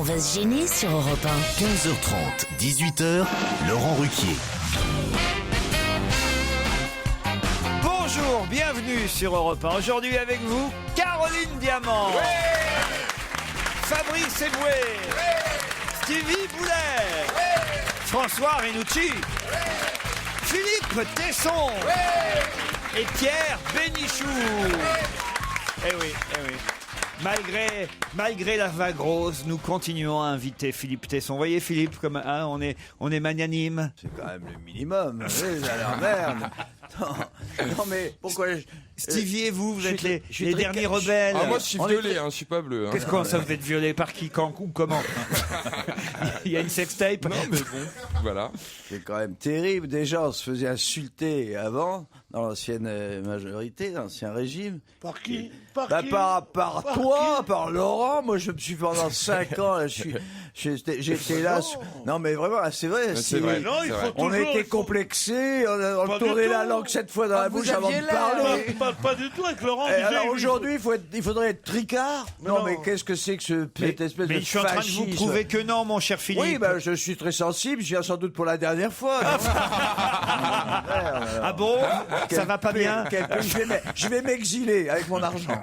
va se gêner sur Europe 1. 15h30, 18h, Laurent Ruquier. Bonjour, bienvenue sur Europe 1. Aujourd'hui avec vous, Caroline Diamant, Fabrice Eboué, Stevie Boulet, François Renucci, Philippe Tesson et Pierre Bénichou. Eh oui. Malgré la vague rose, nous continuons à inviter Philippe Tesson. Vous voyez Philippe, comme on est magnanime. C'est quand même le minimum. Oui, ça a l'air merde. Non, mais pourquoi Stevie et vous êtes les très derniers rebelles. Ah, moi je suis violet, je suis pas bleu. Qu'est-ce que ça vous êtes violé par qui, quand ou comment? Il y a une sextape. Non mais bon, voilà. C'est quand même terrible. Déjà, on se faisait insulter avant, dans l'ancienne majorité, dans l'ancien régime. Par qui? Par toi, par Laurent. Moi, je me suis pendant 5 ans, là, j'étais là. Non, mais vraiment, c'est vrai. C'est vrai. Non, il faut On toujours, était complexés, on tournait la langue 7 fois dans la bouche avant de parler. Pas du tout avec Laurent. Alors aujourd'hui, il faudrait être tricard. Non, mais qu'est-ce que c'est que cette espèce de Mais je suis en train de vous fascisme? prouver que non, mon cher Philippe. Oui, je suis très sensible. Je viens sans doute pour la dernière fois. Ah bon? Ça va pas bien? Je vais m'exiler avec mon argent.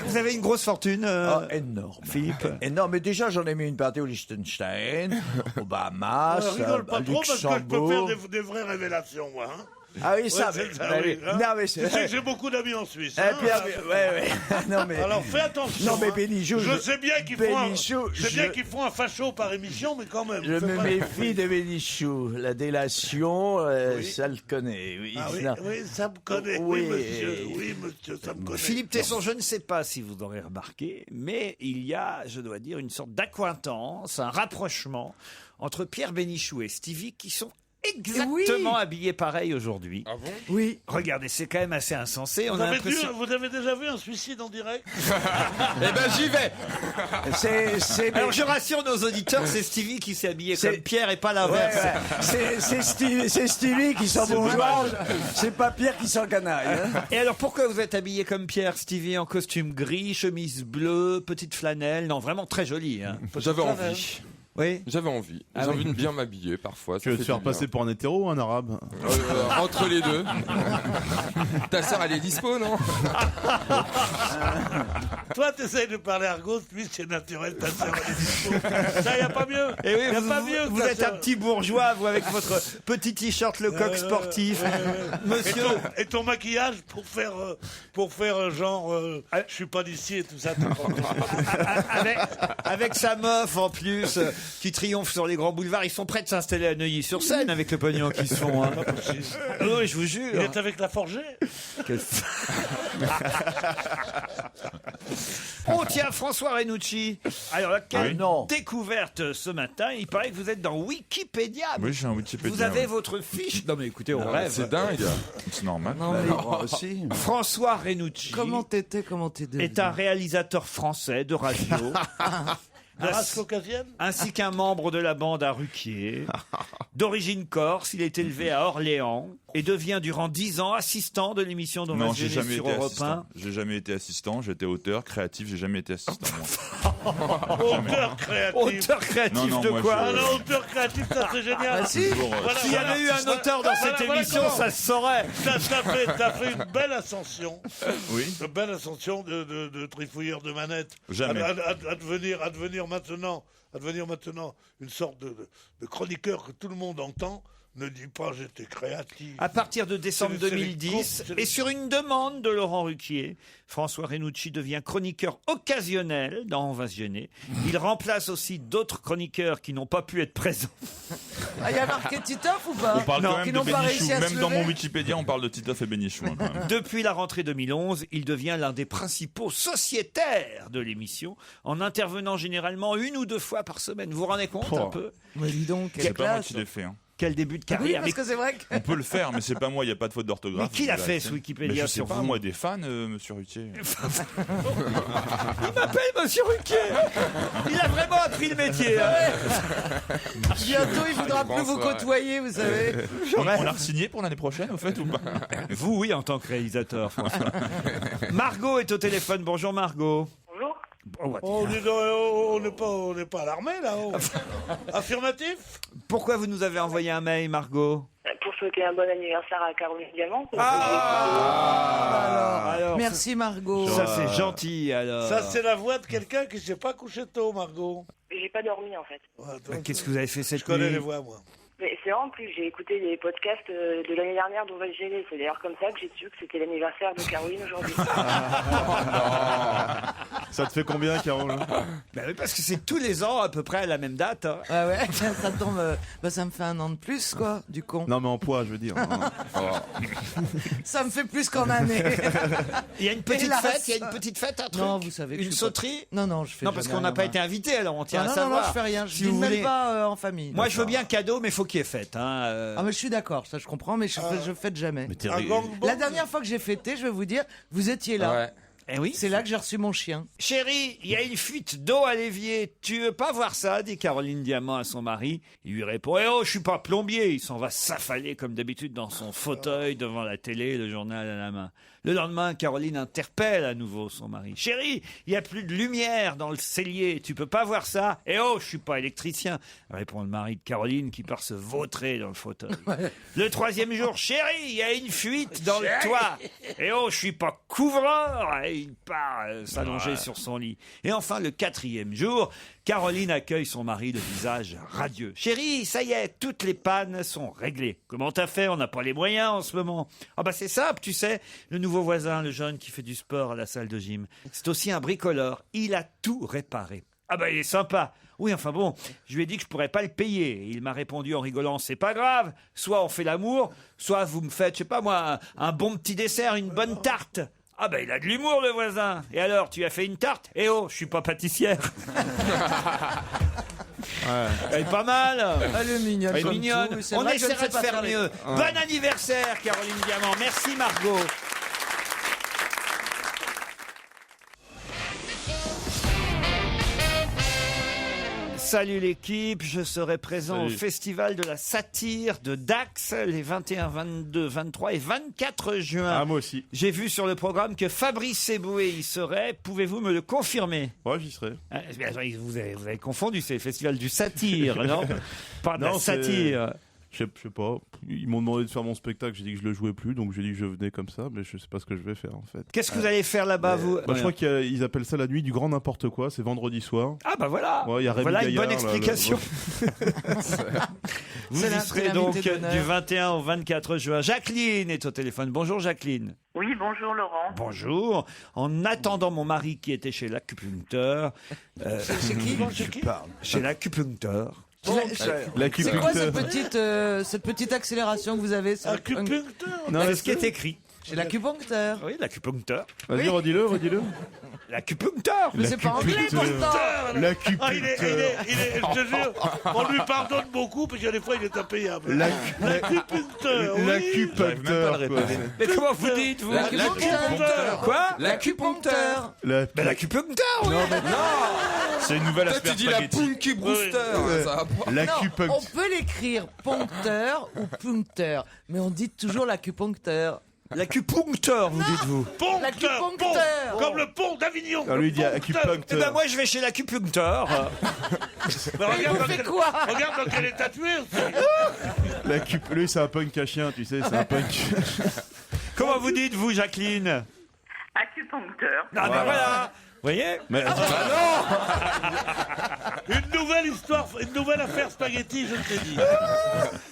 Vous avez une grosse fortune, Énorme. Philippe. Énorme. Mais déjà, j'en ai mis une partie au Liechtenstein, aux Bahamas, rigole à pas trop parce que je peux Luxembourg. faire des vraies révélations, moi. Hein. Ah oui, ça. Ouais, c'est ça, oui. oui, hein. Non, mais Tu sais que j'ai beaucoup d'amis en Suisse. Et Hein, puis, ouais. Non, mais. Alors fais attention. Non, mais hein. Bénichou, je sais bien qu'ils font, Bénichou, font un facho par émission, mais quand même. Je fais me pas- méfie de Bénichou. La délation, ça le connaît. Oui, Ah oui, Non. oui, ça me connaît. Oui. Oui, monsieur, ça me connaît. Philippe Tesson, je ne sais pas si vous aurez remarqué, mais il y a, je dois dire, une sorte d'accointance, un rapprochement entre Pierre Bénichou et Stevie qui sont exactement habillés pareil aujourd'hui. Ah bon? Oui. Regardez, c'est quand même assez insensé. On Vous a avez, l'impression. vous avez déjà vu un suicide en direct? Eh ben j'y vais. Alors je rassure nos auditeurs, c'est Stevie qui s'est habillé comme Pierre et pas l'inverse. C'est Stevie qui sent bourgeois, c'est pas Pierre qui sent canaille. Hein. Et alors pourquoi vous êtes habillé comme Pierre, Stevie, en costume gris, chemise bleue, petite flanelle? Non, vraiment très joli. Hein. J'avais envie. Oui. J'avais envie. J'ai envie de bien m'habiller parfois. Tu veux te faire passer pour un hétéro ou un arabe? Entre les deux. Ta sœur elle est dispo, non? Toi, t'essayes de parler argot, lui, c'est naturel, ta sœur, elle est dispo. Ça, y a pas mieux. Et oui, Y a pas mieux que vous ta êtes sœur. un petit bourgeois, vous, avec votre petit t-shirt Le Coq sportif. Monsieur. Et ton maquillage pour faire genre, je suis pas d'ici et tout ça. avec sa meuf en plus, qui triomphe sur les grands boulevards. Ils sont prêts de s'installer à Neuilly-sur-Seine avec le pognon qu'ils se font. Hein. Oui, je vous jure. Il est avec la forgée. Oh tiens, François Renucci. Alors, quelle non. découverte ce matin. Il paraît que vous êtes dans Wikipédia. Oui, j'ai un Wikipédia. Vous avez ouais. votre fiche. Non mais écoutez, on rêve. C'est dingue. C'est normal. Moi aussi. François Renucci Comment t'étais est un réalisateur français de radio. De race caucasienne. Ainsi qu'un membre de la bande à Ruquier. D'origine corse, il est élevé à Orléans et devient durant 10 ans assistant de l'émission d'On va Non, se j'ai gêner jamais sur été Europe 1. assistant. J'ai jamais été assistant. J'étais auteur créatif. J'ai jamais été assistant. Moi. Auteur créatif. Auteur créatif Non, non, de moi, quoi Ah non, auteur créatif, ça c'est génial. Toujours, S'il y avait eu un auteur dans cette émission, ça se saurait. T'as fait une belle ascension. Oui. Une belle ascension de trifouilleur de manette. Jamais. À devenir maintenant une sorte de chroniqueur que tout le monde entend. Ne dis pas j'étais créatif. À partir de décembre C'est les 2010, courses, et sur une demande de Laurent Ruquier, François Renucci devient chroniqueur occasionnel dans On va se gêner. Il remplace aussi d'autres chroniqueurs qui n'ont pas pu être présents. Ah, il y a marqué Titoff ou pas? On parle quand Qui même de n'ont pas réussi Bénichou. à se Même dans lever. mon Wikipédia, on parle de Titoff et Bénichou. Hein, quand même. Depuis la rentrée 2011, il devient l'un des principaux sociétaires de l'émission, en intervenant généralement 1 ou 2 fois par semaine. Vous vous rendez compte un peu? Mais dis donc, C'est quelle pas moi classe. qui l'ai fait. Hein. Quel début de Oui, carrière. parce que c'est vrai que... On peut le faire, mais c'est pas moi. Il y a pas de faute Mais d'orthographe. qui l'a fait, ce Mais Wikipédia je sais sur pas, vous? moi, des fans, Monsieur Ruquier. Il m'appelle Monsieur Ruquier. Il a vraiment appris le métier. Hein. Bientôt, il voudra plus vous côtoyer, vous savez. On a signé pour l'année prochaine, au fait, ou pas? Vous, oui, en tant que réalisateur, François. Margot est au téléphone. Bonjour, Margot. Bonjour. Oh, dis donc, on n'est pas à l'armée, là. Affirmatif. Pourquoi vous nous avez envoyé un mail, Margot? Pour souhaiter un bon anniversaire à Caroline Diamant. Alors, Merci Margot. ça c'est gentil, alors. Ça, c'est la voix de quelqu'un qui ne s'est pas couché tôt, Margot. J'ai pas dormi en fait. Ouais, donc, Qu'est-ce que vous avez fait cette je connais nuit? les voix, moi. Mais c'est en plus, j'ai écouté les podcasts de l'année dernière d'Oval Gélé. C'est d'ailleurs comme ça que j'ai su que c'était l'anniversaire de Caroline aujourd'hui. Ça te fait combien, Carole? Ben oui, parce que c'est tous les ans à peu près à la même date. Hein. Ah ouais, ça tombe. Ça me fait 1 an de plus, quoi, du con. Non, mais en poids, je veux dire. Ça me fait plus qu'en année. Il y a une petite Hélas. fête, il y a une petite fête, un truc. Non, vous savez que une je suis pas- sauterie. Non, je fais Non, parce jamais qu'on n'a rien, pas moi. été invité, alors on tient à Non, savoir. je fais rien. Je Si dîne vous même voulez. pas en famille. Moi, je veux bien cadeau, mais faut qu'il y ait fête. Hein. Ah, mais je suis d'accord, ça je comprends, mais je fête jamais. Mais t'es Un gangbang. La dernière fois que j'ai fêté, je vais vous dire, vous étiez là. Ouais. Eh oui. C'est là que j'ai reçu mon chien. Chérie, il y a une fuite d'eau à l'évier. Tu veux pas voir ça? Dit Caroline Diamant à son mari. Il lui répond: eh oh, je suis pas plombier. Il s'en va s'affaler comme d'habitude dans son fauteuil devant la télé, le journal à la main. Le lendemain, Caroline interpelle à nouveau son mari. Chérie, il y a plus de lumière dans le cellier. Tu peux pas voir ça? Eh oh, je suis pas électricien. Répond le mari de Caroline qui part se vautrer dans le fauteuil. Le troisième jour, chérie, il y a une fuite dans le toit. Eh oh, je suis pas couvreur. Et il part s'allonger sur son lit. Et enfin, le quatrième jour, Caroline accueille son mari, le visage radieux. Chérie, ça y est, toutes les pannes sont réglées. Comment t'as fait? On n'a pas les moyens en ce moment. Ah bah c'est simple, tu sais. Le nouveau voisin, le jeune qui fait du sport à la salle de gym, c'est aussi un bricoleur. Il a tout réparé. Ah bah il est sympa. Oui, enfin bon, je lui ai dit que je pourrais pas le payer. Il m'a répondu en rigolant: c'est pas grave. Soit on fait l'amour, soit vous me faites, je sais pas moi, un bon petit dessert, une bonne tarte. Ah ben il a de l'humour, le voisin. Et alors, tu as fait une tarte? Eh oh, je suis pas pâtissière. Elle est pas mal. Elle est mignonne. Elle est comme mignonne. tout, mais c'est On vrai que je ne essaiera sais de pas faire les- mieux. Bon anniversaire, Caroline Diamant. Merci, Margot. Salut l'équipe, je serai présent Salut. au Festival de la Satire de Dax les 21, 22, 23 et 24 juin. Ah, moi aussi. J'ai vu sur le programme que Fabrice Eboué y serait. Pouvez-vous me le confirmer? Ouais, j'y serai. Ah, vous avez confondu, c'est le Festival du Satire, non? Pas de la Non, c'est- satire. Je sais pas. Ils m'ont demandé de faire mon spectacle. J'ai dit que je le jouais plus, donc j'ai dit que je venais comme ça, mais je sais pas ce que je vais faire en fait. Qu'est-ce que vous allez faire là-bas, vous? Bah, je crois qu'ils appellent ça la nuit du grand n'importe quoi. C'est vendredi soir. Ah bah voilà, Ouais, il y a Rémi voilà une Gaillard, bonne explication. Vous C'est y la- serez c'est donc l'invité d'honneur. du 21 au 24 juin. Jacqueline est au téléphone. Bonjour Jacqueline. Oui, bonjour Laurent. Bonjour. En attendant mon mari qui était chez l'acupuncteur, C'est qui chez l'acupuncteur. C'est quoi cette petite accélération que vous avez sur Acupuncteur. Non, C'est ce qui est écrit. Chez l'acupuncteur. Oui, l'acupuncteur. Vas-y, redis-le. L'acupuncteur. Mais c'est pas anglais pourtant. Ah, il L'acupuncteur. je te jure, on lui pardonne beaucoup, parce qu'il y a des fois, il est impayable. L'acupuncteur, oui. L'acupuncteur. quoi. Mais comment vous dites, vous? L'acupuncteur. Quoi? L'acupuncteur. Ben, l'acupuncteur, oui. C'est une nouvelle Toi, tu dis la Punky Brewster. Ouais. Ça va pas. Non, L'acupuncteur. on peut l'écrire poncteur ou puncteur, mais on dit toujours l'acupuncteur. L'acupuncteur, vous dites-vous. Poncteur, L'acupuncteur. pont, comme le pont d'Avignon. Alors lui il dit Le Eh acupuncteur. ben moi je vais chez l'acupuncteur. Mais regarde, vous dans faites quel- quoi regarde dans quel état tu es aussi. Lui c'est un punk à chien, tu sais, c'est un punk. Comment vous dites vous, Jacqueline? Acupuncteur. Ah ben voilà. Vous voyez? Mais Une nouvelle histoire, une nouvelle affaire spaghetti, je te l'ai dit.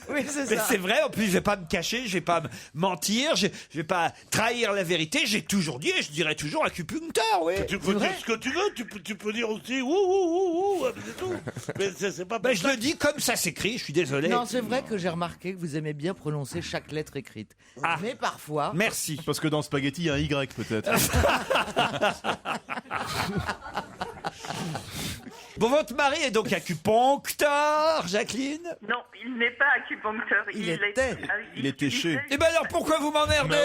Oui, c'est Mais ça. c'est vrai, en plus je vais pas me cacher, je vais pas me mentir, je vais pas trahir la vérité, j'ai toujours dit et je dirai toujours acupuncteur, oui. Tu peux dire ce que tu veux, tu peux dire aussi ouh, c'est tout. Mais c'est pas Ben je le dis comme ça s'écrit, je suis désolé. Non, c'est vrai que j'ai remarqué que vous aimez bien prononcer chaque lettre écrite. Ah. Mais parfois, Merci. parce que dans spaghetti il y a un Y peut-être. Bon, votre mari est donc acupuncteur, Jacqueline? Non, il n'est pas acupuncteur. Il était. Il était chez. Eh ben alors pourquoi vous m'emmerdez?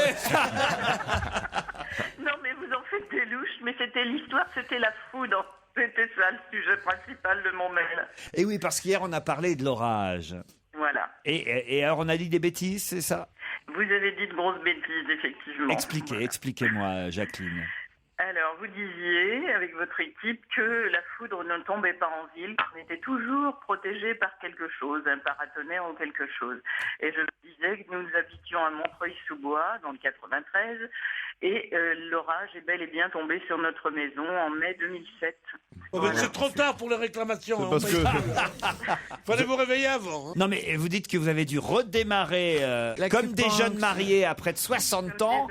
Non, mais vous en faites des louches, mais c'était l'histoire, c'était la foudre. C'était ça le sujet principal de mon mail. Eh oui, parce qu'hier on a parlé de l'orage. Voilà. Et alors on a dit des bêtises, c'est ça? Vous avez dit de grosses bêtises, effectivement. Expliquez-moi, Jacqueline. Alors, vous disiez, avec votre équipe, que la foudre ne tombait pas en ville, qu'on était toujours protégé par quelque chose, un paratonnerre ou quelque chose. Et je disais que nous habitions à Montreuil-sous-Bois, dans le 93, et l'orage est bel et bien tombé sur notre maison en mai 2007. Oh, mais c'est trop tard pour les réclamations. C'est parce que... Fallait vous réveiller avant. Hein. Non, mais vous dites que vous avez dû redémarrer comme des jeunes mariés à près de 60 ans.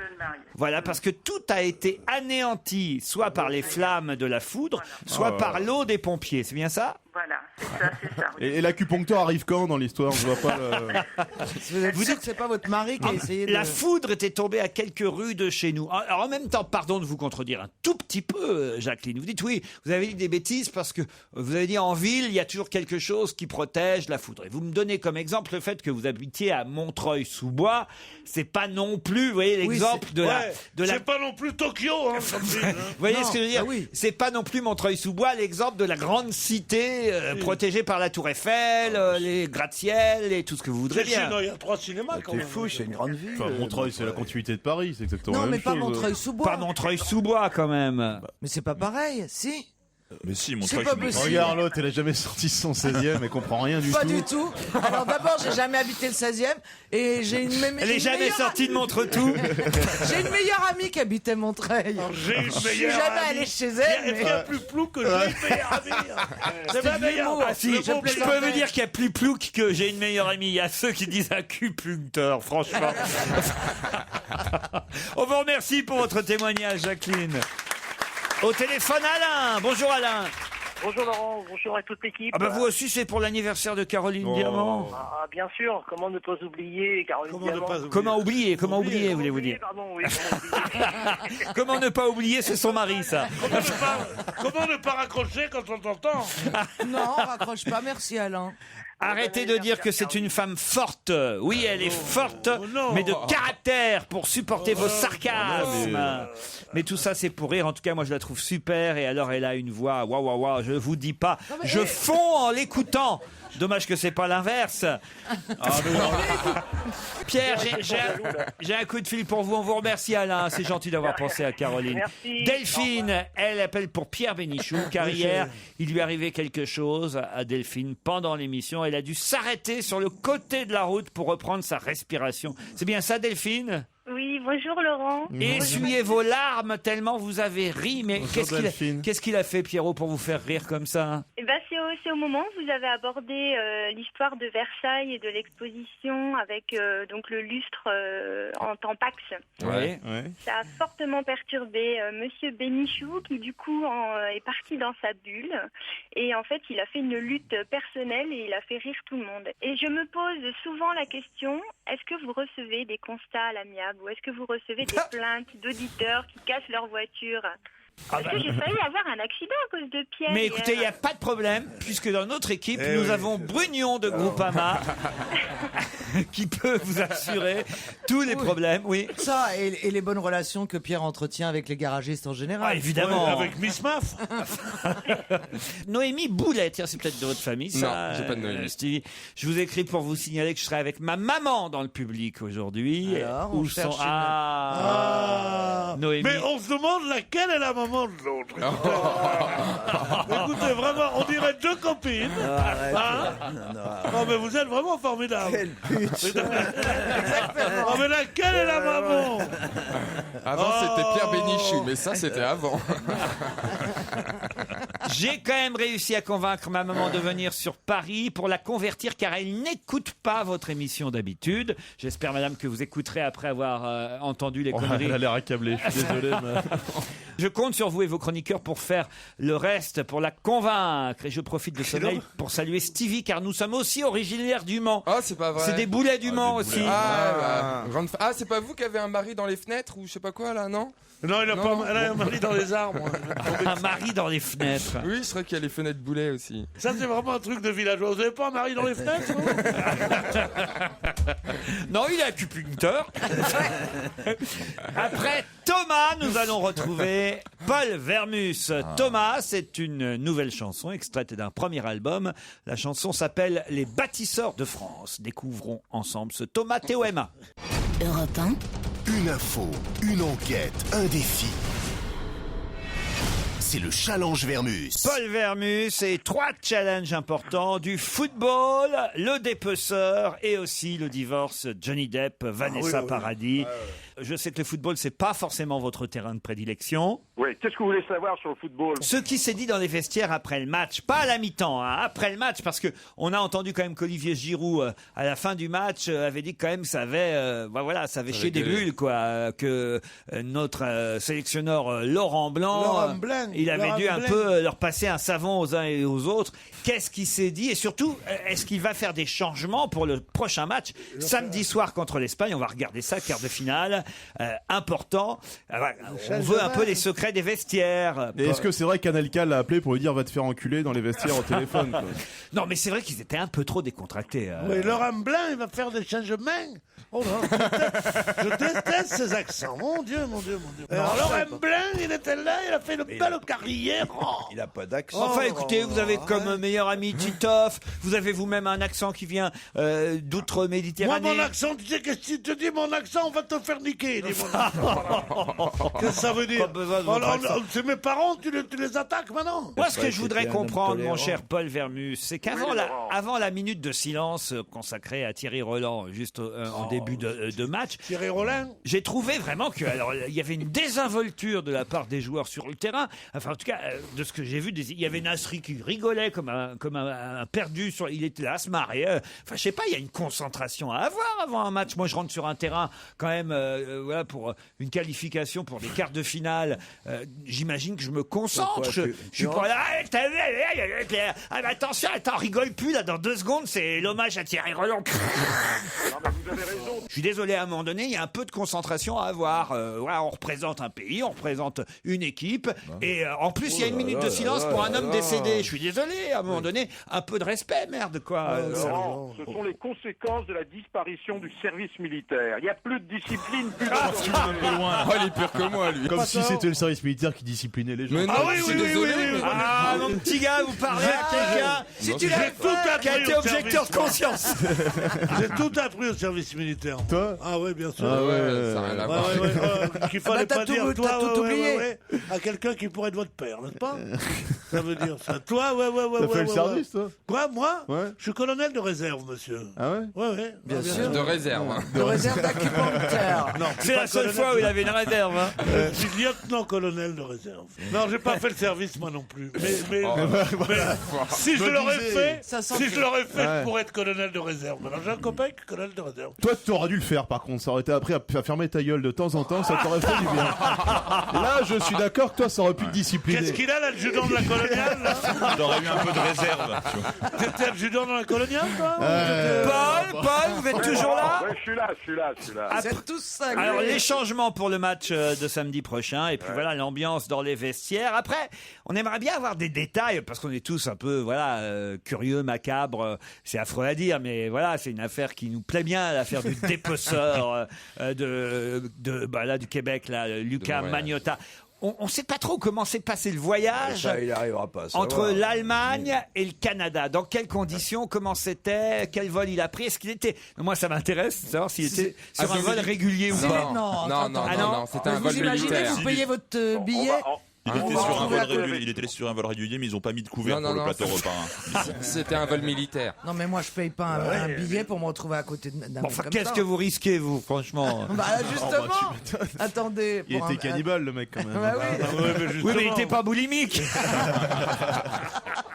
Voilà, parce que tout a été anéanti, soit par les flammes de la foudre, soit par l'eau des pompiers. C'est bien ça? Voilà, c'est ça, c'est ça. Et l'acupuncteur arrive quand dans l'histoire? Je vois pas le... Vous dites que c'est pas votre mari qui a essayé de... La foudre était tombée à quelques rues de chez nous. Alors en même temps, pardon de vous contredire un tout petit peu, Jacqueline. Vous dites oui, vous avez dit des bêtises parce que vous avez dit en ville, il y a toujours quelque chose qui protège la foudre. Et vous me donnez comme exemple le fait que vous habitiez à Montreuil-sous-Bois. C'est pas non plus, vous voyez l'exemple de la... C'est pas non plus Tokyo, hein, comme ville, hein. Vous voyez ce que je veux dire? Ah oui. C'est pas non plus Montreuil-sous-Bois l'exemple de la grande cité protégée par la Tour Eiffel, les gratte-ciel et tout ce que vous voudrez bien. Il y a 3 cinémas quand T'es même. fou, c'est une grande ville. Enfin, Montreuil, c'est la continuité de Paris, c'est exactement Non, la mais même pas chose. Montreuil-sous-Bois. Pas Montreuil-sous-Bois quand même. Mais c'est pas pareil, si. Mais si, C'est Montreuil, pas c'est possible. Regarde l'autre, elle a jamais sorti son 16e, elle comprend rien du Pas tout. du tout. Alors d'abord, j'ai jamais habité le 16e et j'ai Elle est jamais sortie de Montretout. J'ai une meilleure amie qui habitait Montreuil. J'ai une Je suis meilleure jamais amie. allé chez Il elle. y a plus plou que j'ai une meilleure amie. C'est ma meilleure. Ah si, Le je bon peux plaisir. me dire qu'il y a plus plouc que j'ai une meilleure amie. Il y a ceux qui disent acupuncteur, franchement. On vous remercie pour votre témoignage, Jacqueline. Au téléphone, Alain. Bonjour, Alain. Bonjour Laurent, bonjour à toute l'équipe. Ah bah vous aussi, c'est pour l'anniversaire de Caroline Diamant. Ah, bien sûr, comment ne pas oublier Caroline Diamant. Comment oublier, voulez-vous dire? Pardon, oui, Comment ne pas oublier, c'est son mari, ça. Comment ne pas raccrocher quand on t'entend? Non, raccroche pas, merci Alain. Arrêtez de dire que c'est une femme forte. Oui, elle est forte, mais de caractère pour supporter vos sarcasmes. Mais tout ça, c'est pour rire. En tout cas, moi, je la trouve super. Et alors, elle a une voix, waouh, waouh, waouh, je vous dis pas. Je fonds en l'écoutant. Dommage que c'est pas l'inverse. Pierre, j'ai un coup de fil pour vous. On vous remercie, Alain. C'est gentil d'avoir pensé à Caroline. Merci. Delphine, elle appelle pour Pierre Bénichou, car hier, il lui arrivait quelque chose à Delphine pendant l'émission. Elle a dû s'arrêter sur le côté de la route pour reprendre sa respiration. C'est bien ça, Delphine? Oui, bonjour Laurent. Essuyez vos larmes tellement vous avez ri. Mais Delphine. qu'est-ce qu'il a fait, Pierrot, pour vous faire rire comme ça? Eh ben, c'est au moment où vous avez abordé l'histoire de Versailles et de l'exposition avec donc le lustre en temps Pax. Ouais. Ça a fortement perturbé Monsieur Bénichou qui du coup est parti dans sa bulle et en fait il a fait une lutte personnelle et il a fait rire tout le monde. Et je me pose souvent la question, est-ce que vous recevez des constats à l'amiable ou est-ce que vous recevez des plaintes d'auditeurs qui cassent leur voiture? Parce que j'ai failli avoir un accident à cause de Pierre. Mais écoutez, il n'y a pas de problème, puisque dans notre équipe, nous avons Brugnon de Groupama qui peut vous assurer tous les problèmes. Oui. Ça, et les bonnes relations que Pierre entretient avec les garagistes en général. Ah, évidemment. Avec Miss Muff. Noémie Boulet, tiens, c'est peut-être de votre famille, ça. Non, j'ai pas de Noémie. Stevie. Je vous écris pour vous signaler que je serai avec ma maman dans le public aujourd'hui. Alors, on cherche Noémie. Mais on se demande laquelle est la maman de l'autre. Écoutez, vraiment, on dirait deux copines. Non, mais vous êtes vraiment formidables. Quelle pute. Oh, mais laquelle est la maman? Avant, c'était Pierre Bénichou, mais ça, c'était avant. J'ai quand même réussi à convaincre ma maman de venir sur Paris pour la convertir car elle n'écoute pas votre émission d'habitude. J'espère, madame, que vous écouterez après avoir entendu les conneries. Elle a l'air accablée, je suis désolé. Mais... Je compte sur vous et vos chroniqueurs pour faire le reste, pour la convaincre. Et je profite de ce mail pour saluer Stevie car nous sommes aussi originaires du Mans. Oh, c'est pas vrai. C'est des boulets du Mans aussi. C'est pas vous qui avez un mari dans les fenêtres ou je sais pas quoi là, non? Non, elle a un mari dans les arbres. Un mari dans les fenêtres. Oui, je crois qu'il y a les fenêtres boulets aussi. Ça, c'est vraiment un truc de villageois. Vous avez pas un mari dans les fenêtres? Non, il est acupuncteur. Après Thomas, nous allons retrouver Paul Vermus. Thomas, c'est une nouvelle chanson extraite d'un premier album. La chanson s'appelle Les Bâtisseurs de France. Découvrons ensemble ce Thomas TOMA. Europe 1. Une info, une enquête, un défi. c'est le challenge Vermus. Paul Vermus et 3 challenges importants, du football, le dépeceur et aussi le divorce Johnny Depp, Vanessa Paradis. Je sais que le football, c'est pas forcément votre terrain de prédilection. Oui, qu'est-ce que vous voulez savoir sur le football? Ce qui s'est dit dans les vestiaires après le match, pas à la mi-temps, hein, après le match, parce que on a entendu quand même qu'Olivier Giroud, à la fin du match, avait dit que quand même ça avait, ça avait chié des bulles, quoi, que notre sélectionneur Laurent Blanc, il avait dû un peu leur passer un savon aux uns et aux autres. Qu'est-ce qui s'est dit? Et surtout, est-ce qu'il va faire des changements pour le prochain match samedi soir contre l'Espagne? On va regarder ça, quart de finale. Important. On veut un peu les secrets des vestiaires. Et est-ce que c'est vrai qu'Anelka l'a appelé pour lui dire va te faire enculer dans les vestiaires au téléphone, quoi. Non, mais c'est vrai qu'ils étaient un peu trop décontractés. Oui, Laurent Blanc, il va faire des changements. Oh non, je déteste ces accents. Mon Dieu. Alors, Laurent Blanc, il était là, il a fait une belle carrière. Il n'a pas d'accent. Enfin, écoutez, vous avez comme meilleur ami Titoff, vous avez vous-même un accent qui vient d'outre-Méditerranée. Moi, mon accent, tu sais, qu'est-ce que si tu dis mon accent, on va te faire niquer. Dis mon accent. Qu'est-ce que ça veut dire? C'est mes parents, tu les attaques maintenant. Moi, ce que je voudrais comprendre, mon cher Paul Vermus, c'est qu'avant avant la minute de silence consacrée à Thierry Roland, juste en début de match, Thierry Roland, j'ai trouvé vraiment que il y avait une désinvolture de la part des joueurs sur le terrain. Enfin, en tout cas, de ce que j'ai vu, il y avait Nasri qui rigolait comme un perdu. Il était là à se marrer. Enfin, je sais pas, il y a une concentration à avoir avant un match. Moi, je rentre sur un terrain quand même, pour une qualification pour des quarts de finale. J'imagine que je me concentre. Je suis pas là. Attention, rigole plus là. Dans 2 secondes, c'est l'hommage à Thierry Roland. Vous avez raison. Je suis désolé, à un moment donné, il y a un peu de concentration à avoir. On représente un pays, on représente une équipe, et en plus, il y a une minute de silence pour un homme décédé. Je suis désolé, à un moment donné, un peu de respect, merde, quoi. Laurent, ce sont les conséquences de la disparition du service militaire. Il n'y a plus de discipline, plus de... Oh, il est pire que moi, lui. Comme si c'était le service militaire qui disciplinait les gens. Mais non, oui, je suis oui, désolé. oui, oui, oui. Ah, mon petit gars, vous parlez à quelqu'un Si tu l'as tout qui a été objecteur de conscience. J'ai tout appris au service militaire. Toi? Ah oui, bien sûr. Ah ouais, Ça n'a rien à voir. Qu'il fallait t'as pas tout- dire t'as toi, tout oublié. à quelqu'un qui pourrait être votre père, n'est-ce pas? Ça veut dire ça. Toi, ouais. T'as fait le service, toi? Quoi, moi? Ouais. Je suis colonel de réserve, monsieur. Ah ouais? Ouais. Bien sûr. De réserve. hein. De réserve d'acupuncteur. Non, C'est la seule fois où il avait une réserve. Hein. je suis lieutenant-colonel de réserve. Non, j'ai pas fait le service, moi non plus. Mais si je l'aurais fait, Ça sent si que- je l'aurais fait, Ouais. je pourrais être colonel de réserve. Maintenant, j'ai un copain qui est colonel de réserve. Toi, tu aurais dû le faire, par contre. Ça aurait été appris à fermer ta gueule de temps en temps, ça t'aurait fait du bien. Là, je suis d'accord que toi, ça aurait pu te discipliner. Qu'est-ce qu'il a, l'adjudant de la coloniale, là? T'aurais eu un peu de réserve. T'étais adjudant dans la coloniale, toi? Paul, vous êtes toujours là? Ouais, je suis là. Vous êtes tous cinglés. Alors, les changements pour le match de samedi prochain, et puis voilà l'ambiance dans les vestiaires. Après, on aimerait bien avoir des détails, parce qu'on est tous un peu curieux, macabres. C'est affreux à dire, mais voilà, c'est une affaire qui nous plaît bien, l'affaire du dépeceur du Québec, là, Lucas Montréal. Magnotta. On ne sait pas trop comment s'est passé le voyage Ça, il n'arrivera pas à savoir. entre l'Allemagne et le Canada. Dans quelles conditions, comment c'était, quel vol il a pris, est-ce qu'il était... Moi, ça m'intéresse de savoir s'il était sur un vol régulier ou pas. Non, c'était un Vous vol imaginez, militaire. vous payez votre billet. Il était sur un vol régulier, mais ils ont pas mis de couvert Non, pour non, le plateau repas. hein. C'était un vol militaire. Non, mais moi, je paye pas un billet pour me retrouver à côté d'un mec Enfin, comme qu'est-ce ça. que vous risquez, vous, franchement? Bah, justement. Attendez. Il pour était un- cannibale, le mec, quand même. Bah oui. Oui, mais il n'était pas boulimique.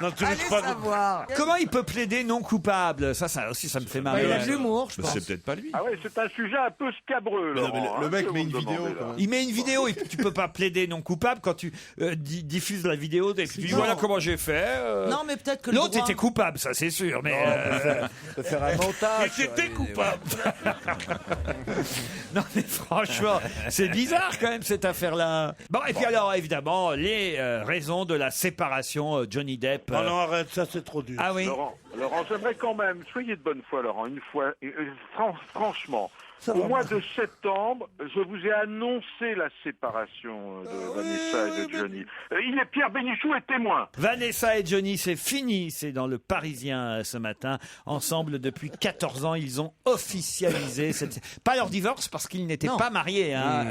Non, tu Allez risques pas de- savoir. Comment il peut plaider non coupable? Ça aussi, ça me fait Bah, marrer. il a de l'humour, je pense. C'est peut-être pas lui. Ah ouais, c'est un sujet un peu scabreux, Mais non, mais Laurent, le hein, mec que met vous une me vidéo, demandez, quand là. même. Il met une vidéo et puis tu peux pas plaider non coupable quand tu diffuses la vidéo et puis tu dis voilà comment j'ai fait. Non, mais peut-être que L'autre le droit... était coupable, ça c'est sûr, mais De faire un montage. Et t'étais coupable. non mais franchement, c'est bizarre quand même cette affaire-là. Bon et puis alors évidemment les raisons de la séparation Johnny Depp. Oh non, arrête, ça c'est trop dur. Ah oui. Laurent, j'aimerais quand même, soyez de bonne foi, Laurent, une fois, franchement, Au mois de septembre, je vous ai annoncé la séparation de Vanessa et de Johnny. Pierre Bénichou est témoin. Vanessa et Johnny, c'est fini. C'est dans le Parisien ce matin. Ensemble depuis 14 ans, ils ont officialisé pas leur divorce parce qu'ils n'étaient pas mariés. Hein.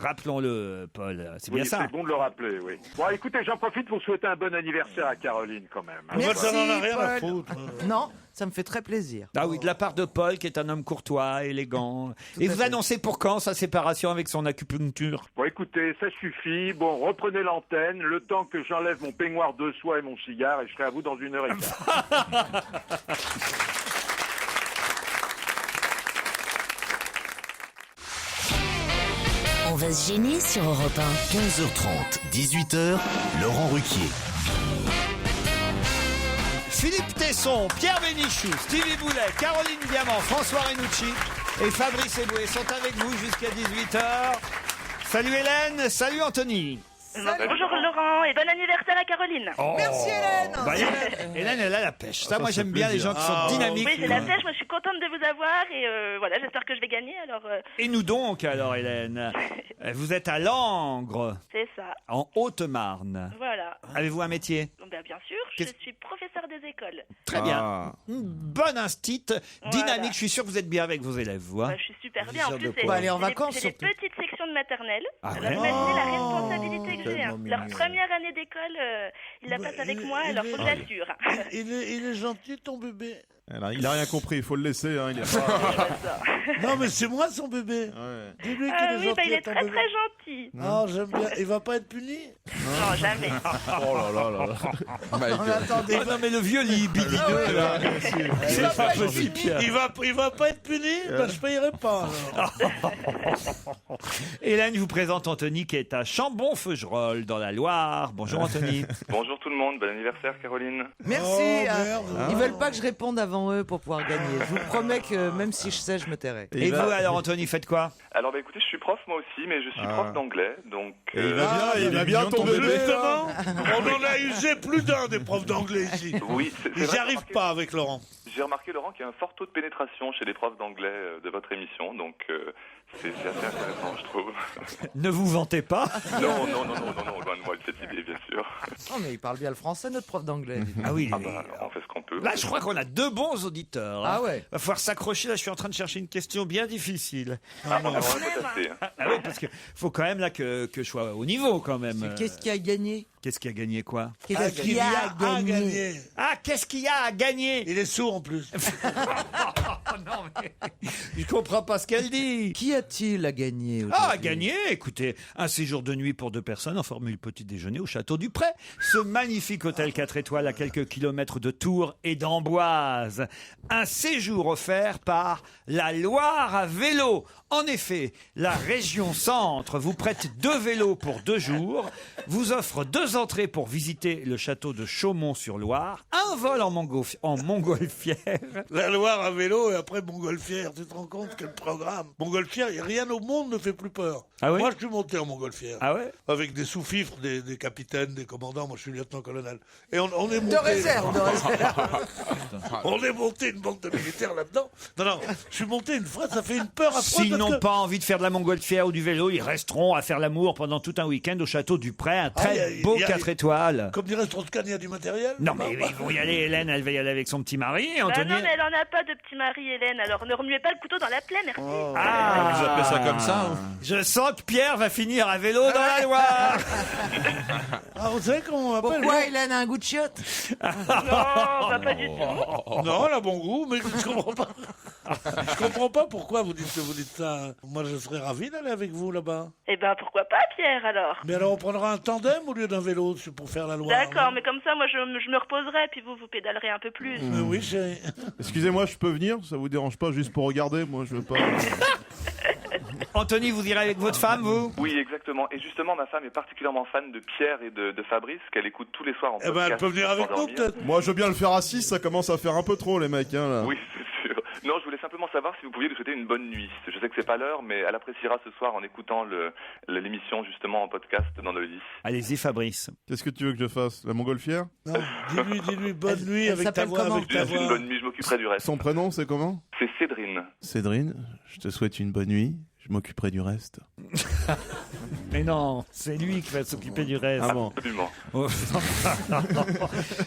Rappelons-le, Paul. C'est bien ça. C'est bon de le rappeler, oui. Bon, écoutez, j'en profite pour souhaiter un bon anniversaire à Caroline quand même. Merci, ça n'en a rien à Paul. foutre. Non, ça me fait très plaisir. Ah oui, de la part de Paul, qui est un homme courtois, élégant. Et vous annoncez pour quand sa séparation avec son acupuncture? Bon, écoutez, ça suffit. Bon, reprenez l'antenne, le temps que j'enlève mon peignoir de soie et mon cigare, et je serai à vous dans 1h15. On va se gêner sur Europe 1. 15h30, 18h, Laurent Ruquier. Philippe Tesson, Pierre Bénichou, Stevie Boulet, Caroline Diamant, François Renucci et Fabrice Eboué sont avec vous jusqu'à 18h. Salut Hélène, salut Anthony. Bonjour Laurent et bon anniversaire à Caroline. Merci Hélène. Bah, Hélène, elle a la pêche. Ça, moi j'aime bien les gens qui sont dynamiques. Oui, j'ai la pêche, moi je suis contente de vous avoir et voilà, j'espère que je vais gagner alors. Et nous donc alors Hélène, vous êtes à Langres, C'est ça. en Haute-Marne. Voilà. Avez-vous un métier? Bien sûr, je suis professeur des écoles. Très bien. Une bonne instit, dynamique. Je suis sûr que vous êtes bien avec vos élèves, vous. Hein, je suis super bien. En Sûr plus, de c'est quoi aller en vacances, c'est des surtout. petites sections de maternelle. Ah Alors ouais. imaginez la responsabilité que j'ai. tellement Leur mignon. première année d'école, ils la passent avec moi, alors faut que j'assure. Il est gentil, ton bébé. Il a rien compris, il faut le laisser. Hein, il est Non, mais c'est moi son bébé. Dis-lui qu'il est Oui, gentil. il est à ton très bébé. très gentil. Ah, j'aime bien. Il va pas être puni? Non, jamais. Oh là là là. Attendez. Ah non mais le vieux libidineux là, c'est pas possible Pierre. Il va pas être puni? Ben, je payerai pas, alors. Hélène vous présente Anthony qui est à Chambon-Feugerolles dans la Loire. Bonjour Anthony. Bonjour tout le monde, bon anniversaire Caroline. Merci. Oh, merde. Ils veulent pas que je réponde avant eux pour pouvoir gagner. Je vous promets que même si je sais, je me tairai. Et vous alors Anthony, faites quoi? Alors écoutez, je suis prof moi aussi, mais je suis prof d'anglais, donc... Il va bien ton bébé. Justement, on en a usé plus d'un des profs d'anglais ici. Oui, Ils n'y arrivent pas avec Laurent. J'ai remarqué Laurent qu'il y a un fort taux de pénétration chez les profs d'anglais de votre émission, donc c'est assez intéressant je trouve. Ne vous vantez pas. Non, loin de moi de cette idée bien sûr. Oh, mais il parle bien le français, notre prof d'anglais. Ah oui, On fait ce qu'on peut. là je crois qu'on a deux bons auditeurs. Ah ouais. Va falloir s'accrocher, là je suis en train de chercher une question bien difficile. On va passer. Ah oui, parce que faut quand même là que je sois au niveau quand même. Qu'est-ce qui a gagné? Qu'est-ce qui a gagné quoi? Qu'est-ce qu'il y a à gagner? Ah, qu'est-ce qu'il y a à gagner? Il est sourd en plus. Non, mais je comprends pas ce qu'elle dit. Qui a-t-il à gagner? Ah, à gagner, écoutez, un séjour de nuit pour 2 personnes en formule petit déjeuner au Château du Pré. Ce magnifique hôtel 4 étoiles à quelques kilomètres de Tours et d'Amboise. Un séjour offert par la Loire à vélo. En effet, la région Centre vous prête 2 vélos pour 2 jours, vous offre 2 entrées pour visiter le château de Chaumont-sur-Loire, un vol en montgolfière. La Loire à vélo et après Montgolfière. Tu te rends compte quel programme? Montgolfière, rien au monde ne fait plus peur. Ah oui? Moi, je suis monté en Montgolfière. Ah ouais? Avec des sous-fifres, des capitaines, des commandants. Moi, je suis lieutenant-colonel. Et on est monté... De réserve. On est monté une bande de militaires là-dedans. Non, je suis monté une fois, ça fait une peur affreuse. S'ils n'ont parce que- pas envie de faire de la montgolfière ou du vélo, ils resteront à faire l'amour pendant tout un week-end au château du Pré, un très beau 4 étoiles. Comme dirait Strauss-Kahn, il y a du matériel. Non mais ils vont y aller, Hélène, elle va y aller avec son petit mari, Anthony. Non, mais elle en a pas de petit mari, Hélène, alors ne remuez pas le couteau dans la plaie, merci. Ah, Vous appelez ça comme ça je sens que Pierre va finir à vélo dans la Loire. Ah, vous savez comment on appelle? Pourquoi Hélène a un goût de chiotte? Non, pas du tout. Non, elle a bon goût, mais je comprends pas. Je comprends pas pourquoi vous dites ça. Moi, je serais ravi d'aller avec vous là-bas. Eh ben, pourquoi pas, Pierre, alors? Mais alors, on prendra un tandem au lieu d'un vélo pour faire la Loire. D'accord, mais comme ça, moi, je me reposerai, puis vous pédalerez un peu plus. Mais oui, chérie. Excusez-moi, je peux venir? Ça vous dérange pas juste pour regarder? Moi, je veux pas. Anthony, vous irez avec votre femme, vous? Oui, exactement. Et justement, ma femme est particulièrement fan de Pierre et de Fabrice, qu'elle écoute tous les soirs en podcast. Eh ben, elle peut venir pour avec nous, s'endormir. peut-être. Moi, je veux bien le faire à 6, ça commence à faire un peu trop, les mecs. Hein, là. Oui, c'est sûr. Non, je voulais simplement savoir si vous pouviez lui souhaiter une bonne nuit. Je sais que c'est pas l'heure, mais elle appréciera ce soir en écoutant l'émission justement en podcast dans le lit. Allez-y, Fabrice. Qu'est-ce que tu veux que je fasse? La montgolfière? Non, dis-lui bonne nuit avec ta voix. Je lui souhaite une bonne nuit, je m'occuperai du reste. Son prénom, c'est comment? C'est Cédrine. Cédrine, je te souhaite une bonne nuit. Je m'occuperai du reste. Mais non, c'est lui qui va s'occuper du reste. Ah bon. Absolument.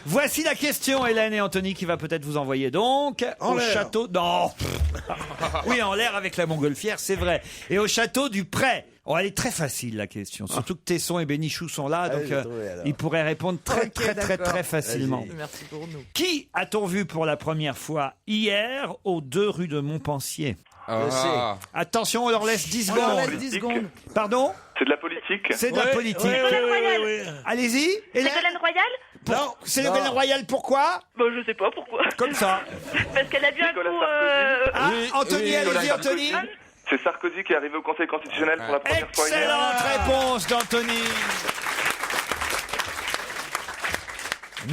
Voici la question, Hélène et Anthony, qui va peut-être vous envoyer donc au château. Non. Oui, en l'air avec la montgolfière, c'est vrai. Et au château du Pré. Oh, elle est très facile la question. Surtout que Tesson et Bénichou sont là, donc ils pourraient répondre très facilement. Vas-y. Merci pour nous. Qui a-t-on vu pour la première fois hier aux 2 rue de Montpensier? Attention, on leur laisse 10 secondes. On leur laisse 10 secondes. Pardon? C'est de la politique? C'est de la politique. Ségolène Royal. Allez-y. Ségolène Royal? Non. Ségolène Royal, pourquoi? Bon, je sais pas pourquoi. Comme ça. Parce qu'elle a bu un coup. Anthony, allez-y, Anthony. C'est Sarkozy qui est arrivé au Conseil constitutionnel pour la première fois hier. Excellente réponse d'Anthony.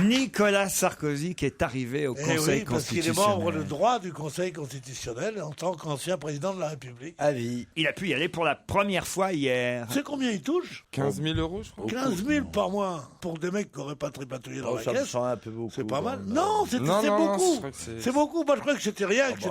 Nicolas Sarkozy qui est arrivé au Conseil parce qu'il est constitutionnel. membre de droit du Conseil constitutionnel en tant qu'ancien président de la République. À vie. Il a pu y aller pour la première fois hier. Tu sais combien il touche? 15 000 euros, je crois. 15 000 par mois pour des mecs qui n'auraient pas tripatouillé dans la Ça me caisse. semble un peu beaucoup. C'est pas mal. quand même. Non, c'est beaucoup. C'est beaucoup. Moi, je crois que c'était rien, que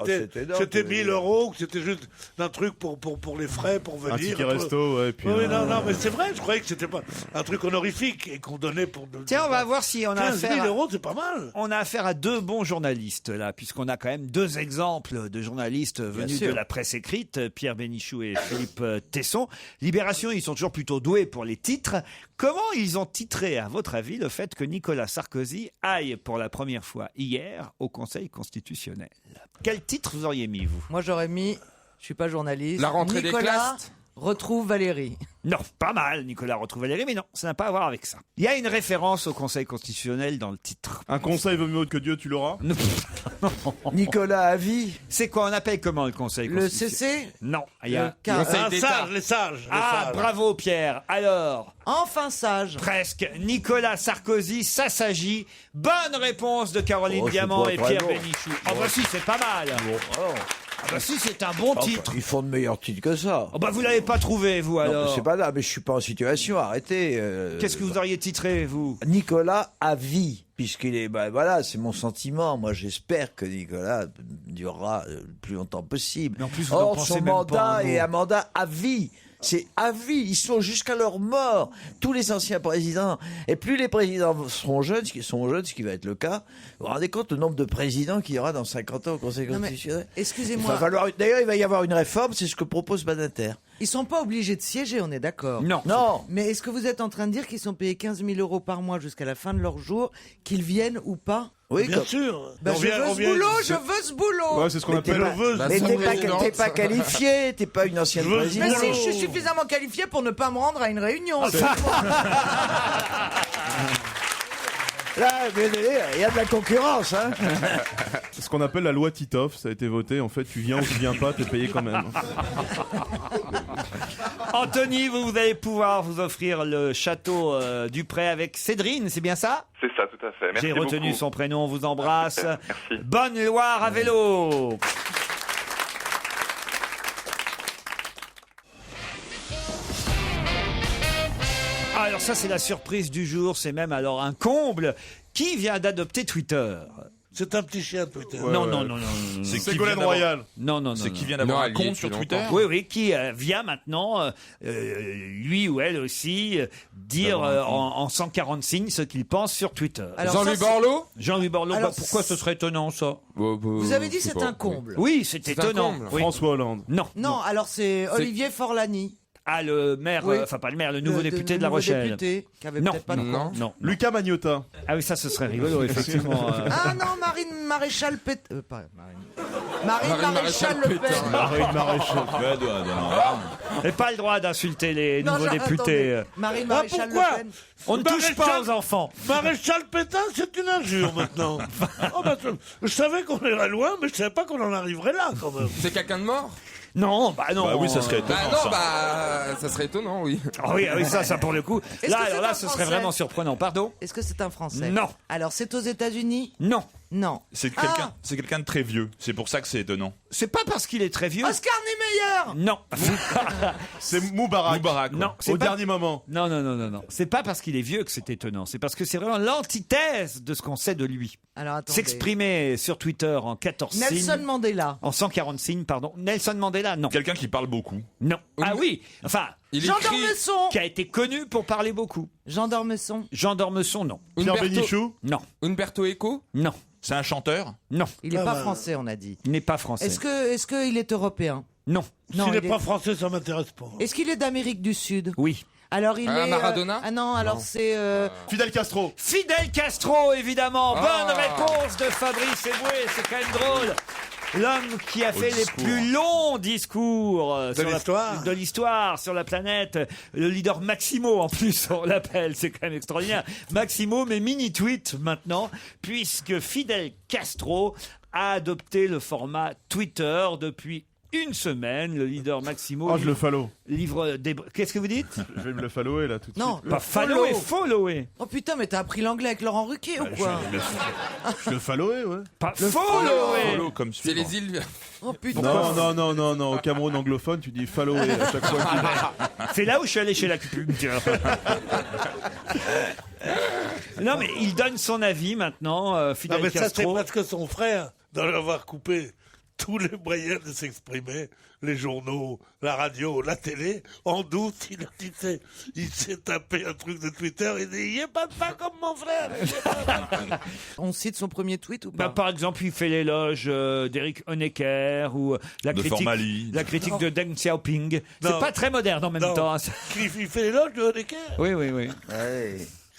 c'était 1000 euros, que c'était juste un truc pour les frais, pour venir. Un ticket resto, ouais. Puis Oui, non, mais c'est vrai, je croyais que c'était pas un truc honorifique et qu'on donnait pour. Tiens, on va voir si on a 15 000 euros, c'est pas mal. On a affaire à 2 bons journalistes là, puisqu'on a quand même 2 exemples de journalistes venus de la presse écrite, Pierre Bénichou et Philippe Tesson. Libération, ils sont toujours plutôt doués pour les titres. Comment ils ont titré, à votre avis, le fait que Nicolas Sarkozy aille pour la première fois hier au Conseil constitutionnel? Quel titre vous auriez mis, vous? Moi, j'aurais mis, je suis pas journaliste. La rentrée Nicolas des classes. retrouve Valérie. Non, pas mal, Nicolas retrouve Valérie, mais non, ça n'a pas à voir avec ça. Il y a une référence au Conseil constitutionnel dans le titre. un conseil vaut mieux haut que Dieu, tu l'auras? Nicolas à vie. C'est quoi, on appelle comment le Conseil Le constitutionnel? CC. Non, il y a... Les sages. Ah, bravo Pierre. Alors, Enfin sage. presque. Nicolas Sarkozy, ça s'agit. Bonne réponse de Caroline Oh, c'est Diamant pas et très Pierre bon. Bénichou. Ah bah si, c'est pas mal. Ah bah si, c'est un bon titre. Ils font de meilleurs titres que ça. Oh bah vous l'avez pas trouvé, vous, Non, alors. c'est pas là, mais je suis pas en situation, arrêtez. Qu'est-ce que vous auriez titré, vous? Nicolas à vie, puisqu'il est, voilà, c'est mon sentiment. Moi, j'espère que Nicolas durera le plus longtemps possible. Mais en plus, vous en Or, pensez son même pas mandat un mot. est un mandat à vie. C'est à vie. Ils sont jusqu'à leur mort. Tous les anciens présidents. Et plus les présidents seront jeunes, ce qui va être le cas, vous vous rendez compte le nombre de présidents qu'il y aura dans 50 ans au Conseil Non, mais, constitutionnel? excusez-moi. D'ailleurs, il va y avoir une réforme, c'est ce que propose Badinter. Ils sont pas obligés de siéger, on est d'accord. Non. Non. Mais est-ce que vous êtes en train de dire qu'ils sont payés 15 000 euros par mois jusqu'à la fin de leur jour, qu'ils viennent ou pas? Oui, Bien sûr. Ben, je veux ce boulot. Ouais, c'est ce qu'on Mais t'es appelle. pas, mais t'es pas qualifié, t'es pas une ancienne Mais présidente. si, je suis suffisamment qualifié pour ne pas me rendre à une réunion. Là, il y a de la concurrence, hein. C'est ce qu'on appelle la loi Titoff. Ça a été voté. En fait, tu viens ou tu viens pas, t'es payé quand même. Anthony, vous allez pouvoir vous offrir le château du Pré avec Cédrine, c'est bien ça? C'est ça, tout à fait. Merci J'ai retenu beaucoup. son prénom, on vous embrasse. Merci. Bonne Loire à vélo. Alors ça, c'est la surprise du jour, c'est même alors un comble. Qui vient d'adopter Twitter? C'est un petit chien, Twitter. Non. C'est Ségolène Royal. Non. C'est qui vient d'avoir un compte sur Twitter? Oui, qui vient maintenant, lui ou elle aussi, dire en 140 signes ce qu'il pense sur Twitter. Alors Jean-Louis ça, Borloo. Jean-Louis Borloo, Alors, pourquoi ce serait étonnant ça? Vous avez dit je sais c'est pas. un comble. Oui, c'est C'est un étonnant. comble. Oui. François Hollande. Non. Non, alors c'est Olivier Forlani. Ah, le maire, Oui. enfin pas le maire, le nouveau député de La nouveau Rochelle. député, qui avait Non. peut-être pas de Non. compte. Non. Lucas Magnotta. Ah oui, ça, ce serait rigolo, effectivement. Ah non, Marine Maréchal Pétain. Marine Maréchal Le Pen. Marine Maréchal. Vous n'avez pas le droit d'insulter les Non, nouveaux non, députés. attendez. Marine Ah, Maréchal pourquoi Le Pen. On ne touche pas Maréchal- aux enfants. Maréchal Pétain, c'est une injure maintenant. Oh, bah, je savais qu'on irait loin, mais je savais pas qu'on en arriverait là quand même. C'est quelqu'un de mort? Non. Bah oui, ça serait étonnant. Bah non, ça. bah ça serait étonnant, oui. Ah oui, ça pour le coup. Est-ce Là, que c'est alors là, un ce serait Français vraiment surprenant. Pardon? Est-ce que c'est un Français? Non. Alors c'est aux États-Unis? Non. Non. C'est quelqu'un de très vieux. C'est pour ça que c'est étonnant. C'est pas parce qu'il est très vieux. Oscar Niemeyer. Non. C'est Moubarak. Moubarak. Non, c'est Au pas- dernier moment. Non. C'est pas parce qu'il est vieux que c'est étonnant. C'est parce que c'est vraiment l'antithèse de ce qu'on sait de lui. Alors attendez. S'exprimer sur Twitter en 14 Nelson signes. Mandela. En 140 signes, pardon. Nelson Mandela, non. Quelqu'un qui parle beaucoup. Non. Ah oui. Enfin, Jean d'Ormesson. qui a été connu pour parler beaucoup. Jean d'Ormesson. Jean d'Ormesson, non. Pierre Bénichou. Non. Umberto Eco. Non. C'est un chanteur. Non. Il n'est pas français, on a dit. Il n'est pas français. Est-ce qu'il est européen? Non. Non, S'il il n'est est- pas français, ça m'intéresse pas. Est-ce qu'il est d'Amérique du Sud? Oui. Alors il est. Maradona? Ah non, alors c'est. Fidel Castro. Fidel Castro, évidemment. Ah. Bonne réponse de Fabrice Eboué. C'est quand même drôle. L'homme qui a fait les discours. plus longs discours l'histoire. de l'histoire sur la planète. Le leader Maximo, en plus, on l'appelle. C'est quand même extraordinaire. Maximo, mais mini-tweet maintenant, puisque Fidel Castro a adopté le format Twitter depuis une semaine. Le leader Maximo Oh, je le follow. livre des... Qu'est-ce que vous dites? Je vais me le follower là tout de Non, suite. Pas follower, follow. follower. Oh putain, mais t'as appris l'anglais avec Laurent Ruquier ou quoi? Je le follower, ouais. Pas follower. Follow comme C'est suivant. les îles. Oh putain. Non. Au Cameroun anglophone, tu dis follower à chaque fois. C'est là où je suis allé chez la pub. tiens. Non, mais il donne son avis maintenant, Non, Fidel mais ça, c'est Castro. parce que son frère, dans l'avoir coupé tous les moyens de s'exprimer, les journaux, la radio, la télé, en doute, il s'est tapé un truc de Twitter, il dit, il est pas comme mon frère. On cite son premier tweet ou pas? Par exemple, il fait l'éloge d'Eric Honecker ou la De critique, Formali. la critique de Deng Xiaoping. C'est Non. pas très moderne en même Non. temps. Il fait l'éloge de Honecker. Oui. Ouais,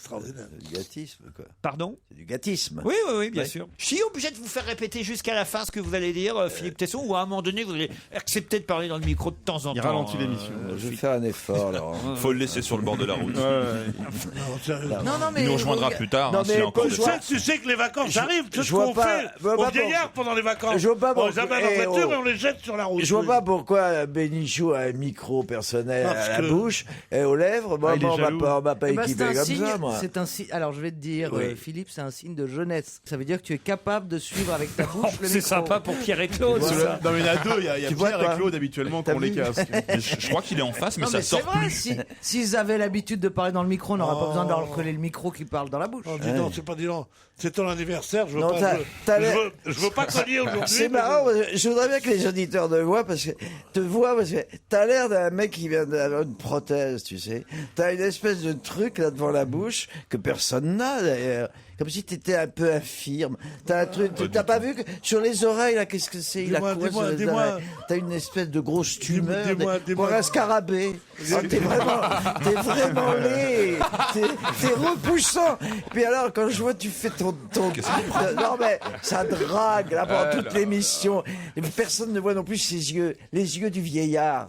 Extraordinaire. c'est du gâtisme, quoi. Pardon? C'est du gâtisme. Oui, bien Ouais. sûr. Je suis obligé de vous faire répéter jusqu'à la fin ce que vous allez dire, Philippe Tesson, ou à un moment donné, vous allez accepter de parler dans le micro de temps en temps. Il ralentit l'émission. Je vais faire un effort, Laurent. Faut le laisser sur le bord de la route. Non, mais. Il nous rejoindra plus tard. Non, hein, s'il mais a encore je des- vois- Tu sais que les vacances arrivent, tu sais je ce vois qu'on pas- fait je vois aux pas vieillards pendant les vacances. Je vois pas On bon- les amène en eh, voiture oh. et on les jette sur la route. Je vois pas pourquoi Bénichou a un micro personnel Parce à la que- bouche et aux lèvres. Moi, il est on m'a jaloux. pas Eh ben, c'est équipé un comme signe, ça, moi. c'est un signe. Alors je vais te dire, Oui. Philippe, c'est un signe de jeunesse. Ça veut dire que tu es capable de suivre avec ta bouche le C'est micro. sympa pour Pierre et Claude. Sur ça. le- Non mais il y en a deux, il y a Tu vois Pierre pas et Claude habituellement T'as qu'on les vu casque. Mais je crois qu'il est en face, mais Non, ça mais c'est sort vrai, plus. s'ils avaient l'habitude de parler dans le micro, on n'aurait pas besoin de leur coller le micro qui parle dans la bouche. Oh, dis donc, c'est pas dis donc. C'est ton anniversaire, je veux Non, pas. t'as Je l'air- veux pas cogner aujourd'hui. C'est marrant, parce que je voudrais bien que les auditeurs te voient parce que t'as l'air d'un mec qui vient d'avoir une prothèse, tu sais. T'as une espèce de truc là devant la bouche que personne n'a d'ailleurs. Comme si t'étais un peu infirme. T'as un truc, t'as pas vu que sur les oreilles là, qu'est-ce que c'est? Il a Dis-moi, quoi dis-moi, sur les dis-moi. oreilles? T'as une espèce de grosse tumeur, Dis-moi, pour un scarabée. Oh, t'es vraiment laid. T'es repoussant. Puis alors, quand je vois, tu fais ton non mais ça drague là pendant toute l'émission. Et personne ne voit non plus ses yeux, les yeux du vieillard.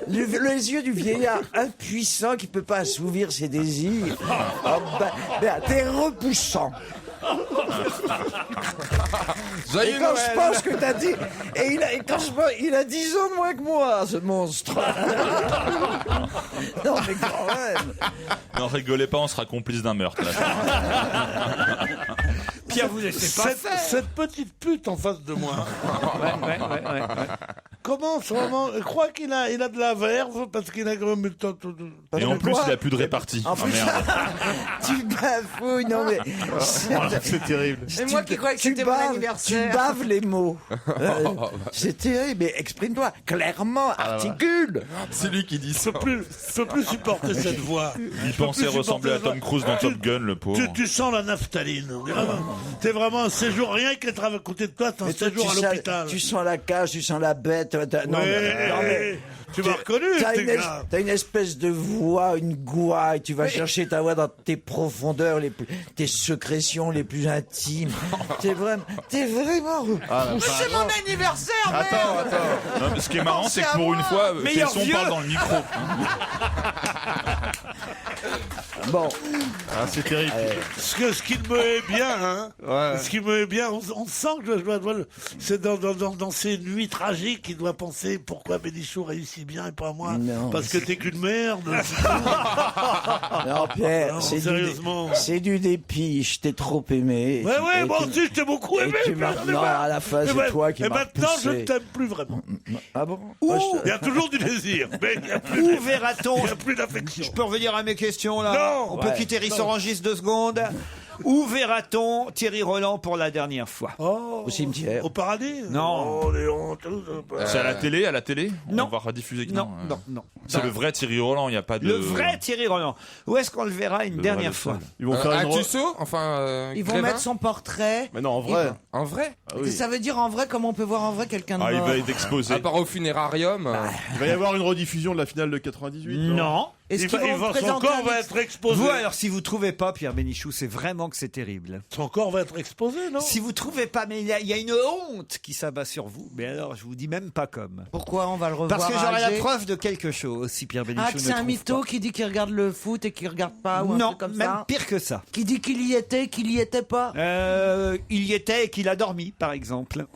Les yeux du vieillard impuissant qui peut pas assouvir ses désirs. Oh, t'es repoussant. Joyeux Et quand Noël. je pense que t'as dit, il a 10 ans de moins que moi, ce monstre. Non mais quand même. Non, rigolez pas, on sera complice d'un meurtre. Là. Pierre, vous laissez pas faire. Cette petite pute en face de moi. Ouais. Comment vraiment crois qu'il a de la verve parce qu'il a quand même Et en plus, il a plus de répartie. En Ah, plus, merde. tu bafouilles, non mais. C'est terrible. Et moi qui croyais que c'était mon anniversaire. Tu baves les mots. C'est terrible, mais exprime-toi clairement, articule. C'est lui qui dit ça. Je peux plus supporter cette voix. Il pensait ressembler à Tom Cruise dans Top Gun, le pauvre. Tu sens la naphtaline. T'es vraiment un séjour, rien qu'être à côté de toi, c'est un Mais toi, séjour à l'hôpital. tu sens la cage, tu sens la bête. Non, mais tu m'as reconnu, t'es gars. T'as une espèce de voix, une gouaille. Tu vas chercher ta voix dans tes profondeurs, tes sécrétions les plus intimes. T'es vraiment. Mais c'est mon anniversaire, merde. Attends. Non, mais ce qui est marrant, c'est que pour une fois, Meilleur Tesson vieux. parle dans le micro. Bon. Ah, c'est terrible. Ce qui me est bien, hein. Ce qui me est bien, on sent que c'est dans ces nuits tragiques qu'il doit penser pourquoi Bénichou réussit bien et pas moi. Non, parce que t'es qu'une merde. Non, Pierre, Non, c'est sérieusement. c'est du dépit. Je t'ai trop aimé. Ouais, moi aussi, je t'ai beaucoup aimé. Non, à la fin, c'est toi qui Et m'as maintenant, je ne poussé. t'aime plus vraiment. Ah bon? Il y a toujours du désir, mais il n'y a plus Où verra-t-on? il n'y a plus d'affection. Je peux revenir à mes questions là. Non. On peut quitter Rissorangis 2 secondes. Où verra-t-on Thierry Roland pour la dernière fois? Au cimetière. Au paradis? Non. Oh, les honteux, C'est à la télé, Non. On va rediffuser. Non. C'est le vrai Thierry Roland, il n'y a pas de. Le vrai Thierry Roland. Où est-ce qu'on le verra une dernière fois? Ils vont faire une Tussaud, enfin. Ils vont Grévin mettre son portrait. Mais non, en vrai. En vrai Ah oui. Ça veut dire en vrai, comment on peut voir en vrai quelqu'un de Ah, il mort? va être exposé. À part au funérarium. Il va y avoir une rediffusion de la finale de 98. Non. Est-ce qu'ils vont Son présenter corps un va être exposé. Vous, alors, si vous trouvez pas Pierre Bénichou, c'est vraiment que c'est terrible. Son corps va être exposé, non? Si vous trouvez pas, mais il y a une honte qui s'abat sur vous. Mais alors, je vous dis même pas comme. Pourquoi on va le revoir? Parce que j'aurai la âgé preuve de quelque chose si Pierre Bénichou Ah, ne que c'est un trouve mytho pas. qui dit qu'il regarde le foot et qu'il regarde pas ou un Non, truc comme même ça. pire que ça. Qui dit qu'il y était, qu'il y était pas. Il y était et qu'il a dormi, par exemple.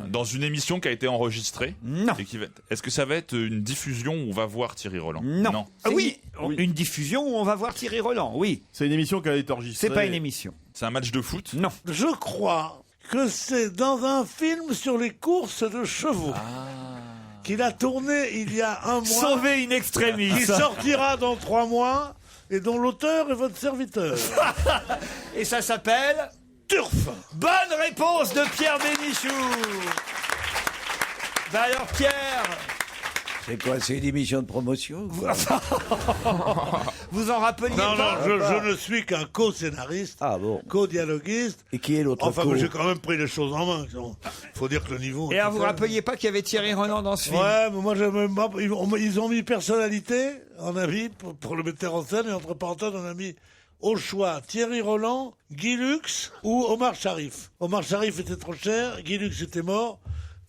Dans une émission qui a été enregistrée. Non. Et est-ce que ça va être une diffusion où on va voir Thierry Roland? Non. Ah oui, une diffusion où on va voir Thierry Roland, oui. C'est une émission qui a été enregistrée. C'est pas une émission. C'est un match de foot? Non. Je crois que c'est dans un film sur les courses de chevaux. Qu'il a tourné il y a un mois. Sauvé in extremis. Qui sortira dans 3 mois et dont l'auteur est votre serviteur. Et ça s'appelle Turf. Bonne réponse de Pierre Bénichou. Bah alors Pierre, C'est quoi? C'est une émission de promotion ou quoi? vous en rappeliez Non, pas? je ne suis qu'un co-scénariste, Ah bon. co-dialoguiste. Et qui est l'autre Enfin, co? mais j'ai quand même pris les choses en main. Faut dire que le niveau. Et alors vous rappeliez pas qu'il y avait Thierry Roland dans ce film? Ouais, mais moi j'aime pas. Ils ont mis personnalité en avis pour le metteur en scène et entre parenthèses on a mis au choix Thierry Roland, Guy Lux ou Omar Sharif. Omar Sharif était trop cher, Guy Lux était mort,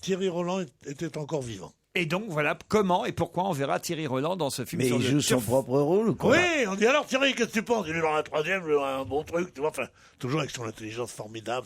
Thierry Roland était encore vivant. Et donc voilà comment et pourquoi on verra Thierry Roland dans ce film. Mais sur il le joue son turf. propre rôle ou quoi? Oui, on dit alors Thierry, qu'est-ce que tu penses? Il est dans la 3e, un bon truc, tu vois, enfin, toujours avec son intelligence formidable,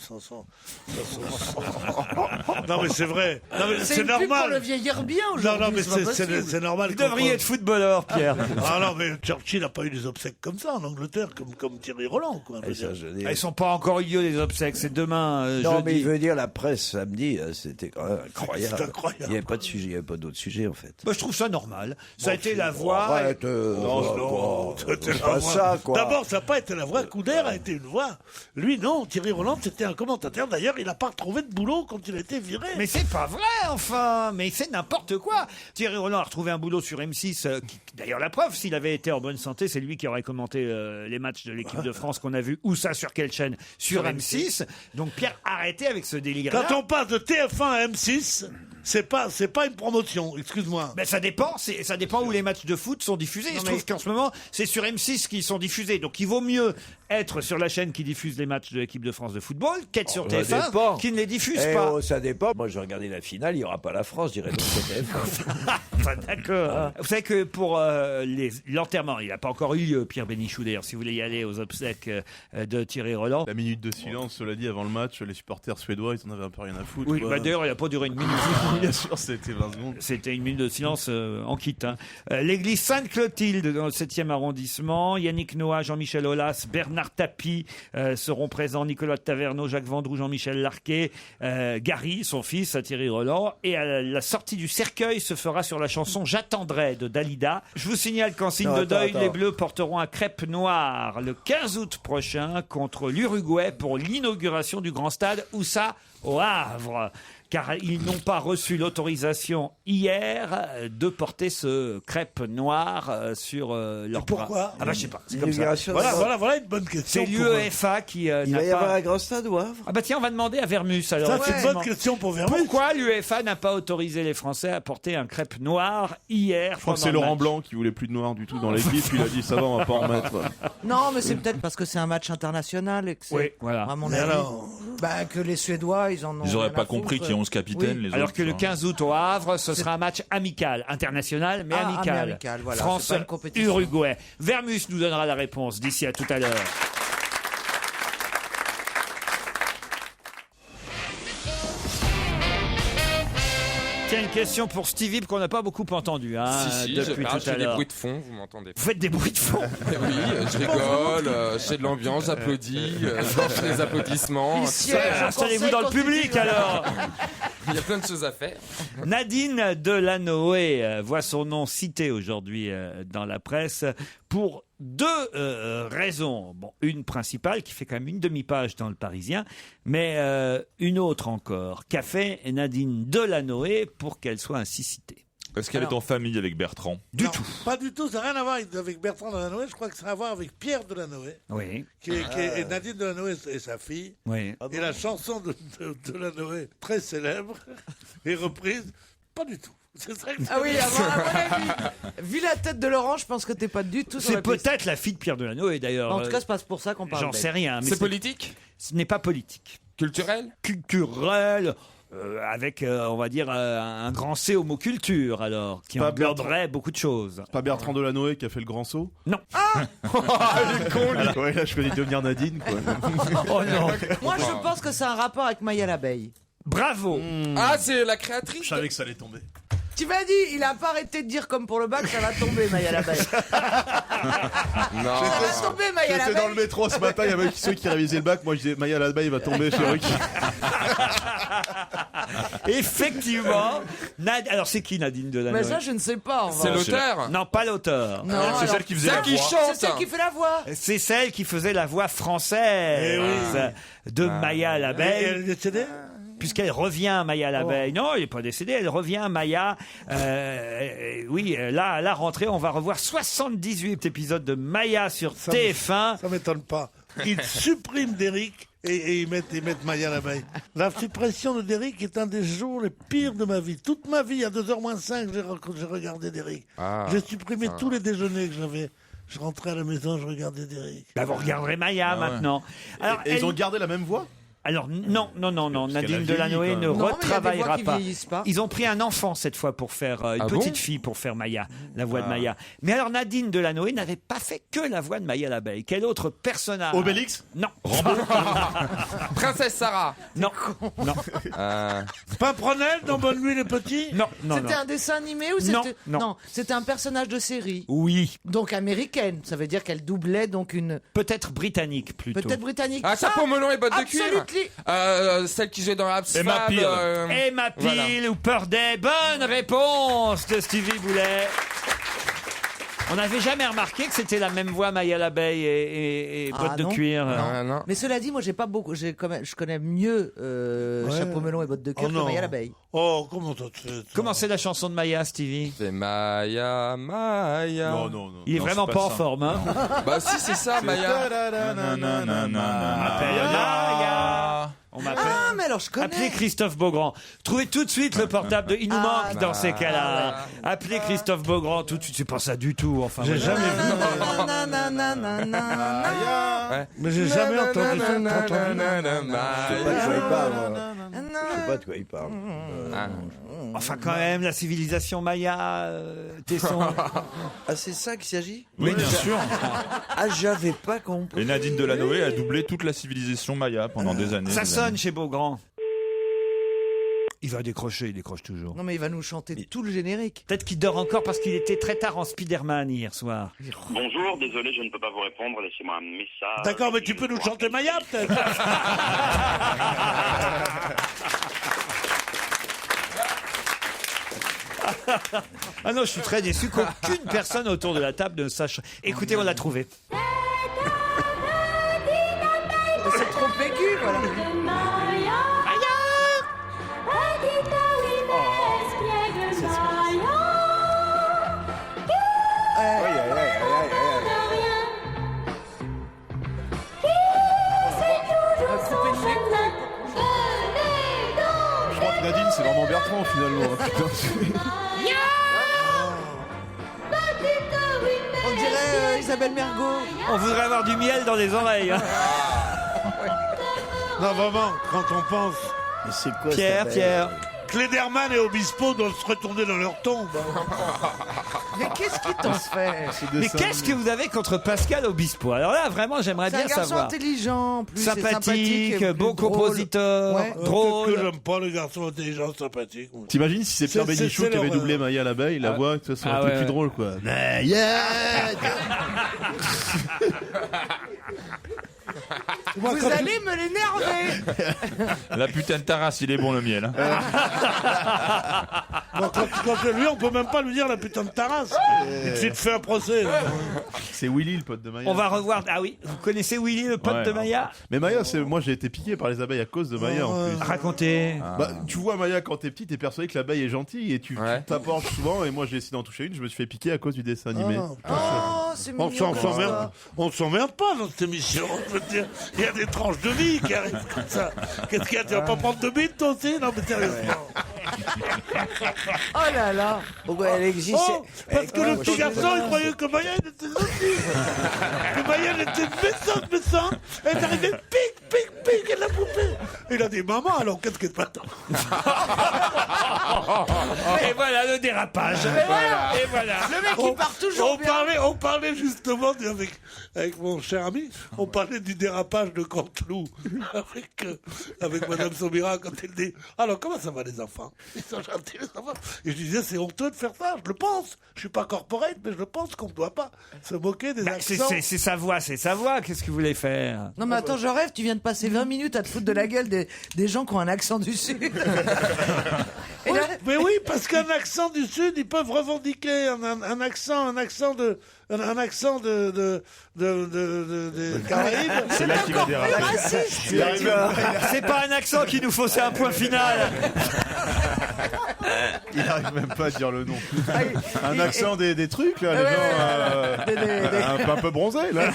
Non mais c'est vrai, non, mais c'est une pub pour le normal. vieillir bien Non, aujourd'hui. non, mais c'est pas c'est possible. normal. Vous devriez être footballeur, Pierre. Ah non, mais Churchill n'a pas eu des obsèques comme ça en Angleterre, comme Thierry Roland, quoi. Et ça, je veux dire. Ils sont pas encore eu lieu les obsèques, c'est demain. Non, jeudi. mais il veut dire la presse samedi, c'était quand même incroyable. C'est incroyable. Il n'y avait pas de sujet, il n'y avait pas d'autre sujet en fait. Moi, je trouve ça normal. Ça a été la voix. Arrête, Non, c'était pas la ça, voix. quoi. D'abord, ça n'a pas été la voix. Couder a été une voix. Lui, non. Thierry Roland, c'était un commentateur. D'ailleurs, il n'a pas retrouvé de boulot quand il a été viré. Mais c'est pas vrai, enfin. Mais c'est n'importe quoi. Thierry Roland a retrouvé un boulot sur M6. D'ailleurs, la preuve, s'il avait été en bonne santé, c'est lui qui aurait commenté les matchs de l'équipe de France qu'on a vu. Où ça, sur quelle chaîne? Sur M6. Donc, Pierre, arrêtez avec ce délire-là. Quand on passe de TF1 à M6, c'est pas une promotion. Excuse-moi. Ben ça dépend où les matchs de foot sont diffusés. Il se trouve qu'en ce moment, c'est sur M6 qu'ils sont diffusés. Donc il vaut mieux être sur la chaîne qui diffuse les matchs de l'équipe de France de football qu'être sur Ça TF1 dépend. qui ne les diffuse Eh pas. oh, ça dépend. Moi, je vais regarder la finale, il n'y aura pas la France, je dirais donc c'est TF1. Enfin, d'accord. Vous savez que pour l'enterrement, il n'a pas encore eu lieu, Pierre Bénichou d'ailleurs, si vous voulez y aller aux obsèques de Thierry Roland. La minute de silence, cela dit, avant le match, les supporters suédois, ils en avaient un peu rien à foutre. Oui, quoi. bah d'ailleurs, il n'a pas duré une minute. Bien sûr, c'était 20 secondes. C'était une minute de silence en kit. Hein. L'église Sainte-Clotilde dans le 7e arrondissement. Yannick Noah, Jean-Michel Aulas, Bernard Tapie seront présents. Nicolas de Taverneau, Jacques Vendroux, Jean-Michel Larquet, Gary, son fils, Thierry Roland. Et à la sortie du cercueil se fera sur la chanson J'attendrai de Dalida. Je vous signale qu'en signe de deuil, les Bleus porteront un crêpe noir le 15 août prochain contre l'Uruguay pour l'inauguration du grand stade. Où ça? Au Havre. Car ils n'ont pas reçu l'autorisation hier de porter ce crêpe noir sur leur bras. Pourquoi? Ah bah je sais pas, c'est comme ça. Voilà une bonne question. C'est l'UEFA qui n'a Il va y pas... avoir un grand stade au Havre? Ah bah tiens, on va demander à Vermus alors. Ça, c'est une bonne question pour Vermus. Pourquoi l'UEFA n'a pas autorisé les Français à porter un crêpe noir hier? Je crois que c'est Laurent Blanc qui voulait plus de noir du tout dans l'équipe. Il a dit ça va, on va pas en mettre. Non, mais c'est peut-être parce que c'est un match international et que c'est. Oui, voilà. À mon Mais avis. alors, Bah, que les Suédois, ils en ont. Ils n'auraient rien pas à compris foutre. qu'il y a 11 capitaines. Oui. Les Alors autres, que le hein. 15 août au Havre, ce sera un match amical, international, mais Ah, amical. mais amical, voilà, c'est pas une compétition. France-Uruguay. Vermus nous donnera la réponse d'ici à tout à l'heure. Tiens, une question pour Stevie qu'on n'a pas beaucoup entendu Si, depuis je tout à fais des l'heure. bruits de fond, vous m'entendez. Vous faites des bruits de fond. Oui, je rigole, je fais de l'ambiance, j'applaudis, je lance les applaudissements. Installez-vous dans le public alors. Il y a plein de choses à faire. Nadine Delanoë voit son nom cité aujourd'hui dans la presse pour deux raisons. Bon, une principale qui fait quand même une demi-page dans le Parisien, mais une autre encore. Qu'a fait Nadine Delanoë pour qu'elle soit ainsi citée? Est-ce qu'elle est en famille avec Bertrand? Du tout. Pas du tout, ça n'a rien à voir avec Bertrand Delanoë, je crois que ça a à voir avec Pierre Delanoë. Oui. Et Nadine Delanoë et sa fille. Oui. Et la chanson de Delanoë, très célèbre, est reprise. Pas du tout. C'est ça que Ah oui, à mon avis, vu la tête de Laurent, je pense que t'es pas du tout sur C'est la piste. peut-être la fille de Pierre Delanoë d'ailleurs. En tout cas, c'est pas pour ça qu'on parle J'en d'elle. sais rien. mais C'est politique? Ce n'est pas politique. Culturel? Culturel. Avec, on va dire, un grand C au mot culture, alors, qui Pas engloberait beaucoup de choses. C'est pas Bertrand Delanoë qui a fait le grand saut? Non. Il est con, lui. Ouais, là, je vais devenir Nadine, quoi. Oh non. Moi, je pense que c'est un rapport avec Maya l'abeille. Bravo. Ah, c'est la créatrice? Je savais que ça allait tomber. Tu m'as dit, il a pas arrêté de dire comme pour le bac, ça va tomber, Maya l'abeille. Non. Ça va tomber, Maya J'étais dans le l'abeille. métro ce matin, il y avait ceux qui révisaient le bac. Moi, je disais, Maya l'abeille va tomber chez Ruki. Effectivement. Alors, c'est qui Nadine Delanoë? Mais ça, je ne sais pas. C'est l'auteur? Non, pas l'auteur. Non, C'est alors, celle qui faisait la Celle qui voix. chante. c'est celle qui fait la voix. C'est celle qui faisait la voix française de Maya Et l'abeille. elle est décédée Puisqu'elle revient, Maya l'abeille. Non, elle n'est pas décédée, elle revient, Maya. Oui, là, à la rentrée, on va revoir 78 épisodes de Maya sur TF1. Ça m'étonne pas. Ils suppriment Derrick et ils mettent Maya l'abeille. La suppression de Derrick est un des jours les pires de ma vie. Toute ma vie, à 2h moins 5, j'ai regardé Derrick. Ah, J'ai supprimé tous les déjeuners que j'avais. Je rentrais à la maison, je regardais Derrick. Bah, vous regarderez Maya maintenant. Alors, Et ils ont gardé la même voix? Alors non, qu'elle a Nadine vieilli, Delanoë quand ne même. Non, mais il y a des voix retravaillera qui pas. vieillissent pas. Ils ont pris un enfant cette fois pour faire une Ah petite bon fille pour faire Maya, la voix de Maya. Mais alors Nadine Delanoë n'avait pas fait que la voix de Maya l'abeille. Quel autre personnage? Obélix? Non. Princesse Sarah. Non. Non. Pimprenel dans Bonne Nuit les Petits? Non. Non. C'était Non. un dessin animé ou Non, c'était non. c'était un personnage de série. Oui. Donc américaine, ça veut dire qu'elle doublait donc une Peut-être britannique plutôt. peut-être britannique. Ah, chapeau melon et bottes de cuir. Absolutely. Celle qui jouait dans Abs Emma Fab, Peel. Emma Peel voilà. ou Purday. Bonne réponse de Stevie Boulet. On n'avait jamais remarqué que c'était la même voix, Maya l'abeille et Ah, bottes de non. cuir. Non. Mais cela dit, moi j'ai pas beaucoup, je connais mieux Chapeau melon et bottes de cuir que non. Maya l'abeille. Oh, comment ça Comment c'est la chanson de Maya, Stevie? C'est Maya. Non. Il est Non, vraiment c'est pas pas en ça. forme, hein? Bah si, c'est ça, Maya. Appelle Maya. On m'appelle. Ah, mais alors je connais. Appelez Christophe Beaugrand. Trouvez tout de suite le portable de. Il nous manque dans ces cas-là. Appelez Christophe Beaugrand tout de suite. C'est pas ça du tout. Enfin, J'ai voilà. jamais vu. Mais j'ai jamais entendu ça. T'as entendu? Je sais pas de quoi il parle. Enfin, quand même, la civilisation Maya, Tesson. Ah, c'est ça qu'il s'agit? Oui, bien sûr. Ah, j'avais pas compris. Et Nadine Delanoë a doublé toute la civilisation Maya pendant des années. Ça des sonne années. chez Beaugrand. Il va décrocher, il décroche toujours. Non mais il va nous chanter tout le générique. Peut-être qu'il dort encore parce qu'il était très tard en Spider-Man hier soir. Bonjour, désolé, je ne peux pas vous répondre, laissez-moi un message. D'accord, mais tu peux nous chanter Maya, peut-être? Ah non, je suis très déçu qu'aucune personne autour de la table ne sache. Écoutez, on l'a trouvé. C'est trop aigu, voilà. Je crois que Nadine, c'est vraiment Bertrand, finalement. Putain. On dirait Isabelle Mergo. On voudrait avoir du miel dans les oreilles. Hein. Non, vraiment, quand on pense. Mais c'est quoi Pierre. Klederman et Obispo doivent se retourner dans leur tombe. Mais qu'est-ce qu'ils t'ont fait? Mais qu'est-ce que vous avez contre Pascal Obispo? Alors là, vraiment, j'aimerais C'est bien un garçon savoir. intelligent, en plus c'est Sympathique, plus bon drôle. compositeur, Ouais. drôle. Peut-être que j'aime pas les garçons intelligents, sympathiques. T'imagines si c'est Pierre C'est- Bénichou c'est qui avait leur- doublé Maya l'abeille, la voix, ça serait un peu plus drôle, quoi. Vous allez me l'énerver. La putain de Taras, il est bon le miel. Hein. Bon, quand c'est lui, on peut même pas lui dire la putain de Taras. Tu te fais un procès. C'est Willy, le pote de Maya. On va revoir. Ah oui, vous connaissez Willy, le pote Ouais. de Maya? Mais Maya, moi j'ai été piqué par les abeilles à cause de Maya en plus. Racontez. Bah, tu vois Maya quand t'es petit, t'es persuadé que l'abeille est gentille et tu t'apportes souvent. Et moi j'ai essayé d'en toucher une, je me suis fait piquer à cause du dessin animé. C'est On mignon. s'emmerde. On s'emmerde pas dans cette émission. Je veux dire, il y a des tranches de vie qui arrivent comme ça. Qu'est-ce qu'il y a? Tu vas pas prendre de bite toi aussi? Non, mais sérieusement. Oh là là. Pourquoi elle existait? Oh, parce que le petit garçon, il croyait que Maya elle était gentille. Que Maya elle était méchante. Elle est arrivée, pique, elle l'a poupée. Il a dit, maman, alors qu'est-ce que tu attends? Et voilà le dérapage. Voilà. Et voilà. Le mec, il part toujours bien. On parlait justement avec mon cher ami, on parlait du dérapage de Canteloup avec Madame Saumira quand elle dit alors comment ça va les enfants? Ils sont gentils les enfants. Et je disais c'est honteux de faire ça, je le pense. Je suis pas corporate mais je pense qu'on ne doit pas se moquer des accents. C'est sa voix, Qu'est-ce que vous voulez faire? Non mais attends, je rêve, tu viens de passer 20 minutes à te foutre de la gueule des gens qui ont un accent du Sud. Et là- Mais oui, parce qu'un accent du Sud, ils peuvent revendiquer un accent de Caraïbes. C'est là qu'il va déraper. C'est pas un accent qu'il nous faut, c'est un point final. Il arrive même pas à dire le nom. Ah, Un accent des trucs là, les gens un peu bronzés là.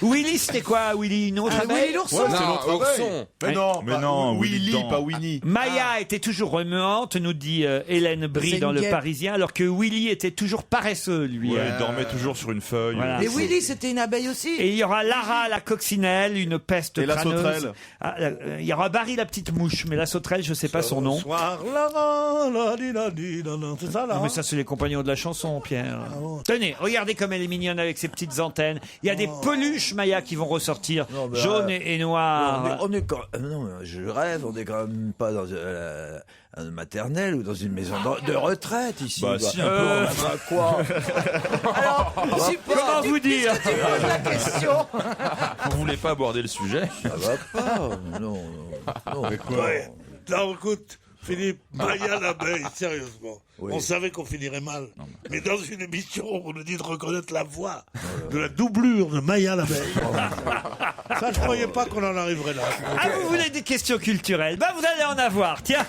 Willy, c'était quoi, Willy? Une autre abeille? Willy l'ourson. Ouais, c'est l'autre Ourson. abeille. Mais non, Willy Willy, dedans. pas Winnie. Maya était toujours remuante, nous dit Hélène Brie C'est dans une Le guêpe. Parisien, alors que Willy était toujours paresseux, lui. Ouais, il dormait toujours sur une feuille. Voilà. Mais Willy, c'était une abeille aussi. Et il y aura Lara la coccinelle, une peste Et la crâneuse. sauterelle. Ah, il y aura Barry la petite mouche, mais la sauterelle, je sais pas son nom. Soir, c'est ça là. Non, mais ça, c'est les compagnons de la chanson, Pierre. Tenez, regardez comme elle est mignonne avec ses petites antennes. Il y a des peluches, Maya, qui vont ressortir, Non, mais, jaunes et noires. Non, mais je rêve, on est quand même pas dans un maternelle ou dans une maison de retraite ici. Bah, quoi. si, un peu. On va quoi? Alors, Comment vous dire? tu poses la question. On voulait pas aborder le sujet. Ça va pas. Non. Ouais. Non, écoute, Philippe, Maya l'abeille, sérieusement. Oui. On savait qu'on finirait mal. Mais dans une émission, on nous dit de reconnaître la voix de la doublure de Maya l'abeille. Ça, je croyais pas qu'on en arriverait là. Ah, vous voulez des questions culturelles? Bah, vous allez en avoir, tiens.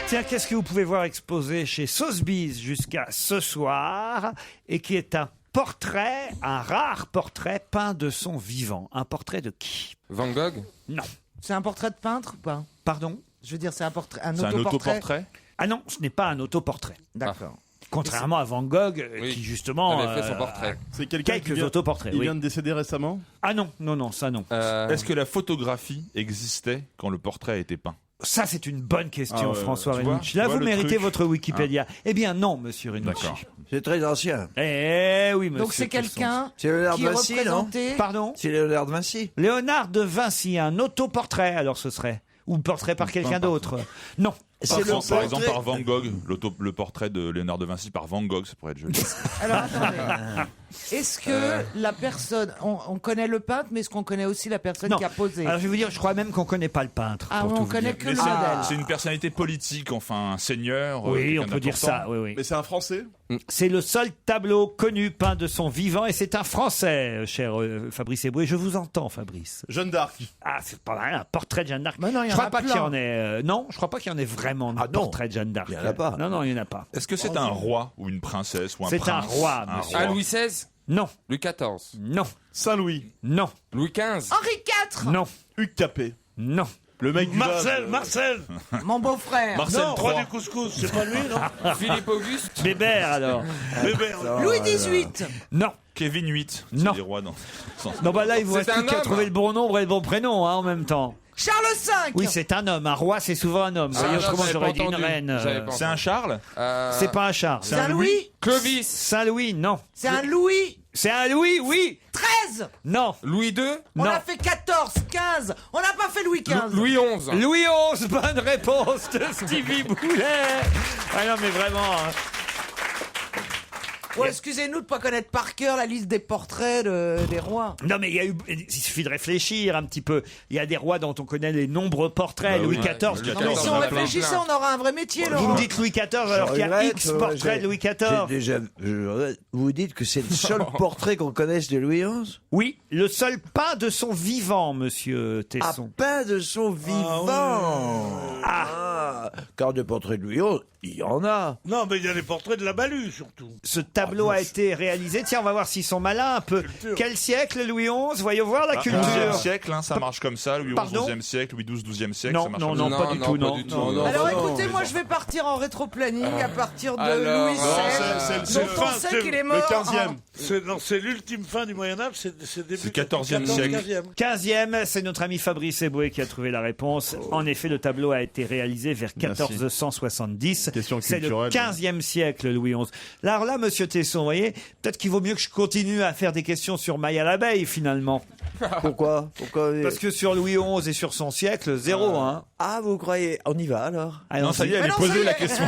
Tiens, qu'est-ce que vous pouvez voir exposé chez Sotheby's jusqu'à ce soir et qui est un portrait, un rare portrait peint de son vivant. Un portrait de qui? Van Gogh? Non. C'est un portrait de peintre ou pas? Pardon? Je veux dire, c'est un portrait, un C'est un autoportrait. autoportrait. Ah non, ce n'est pas un autoportrait. D'accord. Contrairement à Van Gogh, Oui. qui justement avait fait son portrait. C'est quelqu'un qui quelques vient, autoportraits. il Oui. vient de décéder récemment. Ah non, ça non. Est-ce que la photographie existait quand le portrait a été peint? Ça, c'est une bonne question, Ah ouais, François tu vois, Renucci. tu Là, vois vous le méritez truc. votre Wikipédia. Eh bien, non, monsieur Renucci. D'accord. C'est très ancien. Eh oui, monsieur. Donc c'est quelqu'un C'est Léonard qui de Vinci, non? représentait. Pardon? C'est Léonard de Vinci. Léonard de Vinci, un autoportrait, alors ce serait. Ou portrait par quelqu'un d'autre. Non. C'est Par le exemple, portrait- par Van Gogh, le portrait de Léonard de Vinci par Van Gogh, ça pourrait être joli. Alors attendez. Est-ce que la personne, on connaît le peintre, mais est-ce qu'on connaît aussi la personne Non. qui a posé? Alors je vais vous dire, je crois même qu'on connaît pas le peintre. Ah, pour on tout vous connaît dire. que Mais le c'est- modèle. c'est une personnalité politique, enfin un seigneur. Oui, quelqu'un on peut dire d'important. ça. Oui, oui. Mais c'est un Français. C'est le seul tableau connu peint de son vivant et c'est un Français, cher Fabrice Eboué. Je vous entends, Fabrice. Jeanne d'Arc. Ah, c'est pas mal, un portrait de Jeanne d'Arc. Mais non, il y je en crois a pas qu'il y plein. en ait. Non, je crois pas qu'il y en ait vraiment de portrait de Jeanne d'Arc. Il y en a pas. Non, il y en a pas. Est-ce que c'est un roi ou une princesse ou un C'est prince? un roi, monsieur. Ah, Louis XVI? Non, Louis XIV? non, Saint-Louis. non, Louis XV? Henri IV. non, Hugues Capet. non. Le mec du Marcel, Vase, Marcel. Mon beau-frère. Marcel Non, roi III. du couscous, c'est pas lui, non? Philippe Auguste. Bébert alors. Bébert. Louis XVIII. Non. Kevin VIII. Non. C'est des rois dans. Non, bah là, il vous C'est reste un plus qu'à homme. trouver le bon nombre et le bon prénom en même temps. Charles V. Oui, c'est un homme. Un roi, c'est souvent un homme. Vous voyez, non, autrement, j'avais j'aurais pas dit une entendu. reine. J'avais pas C'est un Charles C'est pas un Charles. C'est un Louis. Clovis. Saint-Louis, non. C'est un Louis. C'est un Louis, oui. 13. Non. Louis II. On Non. a fait 14, 15. On n'a pas fait Louis XV. Louis XI. Louis XI, bonne réponse de Stevie Boulet. Ah non, mais vraiment. Hein. Ouais, excusez-nous de pas connaître par cœur la liste des portraits des rois. Non, mais il suffit de réfléchir un petit peu. Il y a des rois dont on connaît les nombreux portraits. Bah Louis oui. XIV. Louis Non, mais si on réfléchissait, on aura un vrai métier, Vous Laurent. me dites Louis XIV alors qu'il y a regrette, X portraits de Louis XIV. Vous dites que c'est le seul portrait qu'on connaisse de Louis XI? Oui, le seul pas de son vivant, monsieur Ah, Tesson. pas de son vivant. Car de portraits de Louis XI, il y en a. Non, mais il y a les portraits de la Balue, surtout. Ce tableau a été réalisé. Tiens, on va voir s'ils sont malins un peu. Quel siècle, Louis XI? Voyons voir la culture. 11e siècle, hein, ça marche comme ça. Louis XI, Pardon 11e siècle. Louis XII, 12e siècle. Non, ça marche non, comme non, ça. pas du tout, non. Alors écoutez, moi je vais partir en rétro-planning à partir de Alors, Louis XVI. c'est dont on sait qu'il est mort. Le 15e. C'est l'ultime fin du Moyen-Âge, c'est début C'est 14e siècle. 15e, c'est notre ami Fabrice Eboué qui a trouvé la réponse. En effet, le tableau a été réalisé vers 1470. Question C'est le culturelle. 15e siècle, Louis XI. Alors là, monsieur Tesson, vous voyez, peut-être qu'il vaut mieux que je continue à faire des questions sur Maya l'abeille, finalement. Pourquoi Parce que sur Louis XI et sur son siècle, zéro, hein. Ah, vous croyez? On y va alors? Ah, Non, ça y est, elle est posée la question.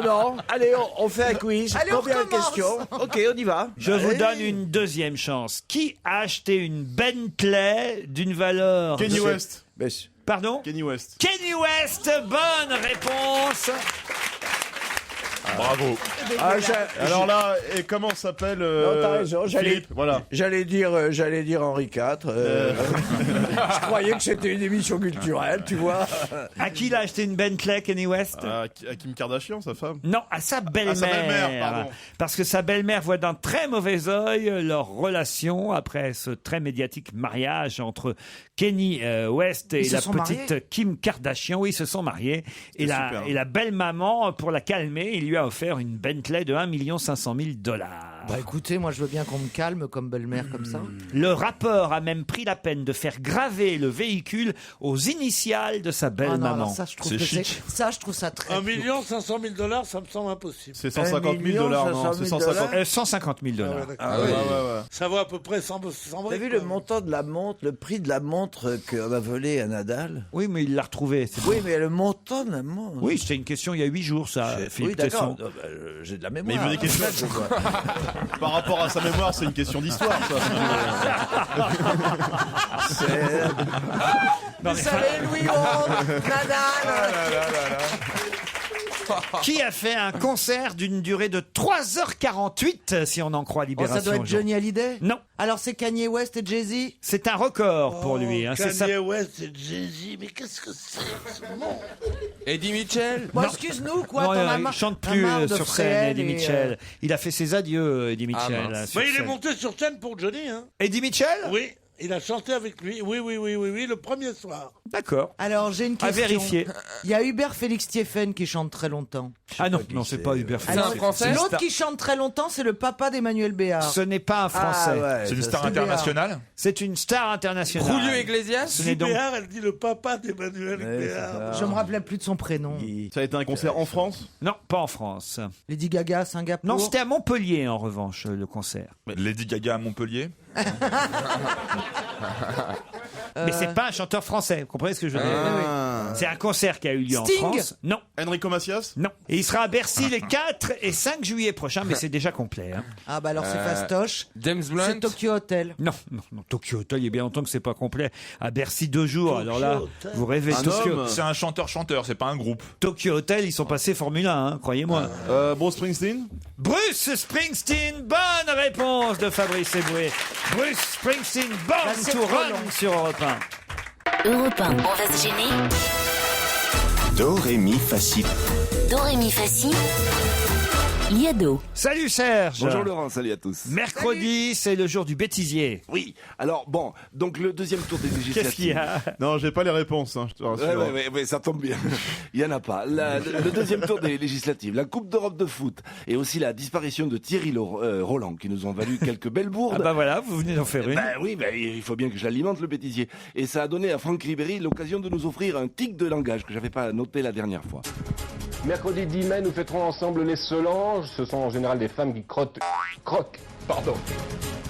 Non. Allez, on fait un quiz. Allez, on Combien de recommence. questions? Ok, on y va. Je vous Allez. donne une deuxième chance. Qui a acheté une Bentley d'une valeur... Kenny West. Mais Pardon? Kenny West. Kenny West, bonne réponse. Bravo. Alors là, et comment s'appelle Non, t'as raison, Philippe, voilà. J'allais dire Henri IV. Je croyais que c'était une émission culturelle, tu vois. À qui il a acheté une Bentley, Kenny West? À Kim Kardashian, sa femme. Non, à sa belle-mère. À sa belle-mère, pardon. Parce que sa belle-mère voit d'un très mauvais œil leur relation après ce très médiatique mariage entre Kenny West et Ils se la sont petite mariés Kim Kardashian. Oui, ils se sont mariés. Et super. la belle-maman, pour la calmer, il lui a offert une Bentley de 1 500 000 $. Bah écoutez, moi je veux bien qu'on me calme comme belle-mère comme ça. Le rappeur a même pris la peine de faire graver le véhicule aux initiales de sa Ah non, belle-maman. alors ça je trouve que ça je trouve ça très 1 500 000 $, ça me semble impossible. C'est 150 000 $, non? C'est 150 150 000 $. Ah ouais, d'accord. Ah oui. ouais. Ça vaut à peu près 100 T'as briques. vu le montant de la montre, le prix de la montre qu'on a volé à Nadal? Oui, mais il l'a retrouvé. c'est Oui, bon. mais le montant de la montre. Oui, c'était une question il y a 8 jours, ça, Oui, Philippe d'accord. Tesson. Non, bah, j'ai de la mémoire. Mais il veut des questions. Je vois. Par rapport à sa mémoire, c'est une question d'histoire, ça. Non, Vous mais- savez, Louis XI, Nadal. Qui a fait un concert d'une durée de 3h48, si on en croit Oh, Libération? ça doit être Jean. Johnny Hallyday. Non, Alors c'est Kanye West et Jay-Z. c'est un record pour lui. Hein. C'est Kanye ça. West et Jay-Z, mais qu'est-ce que c'est ce nom? Eddie Mitchell. Bon, Non. excuse-nous quoi, Non, t'en as il marre. chante t'as plus marre de sur scène, Fréhel Eddie et, Mitchell. Il a fait ses adieux, Eddie Mitchell. mince. sur Mais il est scène. monté sur scène pour Johnny, hein. Eddie Mitchell? Oui, il a chanté avec lui. Oui, le premier soir. D'accord. Alors j'ai une À question. vérifier. Il y a Hubert Félix Thieffen qui chante très longtemps. Ah non, non, c'est pas Hubert C'est Félix. un Français. L'autre qui chante très longtemps, c'est le papa d'Emmanuel Béard. Ce n'est pas un Français. Ah ouais, C'est une ça, star c'est internationale. C'est une star internationale. Julio Iglesias. Ce n'est donc Béard, elle dit le papa d'Emmanuel Ouais, Béard. Je me rappelais plus de son prénom. Ça a été un concert en France? non, pas en France. Lady Gaga, Singapour. Non, c'était à Montpellier en revanche le concert. Lady Gaga à Montpellier. Mais c'est pas un chanteur français. Vous comprenez ce que je veux dire C'est un concert qui a eu lieu Sting. en France. Non. Enrico Macias? Non. Et il sera à Bercy les 4 et 5 juillet prochains, mais c'est déjà complet. Hein. Ah bah alors c'est fastoche. James C'est Blunt. Tokyo Hotel. Non, Tokyo Hotel, il y a bien longtemps que c'est pas complet. À Bercy 2 jours. Alors là, Hotel. vous rêvez. Un Tokyo, homme. C'est un chanteur-chanteur, c'est pas un groupe. Tokyo Hotel, ils sont passés Formule 1, hein, croyez-moi. Bruce Springsteen? Bruce Springsteen, bonne réponse de Fabrice Eboué. Bruce Springsteen, Born c'est to trop Run long. sur Europe 1. Europe 1, on va se gêner. Do, ré, mi, fa, si. Do, ré, mi, fa, si. Liado. Salut Serge. Bonjour Laurent, salut à tous. Mercredi, c'est le jour du bêtisier. Oui, alors bon, donc le deuxième tour des législatives. Qu'est-ce qu'il y a? Non, j'ai pas les réponses, je te rassure. Ouais, ça tombe bien. Il y en a pas. Le deuxième tour des législatives, la Coupe d'Europe de foot et aussi la disparition de Thierry Roland qui nous ont valu quelques belles bourdes. Ah bah voilà, vous venez d'en faire une. Oui, il faut bien que je l'alimente le bêtisier. Et ça a donné à Franck Ribéry l'occasion de nous offrir un tic de langage que j'avais pas noté la dernière fois. Mercredi 10 mai, nous fêterons ensemble les Solanges. Ce sont en général des femmes qui croquent.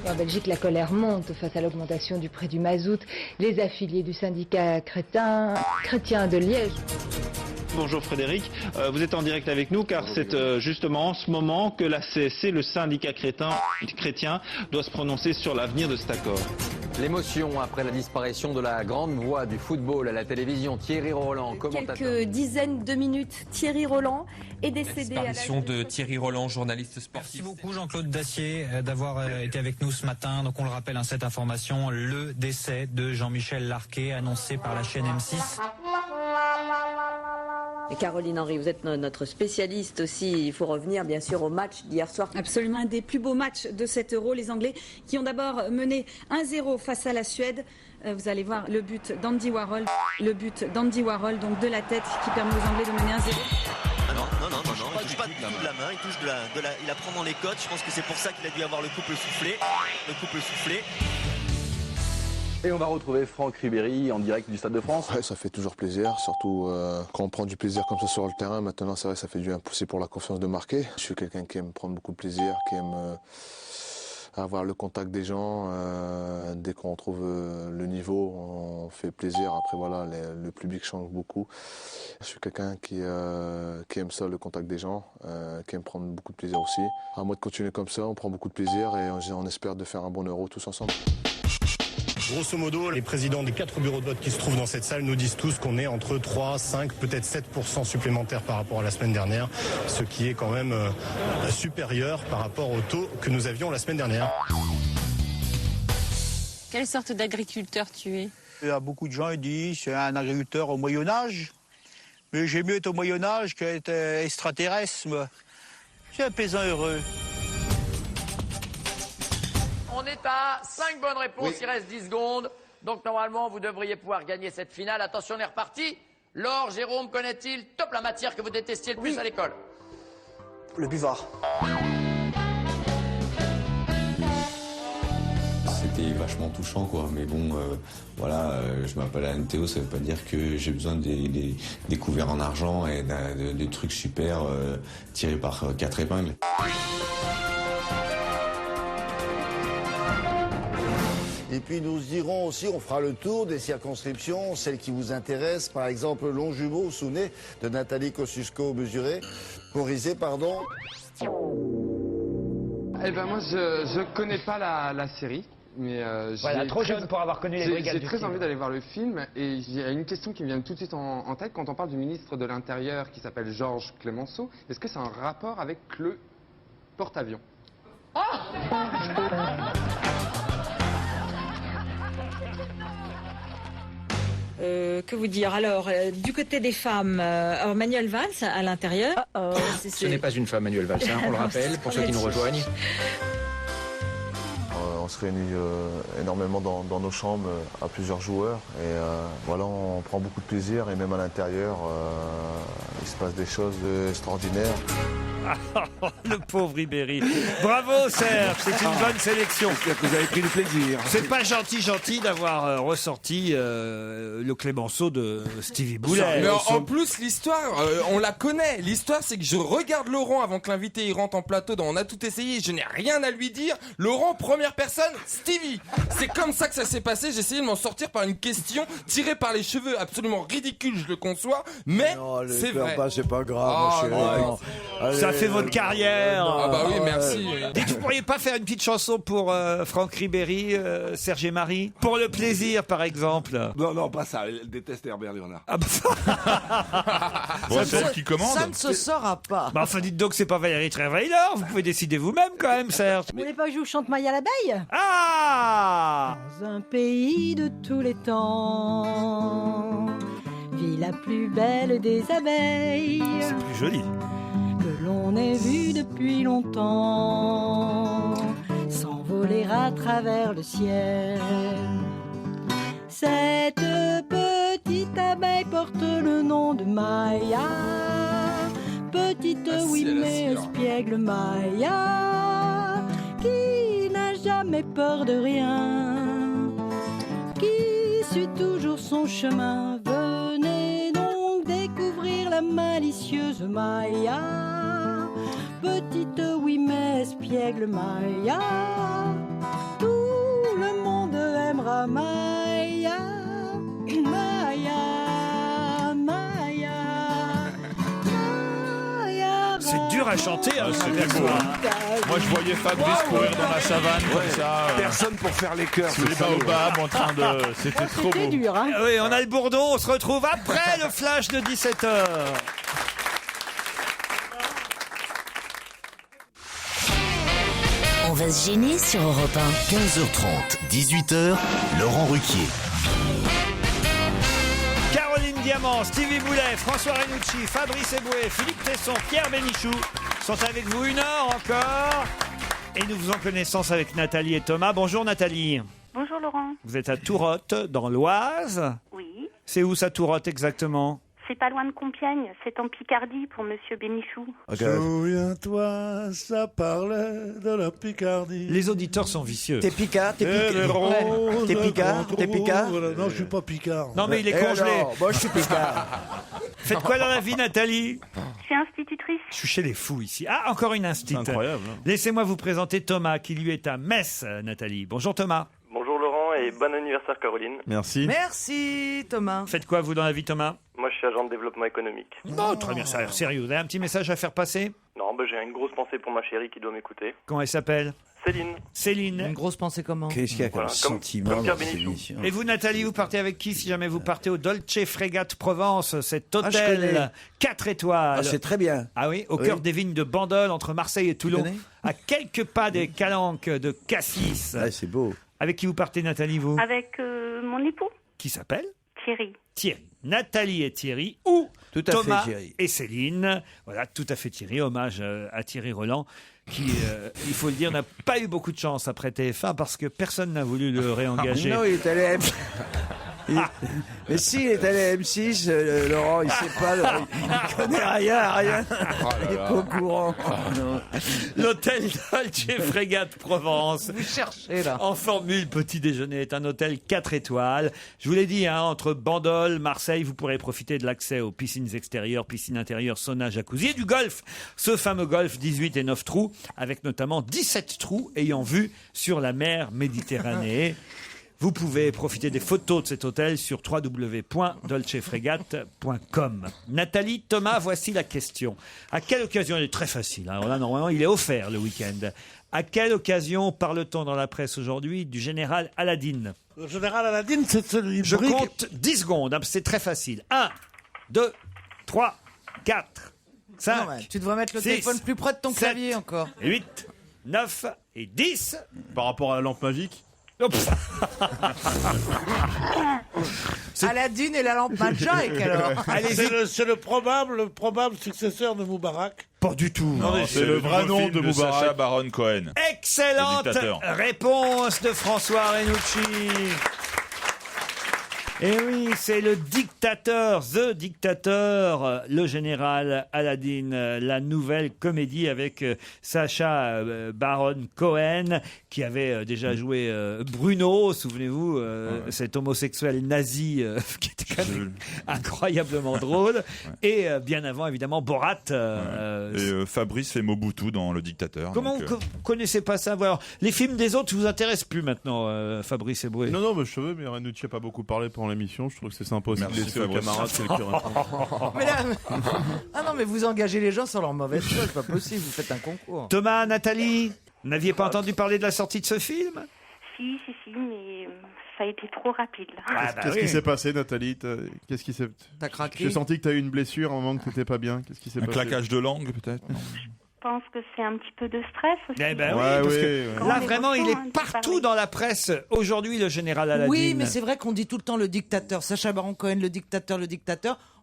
En Belgique, la colère monte face à l'augmentation du prix du mazout. Les affiliés du syndicat chrétien de Liège. Bonjour Frédéric, vous êtes en direct avec nous car c'est justement en ce moment que la CSC, le syndicat chrétien, doit se prononcer sur l'avenir de cet accord. L'émotion après la disparition de la grande voix du football à la télévision, Thierry Roland, commentateur. Quelques dizaines de minutes, Thierry Roland est décédé à l'âge de Thierry Roland, journaliste sportif. Merci beaucoup Jean-Claude Dacier d'avoir été avec nous ce matin. Donc on le rappelle, cette information, le décès de Jean-Michel Larquet annoncé par la chaîne M6. Et Caroline Henry, vous êtes notre spécialiste aussi. Il faut revenir bien sûr au match d'hier soir. Absolument un des plus beaux matchs de cet Euro. Les Anglais qui ont d'abord mené 1-0 face à la Suède. Vous allez voir le but d'Andy Warhol. Donc de la tête qui permet aux Anglais de mener 1-0. Non, il touche pas du tout de la main, il touche il la prend dans les côtes. Je pense que c'est pour ça qu'il a dû avoir le couple soufflé. Et on va retrouver Franck Ribéry en direct du Stade de France. Ouais, ça fait toujours plaisir, surtout quand on prend du plaisir comme ça sur le terrain. Maintenant, c'est vrai, ça fait du bien pousser pour la confiance de marquer. Je suis quelqu'un qui aime prendre beaucoup de plaisir, qui aime avoir le contact des gens. Dès qu'on trouve le niveau, on fait plaisir. Après, voilà, le public change beaucoup. Je suis quelqu'un qui aime ça, le contact des gens, qui aime prendre beaucoup de plaisir aussi. À moi de continuer comme ça, on prend beaucoup de plaisir et on espère de faire un bon Euro tous ensemble. Grosso modo, les présidents des 4 bureaux de vote qui se trouvent dans cette salle nous disent tous qu'on est entre 3, 5, peut-être 7% supplémentaires par rapport à la semaine dernière, ce qui est quand même supérieur par rapport au taux que nous avions la semaine dernière. Quelle sorte d'agriculteur tu es? Il y a beaucoup de gens qui disent c'est un agriculteur au Moyen-Âge, mais j'ai mieux être au Moyen-Âge qu'être extraterrestre. Moi. Je suis un paysan heureux. On est à 5 bonnes réponses, il reste 10 secondes. Donc normalement, vous devriez pouvoir gagner cette finale. Attention, on est reparti. Laure, Jérôme, connaît-il top la matière que vous détestiez le plus à l'école? Le buvard. C'était vachement touchant, quoi. Mais bon, je m'appelle Alain Théo, ça veut pas dire que j'ai besoin des couverts en argent et des trucs super tirés par 4 épingles. Et puis nous irons aussi, on fera le tour des circonscriptions, celles qui vous intéressent, par exemple Longjumeau, vous vous souvenez de Nathalie Kosciusko-Morizet, Eh ben moi je connais pas la série. Mais trop jeune pour avoir connu les brigades J'ai du très crime. envie d'aller voir le film et il y a une question qui me vient tout de suite en tête quand on parle du ministre de l'Intérieur qui s'appelle Georges Clemenceau. Est-ce que c'est un rapport avec le porte-avions? Que vous dire? Alors, du côté des femmes, Manuel Valls à l'intérieur. Ce n'est pas une femme, Manuel Valls, on le rappelle, pour ceux qui nous rejoignent. On se réunit énormément dans nos chambres à plusieurs joueurs et on prend beaucoup de plaisir et même à l'intérieur, il se passe des choses extraordinaires. Le pauvre Ribéry. Bravo Serge, c'est une bonne sélection. J'espère que vous avez pris du plaisir. C'est pas gentil d'avoir ressorti le Clémenceau de Stevie Boulet. Mais en plus, l'histoire, on la connaît. L'histoire, c'est que je regarde Laurent avant que l'invité il rentre en plateau. On a tout essayé, je n'ai rien à lui dire. Laurent, première personne, Stevie. C'est comme ça que ça s'est passé. J'ai essayé de m'en sortir par une question tirée par les cheveux, absolument ridicule, je le conçois. Mais c'est vrai. C'est pas grave, Ça fait votre carrière. Ah bah oui, merci. Dites, vous pourriez pas faire une petite chanson pour Franck Ribéry, Serge et Marie, pour le plaisir, par exemple? Non, pas ça. Elle déteste Herbert Léonard. Ah bah... Bon, c'est elle qui commande. Ça ne se saura pas. Bah enfin, dites donc, c'est pas Valérie Trierweiler. Vous pouvez décider vous-même, quand même, Serge. Vous voulez pas que je vous chante Maya l'abeille? Ah! Dans un pays de tous les temps vit la plus belle des abeilles. C'est plus joli. Que l'on ait vu depuis longtemps s'envoler à travers le ciel. Cette petite abeille porte le nom de Maya, petite mais espiègle Maya, qui n'a jamais peur de rien, qui suit toujours son chemin. Venez donc découvrir la malicieuse Maya, petite mais espiègle Maya, tout le monde aimera Maya. Maya, Maya, Maya. C'est dur à chanter, hein, c'était beau. Moi, je voyais Fabrice courir dans la savane comme ça. Personne pour faire les chœurs. Sous les baobabs en train de. C'était trop beau. Dur, hein. Oui, on a le bourdon, on se retrouve après le flash de 17h. On va se gêner sur Europe 1. 15h30, 18h, Laurent Ruquier. Caroline Diamant, Stevie Boulet, François Renucci, Fabrice Eboué, Philippe Tesson, Pierre Bénichou sont avec vous 1 heure encore. Et nous faisons connaissance avec Nathalie et Thomas. Bonjour Nathalie. Bonjour Laurent. Vous êtes à Tourotte, dans l'Oise. Oui. C'est où ça, Tourotte, exactement? C'est pas loin de Compiègne, c'est en Picardie pour Monsieur Bénichou. Souviens-toi, ça parlait de la Picardie. Les auditeurs sont vicieux. T'es Picard, t'es Picard. Non, je suis pas Picard. Non, mais il est congelé. Alors, moi, je suis Picard. Faites quoi dans la vie, Nathalie? Je suis institutrice. Je suis chez les fous ici. Ah, encore une instite. C'est incroyable. Laissez-moi vous présenter Thomas, qui lui est à Metz, Nathalie. Bonjour Thomas. Bonjour Laurent et bon anniversaire Caroline. Merci. Merci Thomas. Faites quoi vous dans la vie, Thomas? Moi je suis agent de développement économique. Non, très bien, ça a l'air sérieux. Vous avez un petit message à faire passer? Non, j'ai une grosse pensée pour ma chérie qui doit m'écouter. Comment elle s'appelle? Céline. Céline. Une grosse pensée comment? Qu'est-ce qu'il y a comme sentiment comme Pierre dans cette Bénichou. émission? Et vous, Nathalie, vous partez avec qui si jamais vous partez au Dolce Frégate Provence, cet je connais. hôtel 4 étoiles? Ah, c'est très bien. Ah oui, au Oui. cœur des vignes de Bandol, entre Marseille et Toulon, connais à quelques pas des calanques de Cassis. Ouais, c'est beau. Avec qui vous partez, Nathalie, vous? Avec mon époux, Qui s'appelle? Thierry. Thierry. Nathalie et Thierry, ou Tout à Thomas fait, Thierry. et Céline. Voilà, tout à fait Thierry. Hommage à Thierry Roland, qui, il faut le dire, n'a pas eu beaucoup de chance après TF1 parce que personne n'a voulu le réengager. Non, il est allé à Mais si, il est allé à M6, Laurent, il sait pas, il connaît rien. Il est pas au courant. Non. L'hôtel Dolce Frégate Provence. Vous cherchez là. En formule petit déjeuner est un hôtel 4 étoiles. Je vous l'ai dit, hein, entre Bandol, Marseille, vous pourrez profiter de l'accès aux piscines extérieures, piscines intérieures, sauna, jacuzzi et du golf. Ce fameux golf 18 et 9 trous, avec notamment 17 trous ayant vue sur la mer Méditerranée. Vous pouvez profiter des photos de cet hôtel sur www.dolcefregate.com. Nathalie, Thomas, voici la question. À quelle occasion, elle est très facile, hein, là, normalement il est offert le week-end. À quelle occasion parle-t-on dans la presse aujourd'hui du général Aladine? Le général Aladine, c'est celui. Je compte 10 secondes, hein, c'est très facile. 1, 2, 3, 4, 5, Non, ouais, tu devrais mettre le 6, téléphone plus près de ton 7, clavier encore. 8, 9 et 10. Par rapport à la lampe magique. Aladine et la lampe Magic alors. C'est le probable successeur de Moubarak. Pas du tout. Non, C'est le vrai nom de Sacha Moubarak. Baron Cohen. Excellente Le dictateur. réponse de François Renucci. Et oui, c'est le dictateur, The Dictator, le général Aladine, la nouvelle comédie avec Sacha Baron Cohen, qui avait déjà joué Bruno, souvenez-vous, cet homosexuel nazi qui était quand même incroyablement drôle, et bien avant, évidemment, Borat. Et Fabrice fait Mobutu dans Le Dictateur. Comment donc, vous connaissez pas ça? Alors, les films des autres vous intéressent plus maintenant, Fabrice Eboué? Non, mais je savais, mais Renucci n'a pas beaucoup parlé pendant l'émission. Je trouve que c'est sympa aussi de Merci, laisser aux Fabrice. camarades quelques réponses. Mais là... Ah non, mais vous engagez les gens sur leur mauvaise chose, c'est pas possible, vous faites un concours. Thomas, Nathalie, vous n'aviez pas entendu parler de la sortie de ce film? Si, mais ça a été trop rapide. Là. Qu'est-ce qui s'est passé, Nathalie? Qu'est-ce qui s'est... T'as craqué? J'ai senti que t'as eu une blessure à un moment que t'étais pas bien. Qu'est-ce qui s'est Un passé? claquage de langue, peut-être? Je pense que c'est un petit peu de stress aussi. Eh ben Ouais, oui, parce oui, que ouais. là On est vraiment il content, est de partout parler. dans la presse aujourd'hui, le général Aladine. Oui, mais c'est vrai qu'on dit tout le temps le dictateur. Sacha Baron Cohen, le dictateur.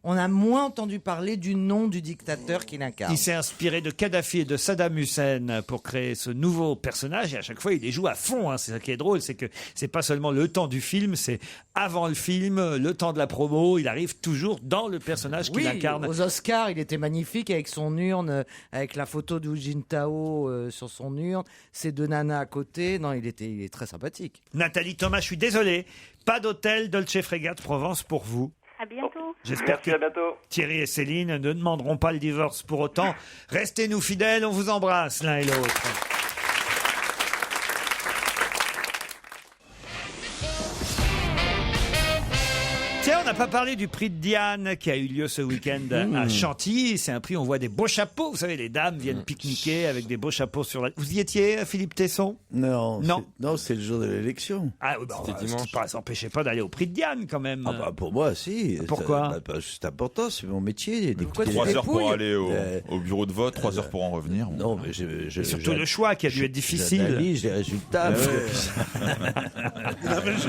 on a moins entendu parler du nom du dictateur qu'il incarne. Il s'est inspiré de Kadhafi et de Saddam Hussein pour créer ce nouveau personnage et à chaque fois il les joue à fond. Hein. C'est ça qui est drôle, c'est que c'est pas seulement le temps du film, c'est avant le film, le temps de la promo. Il arrive toujours dans le personnage qu'il incarne. Aux Oscars, il était magnifique avec son urne, avec la photo de Hu Jintao sur son urne, ces deux nanas à côté. Non, il est très sympathique. Nathalie Thomas, je suis désolé, pas d'hôtel Dolce Frégate Provence pour vous. À bientôt. J'espère Merci, à bientôt. que Thierry et Céline ne demanderont pas le divorce pour autant. Restez-nous fidèles, on vous embrasse l'un et l'autre. Tiens, on n'a pas parlé du prix de Diane qui a eu lieu ce week-end à Chantilly. C'est un prix, on voit des beaux chapeaux. Vous savez, les dames viennent pique-niquer avec des beaux chapeaux sur la... Vous y étiez, Philippe Tesson? Non. Non. Non, c'est le jour de l'élection. Ah, oui, ça n'empêchait pas d'aller au prix de Diane quand même. Ah bah pour moi, si. Pourquoi c'est important, c'est mon métier. 3 heures pour aller au bureau de vote, 3 heures pour en revenir. Non, mais Et surtout le choix qui a dû être difficile. J'analyse les résultats.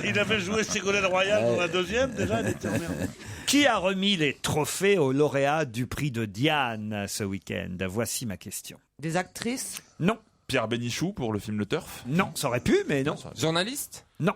Il avait joué Ségolène Royal dans la deuxième, déjà, elle était emmerdée. Qui a remis les trophées aux lauréats du prix de Diane ce week-end? Voici ma question. Des actrices? Non. Pierre Bénichou pour le film Le Turf? Non, ça aurait pu, mais non. Journaliste? Non.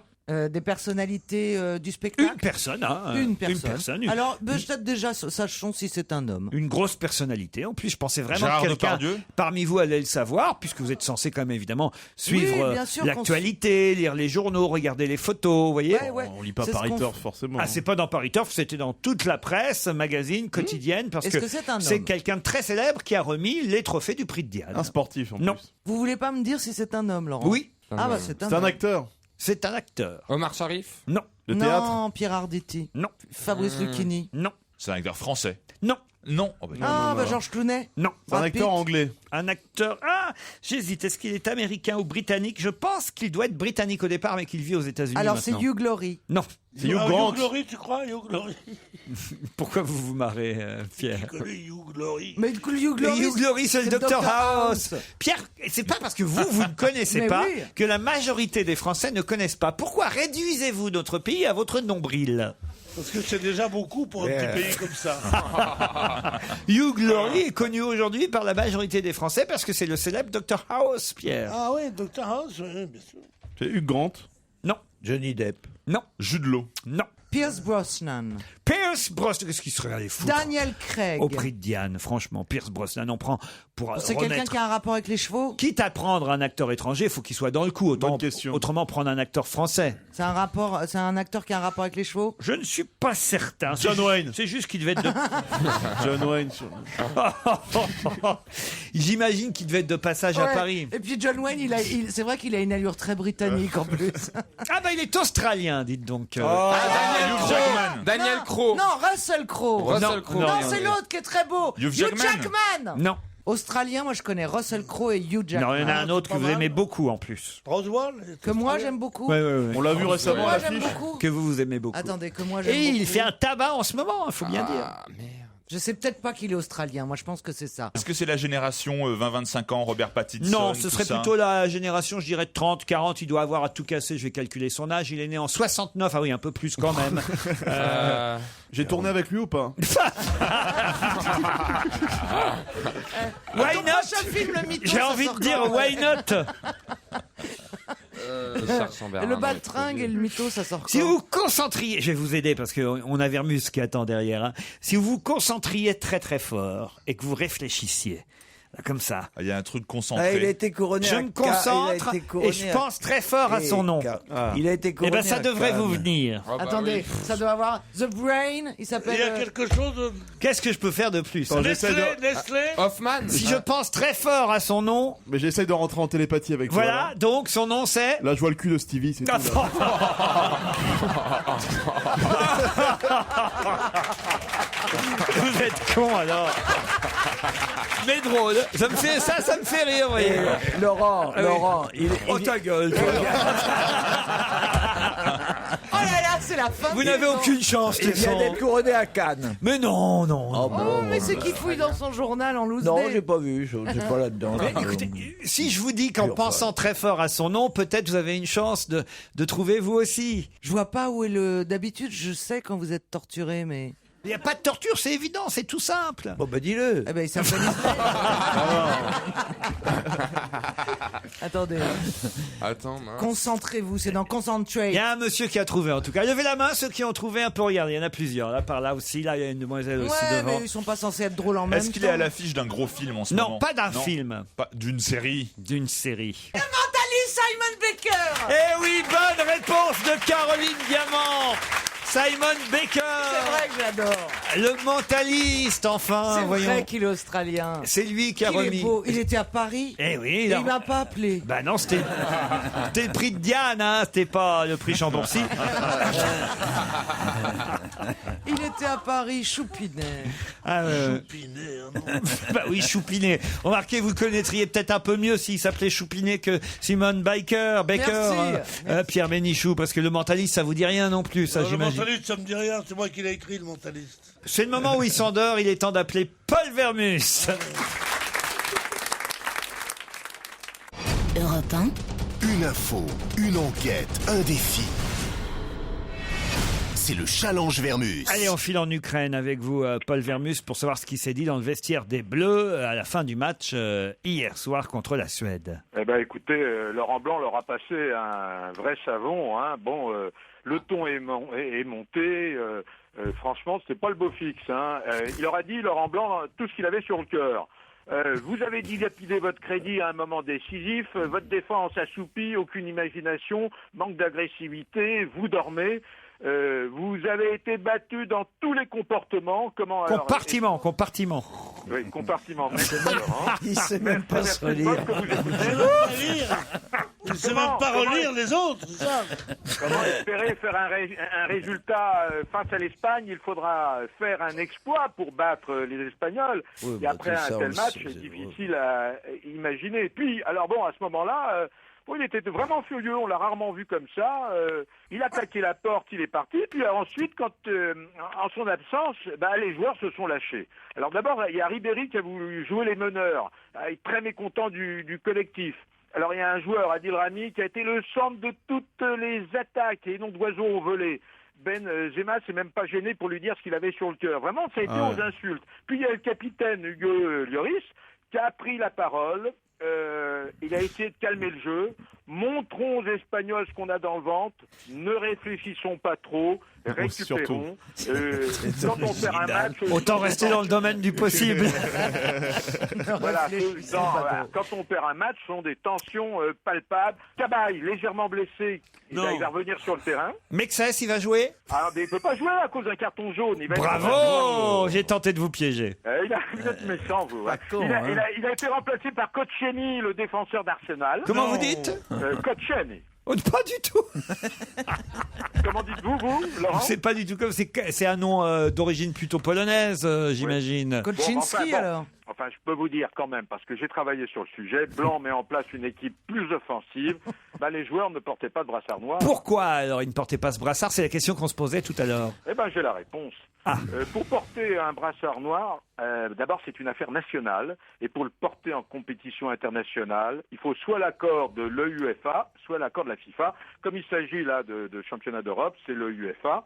Des personnalités du spectacle? Une personne, hein. Une personne. Une- Alors, peut-être déjà, sachons si c'est un homme. Une grosse personnalité. En plus, je pensais vraiment Gérard que quelqu'un Depardieu parmi vous allait le savoir, puisque vous êtes censé quand même évidemment suivre bien sûr l'actualité, lire les journaux, regarder les photos, vous voyez. On lit pas Paris Turf, forcément. Ah, c'est pas dans Paris Turf, c'était dans toute la presse, magazine, quotidienne, parce Est-ce que que c'est un c'est homme quelqu'un de très célèbre qui a remis les trophées du prix de Diane. Un sportif, en Non. plus. Vous voulez pas me dire si c'est un homme, Laurent? Oui. Ah bah c'est un C'est un homme. acteur. C'est un acteur. Omar Sharif? Non. Le théâtre. Non, Pierre Arditi. Non. Fabrice Lucchini. Non. C'est un acteur français? Non. Non. Oh, bah, Ah, bah Georges Clooney. Non. C'est un Brad acteur Pitt. anglais. Un acteur. Ah, j'hésite. Est-ce qu'il est américain ou britannique? Je pense qu'il doit être britannique au départ, mais qu'il vit aux États-Unis. Alors maintenant. c'est Hugh Glory. Non. C'est Hugh Grant. Hugh Glory, tu crois, Hugh Glory? Pourquoi vous vous marrez, Pierre? Hugh Glory. Mais Hugh Mais Glory, Hugh Glory, c'est le Dr House. Pierre, c'est pas parce que vous ne connaissez Mais pas oui. que la majorité des Français ne connaissent pas. Pourquoi réduisez-vous notre pays à votre nombril? Parce que c'est déjà beaucoup pour un petit pays comme ça. Hugh Glory est connu aujourd'hui par la majorité des Français parce que c'est le célèbre Dr House, Pierre. Ah oui, Dr House, oui, bien sûr. C'est Hugh Grant? Non. Johnny Depp. Non. Jude Law? Non. Pierce Brosnan. Pierce Brosnan, qu'est-ce qu'il serait allé foutre Daniel Craig. au prix de Diane? Franchement, Pierce Brosnan, on prend pour C'est quelqu'un remettre... qui a un rapport avec les chevaux? Quitte à prendre un acteur étranger, il faut qu'il soit dans le coup. Bonne question. Autrement, prendre un acteur français. C'est un acteur qui a un rapport avec les chevaux? Je ne suis pas certain. John C'est Wayne. C'est juste qu'il devait être de... John Wayne. J'imagine qu'il devait être de passage à Ouais. Paris. Et puis John Wayne, c'est vrai qu'il a une allure très britannique en plus. Ah bah il est australien, dites donc. Daniel Hugh Crowe. Jackman. Daniel Crowe. Non, Russell Crowe. Russell Crowe. Non, c'est l'autre qui est très beau. Hugh Hugh Jackman. Jackman. Non. Australien, moi je connais Russell Crowe et Hugh Jackman. Non, il y en a un autre que pas vous mal. aimez beaucoup en plus. Roswell. Que moi j'aime beaucoup. On l'a vu récemment à Moi j'aime l'affiche. beaucoup. Que vous aimez beaucoup. Attendez, que moi j'aime Et beaucoup. il fait un tabac en ce moment, il faut bien dire. Ah, merde. Je sais peut-être pas qu'il est australien. Moi je pense que c'est ça. Est-ce que c'est la génération 20-25 ans, Robert Pattinson? Non, ce tout serait ça plutôt la génération, je dirais, 30, 40. Il doit avoir à tout casser, je vais calculer son âge. Il est né en 69. Ah oui, un peu plus quand même. J'ai tourné avec lui ou pas? Why Ton not? prochain film, le mytho, J'ai ça envie sort de dire, quand why not? Ça ressemble à Le un baltringue et le mytho, ça sort Si quand vous vous concentriez, je vais vous aider parce qu'on a Vermus qui attend derrière. Hein. Si vous vous concentriez très très fort et que vous réfléchissiez, là, comme ça, Il y a un truc Ah, concentré. il a été couronné je à me Cannes, il a concentre été couronné et je à- pense très fort à son nom. Il a été Eh couronné ben, ça à devrait vous Cannes. venir. Ah bah Attendez, oui. ça doit avoir The Brain. Il Il s'appelle. y a quelque chose de... Qu'est-ce que je peux faire de plus? Nestlé, Nestlé. Hoffman. Si je pense très fort à son nom, Mais j'essaye de rentrer en télépathie avec toi. voilà, donc son nom c'est... Là, je vois le cul de Stevie, c'est tout. là. Vous êtes con alors. Mais drôle. Ça me fait rire, vous voyez. Laurent, Ah oui. Laurent, il Oh ta gueule. toi. Oh là là, c'est la fin. Vous du n'avez temps. aucune chance, il vient Tesson. d'être couronné à Cannes. Mais non, non. Oh, Oh, mais c'est qui fouille dans son journal en loose Non, day. j'ai pas vu, je suis pas là-dedans. Mais écoutez, si je vous dis qu'en Pure pensant très fort à son nom, peut-être vous avez une chance de trouver vous aussi. Je vois pas où est le. D'habitude, je sais quand vous êtes torturé, mais. Il n'y a pas de torture, c'est évident, c'est tout simple. Bon, bah dis-le. Eh ben, il s'appelle Attendez. Attends, mince. Concentrez-vous, c'est dans Concentrate. Il y a un monsieur qui a trouvé, en tout cas. Levez la main, ceux qui ont trouvé un peu. Regardez, il y en a plusieurs. Là, par là aussi. Là, il y a une demoiselle aussi Ouais, devant. mais ils sont pas censés être drôles en même temps. Est-ce qu'il est à l'affiche d'un gros film en ce moment? Non, pas d'un Non. film. Pas d'une série. D'une série. Mentaliste Simon Baker. Eh oui, bonne réponse de Caroline Diamant. Simon Baker. C'est vrai que j'adore. Le mentaliste, enfin. C'est voyons. vrai qu'il est australien. C'est lui qui a Il remis. est beau. Il était à Paris. Eh oui. Et il m'a pas appelé. Bah non, c'était le prix de Diane, hein, c'était pas le prix Chambourcy. Il était à Paris, Choupinet. Choupinet, non. Bah oui, Choupinet. Remarquez, vous le connaîtriez peut-être un peu mieux s'il s'appelait Choupinet que Simon Baker. Merci. Pierre Bénichou, parce que le mentaliste, ça vous dit rien non plus, ça Le j'imagine. mentaliste, ça me dit rien, c'est moi qui l'ai écrit, le mentaliste. C'est le moment où il s'endort, il est temps d'appeler Paul Vermus. Europe 1. Une info, une enquête, un défi. C'est le challenge Vermus. Allez, on file en Ukraine avec vous, Paul Vermus, pour savoir ce qui s'est dit dans le vestiaire des Bleus à la fin du match hier soir contre la Suède. Eh ben, écoutez, Laurent Blanc leur a passé un vrai savon. Hein. Bon, le ton est monté. Franchement, c'était pas le beau fixe. Hein. Il leur a dit, Laurent Blanc, tout ce qu'il avait sur le cœur. Vous avez dilapidé votre crédit à un moment décisif, votre défense assoupie, aucune imagination, manque d'agressivité, vous dormez. Vous avez été battu dans tous les comportements. Compartiment. Oui, compartiment. Il sait même pas se relire. Il sait même pas relire les autres, c'est ça. Comment espérer faire un résultat face à l'Espagne? Il faudra faire un exploit pour battre les Espagnols. Oui, et après un tel match, c'est difficile à imaginer. Et puis, alors bon, à ce moment-là... il était vraiment furieux, on l'a rarement vu comme ça. Il a claqué la porte, il est parti. Puis ensuite, en son absence, les joueurs se sont lâchés. Alors d'abord, il y a Ribéry qui a voulu jouer les meneurs. Il est très mécontent du collectif. Alors il y a un joueur, Adil Rami, qui a été le centre de toutes les attaques et noms d'oiseaux ont volé. Ben Zema s'est même pas gêné pour lui dire ce qu'il avait sur le cœur. Vraiment, ça a été aux insultes. Puis il y a le capitaine Hugo Lloris qui a pris la parole. Il a essayé de calmer le jeu. Montrons aux Espagnols ce qu'on a dans le ventre. Ne réfléchissons pas trop. Récupérons. Quand on perd un match... Autant rester dans le domaine du possible. Voilà, quand on perd un match, ce sont des tensions palpables. Cabaye, légèrement blessé, il va revenir sur le terrain. Mexès, il va jouer? Alors, mais il ne peut pas jouer à cause d'un carton jaune. Bravo! J'ai tenté de vous piéger. Vous êtes méchant, vous. Ouais. Il a été remplacé par Kotcheny, le défenseur d'Arsenal. Comment vous dites? Kotcheny. Oh, pas du tout. Comment dites-vous, Laurent? C'est pas du tout comme... C'est un nom d'origine plutôt polonaise, j'imagine. Kotchinski, alors. Enfin, je peux vous dire quand même, parce que j'ai travaillé sur le sujet, Blanc met en place une équipe plus offensive, les joueurs ne portaient pas de brassard noir. Pourquoi alors ils ne portaient pas ce brassard? C'est la question qu'on se posait tout à l'heure. Eh ben, j'ai la réponse. Pour porter un brassard noir, d'abord c'est une affaire nationale, et pour le porter en compétition internationale, il faut soit l'accord de l'UEFA, soit l'accord de la FIFA. Comme il s'agit là de championnat d'Europe, c'est l'UEFA.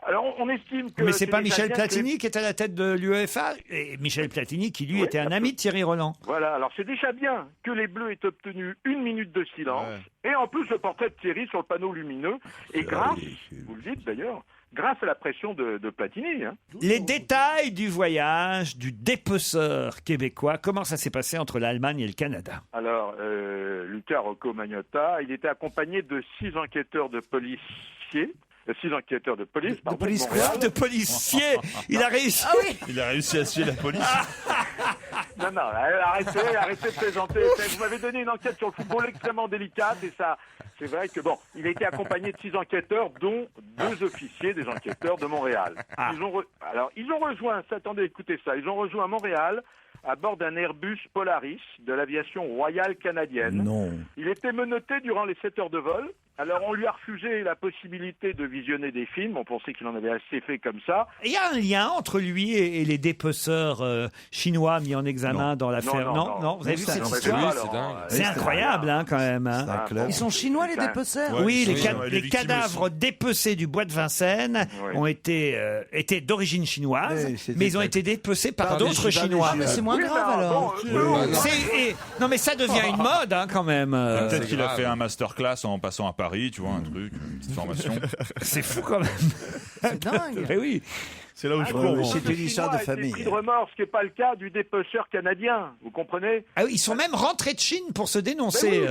Alors, on estime que... Mais c'est pas Michel Platini qui est à la tête de l'UEFA? Et Michel Platini qui, lui, était un ami de Thierry Roland. Voilà, alors c'est déjà bien que les Bleus aient obtenu 1 minute de silence, et en plus le portrait de Thierry sur le panneau lumineux, et grâce, vous le dites d'ailleurs, grâce à la pression de Platini. Hein. Les détails du voyage du dépeceur québécois, comment ça s'est passé entre l'Allemagne et le Canada? Alors, Luca Rocco Magnotta, il était accompagné de 6 enquêteurs de policiers. 6 enquêteurs de police. De police quoi? De policiers. Il a réussi. Ah oui. Il a réussi à suivre la police. Non, arrêtez de plaisanter. Vous m'avez donné une enquête sur le football extrêmement délicate et ça, c'est vrai que il a été accompagné de 6 enquêteurs, dont 2 officiers des enquêteurs de Montréal. Ils ont rejoint, écoutez ça, ils ont rejoint Montréal à bord d'un Airbus Polaris de l'aviation royale canadienne. Non. Il était menotté durant les 7 heures de vol. Alors, on lui a refusé la possibilité de visionner des films. On pensait qu'il en avait assez fait comme ça. Il y a un lien entre lui et les dépeceurs chinois mis en examen dans l'affaire. Non, vous avez vu cette histoire? C'est incroyable, hein, quand même. Hein. Ils sont chinois, les dépeceurs? Oui, les cadavres dépecés du bois de Vincennes ont été d'origine chinoise, mais ils ont été dépecés par d'autres Chinois. Mais c'est moins grave alors. Non, mais ça devient une mode, hein, quand même. Peut-être qu'il a fait un masterclass en passant à Paris, tu vois, un truc, une petite formation. C'est fou quand même. C'est dingue. Mais oui. C'est là où je comprends. C'est une histoire de famille. Pris de remords, ce qui n'est pas le cas du dépeceur canadien. Vous comprenez? Ah oui, ils sont même rentrés de Chine pour se dénoncer.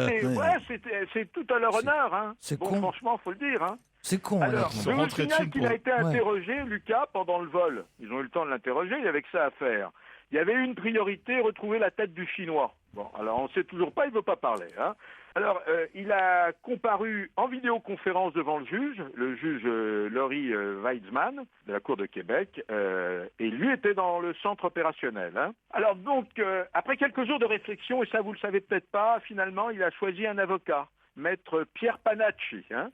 C'est tout à leur honneur. Hein. C'est bon, con. franchement, faut le dire. Hein. C'est con. Alors, Ils je sont vous rentrés de signale Chine qu'il pour- a été interrogé, Lucas, pendant le vol. Ils ont eu le temps de l'interroger, il y avait que ça à faire. Il y avait une priorité, retrouver la tête du Chinois. Bon, alors on ne sait toujours pas, il ne veut pas parler. Hein. Alors, il a comparu en vidéoconférence devant le juge Laurie Weitzman, de la Cour de Québec, et lui était dans le centre opérationnel. Hein. Alors donc, après quelques jours de réflexion, et ça vous le savez peut-être pas, finalement, il a choisi un avocat, maître Pierre Panacci, hein,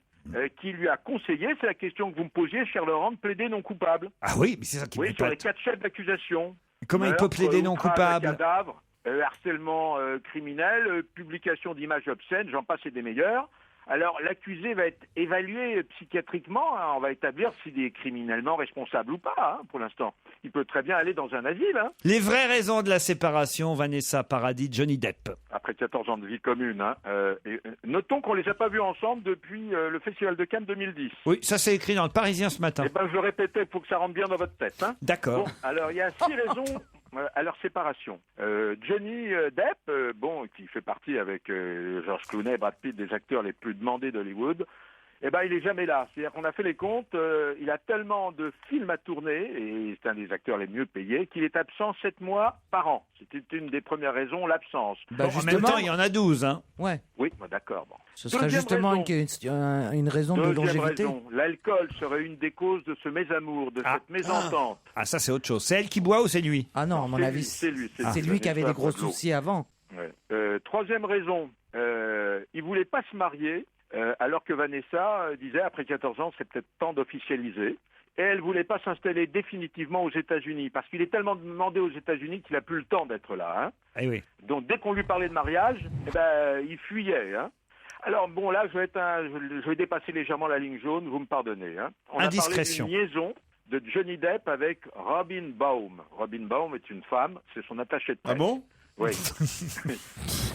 qui lui a conseillé, c'est la question que vous me posiez, cher Laurent, de plaider non coupable. Ah oui, mais c'est ça qui Oui, sur les m'épate. 4 chefs d'accusation. Comment il peut plaider non outrage à coupable? cadavre, harcèlement criminel, publication d'images obscènes, j'en passe et des meilleurs. Alors, l'accusé va être évalué psychiatriquement. Hein, on va établir s'il est criminellement responsable ou pas, hein, pour l'instant. Il peut très bien aller dans un asile. Hein. Les vraies raisons de la séparation, Vanessa Paradis, Johnny Depp. Après 14 ans de vie commune. Hein, notons qu'on ne les a pas vus ensemble depuis le Festival de Cannes 2010. Oui, ça c'est écrit dans le Parisien ce matin. Eh ben, je le répétais pour que ça rentre bien dans votre tête. Hein. D'accord. Bon, alors, il y a 6 raisons à leur séparation. Johnny Depp, qui fait partie avec George Clooney, Brad Pitt, des acteurs les plus demandés d'Hollywood, eh ben, il est jamais là. C'est-à-dire qu'on a fait les comptes, il a tellement de films à tourner, et c'est un des acteurs les mieux payés, qu'il est absent 7 mois par an. C'était une des premières raisons, l'absence. Bon, en même temps, il y en a 12. Hein. Ouais. Oui, d'accord. Bon. Ce serait Deuxième justement raison. une raison de Deuxième longévité. raison, l'alcool serait une des causes de ce mésamour, de cette mésentente. Ah, ça c'est autre chose. C'est elle qui boit ou c'est lui? Ah non, à mon C'est avis, lui, c'est lui, c'est c'est lui. lui qui avait des gros Pablo. soucis avant. Ouais. Troisième raison, il voulait pas se marier, alors que Vanessa disait après 14 ans, c'est peut-être temps d'officialiser. Et elle voulait pas s'installer définitivement aux États-Unis, parce qu'il est tellement demandé aux États-Unis qu'il a plus le temps d'être là. Hein. Eh oui. Donc dès qu'on lui parlait de mariage, eh ben, il fuyait. Hein. Alors bon, là, je vais dépasser légèrement la ligne jaune, vous me pardonnez. Hein. On Indiscrétion. a parlé d'une liaison de Johnny Depp avec Robin Baum. Robin Baum est une femme, c'est son attachée de presse. Ah bon? Oui.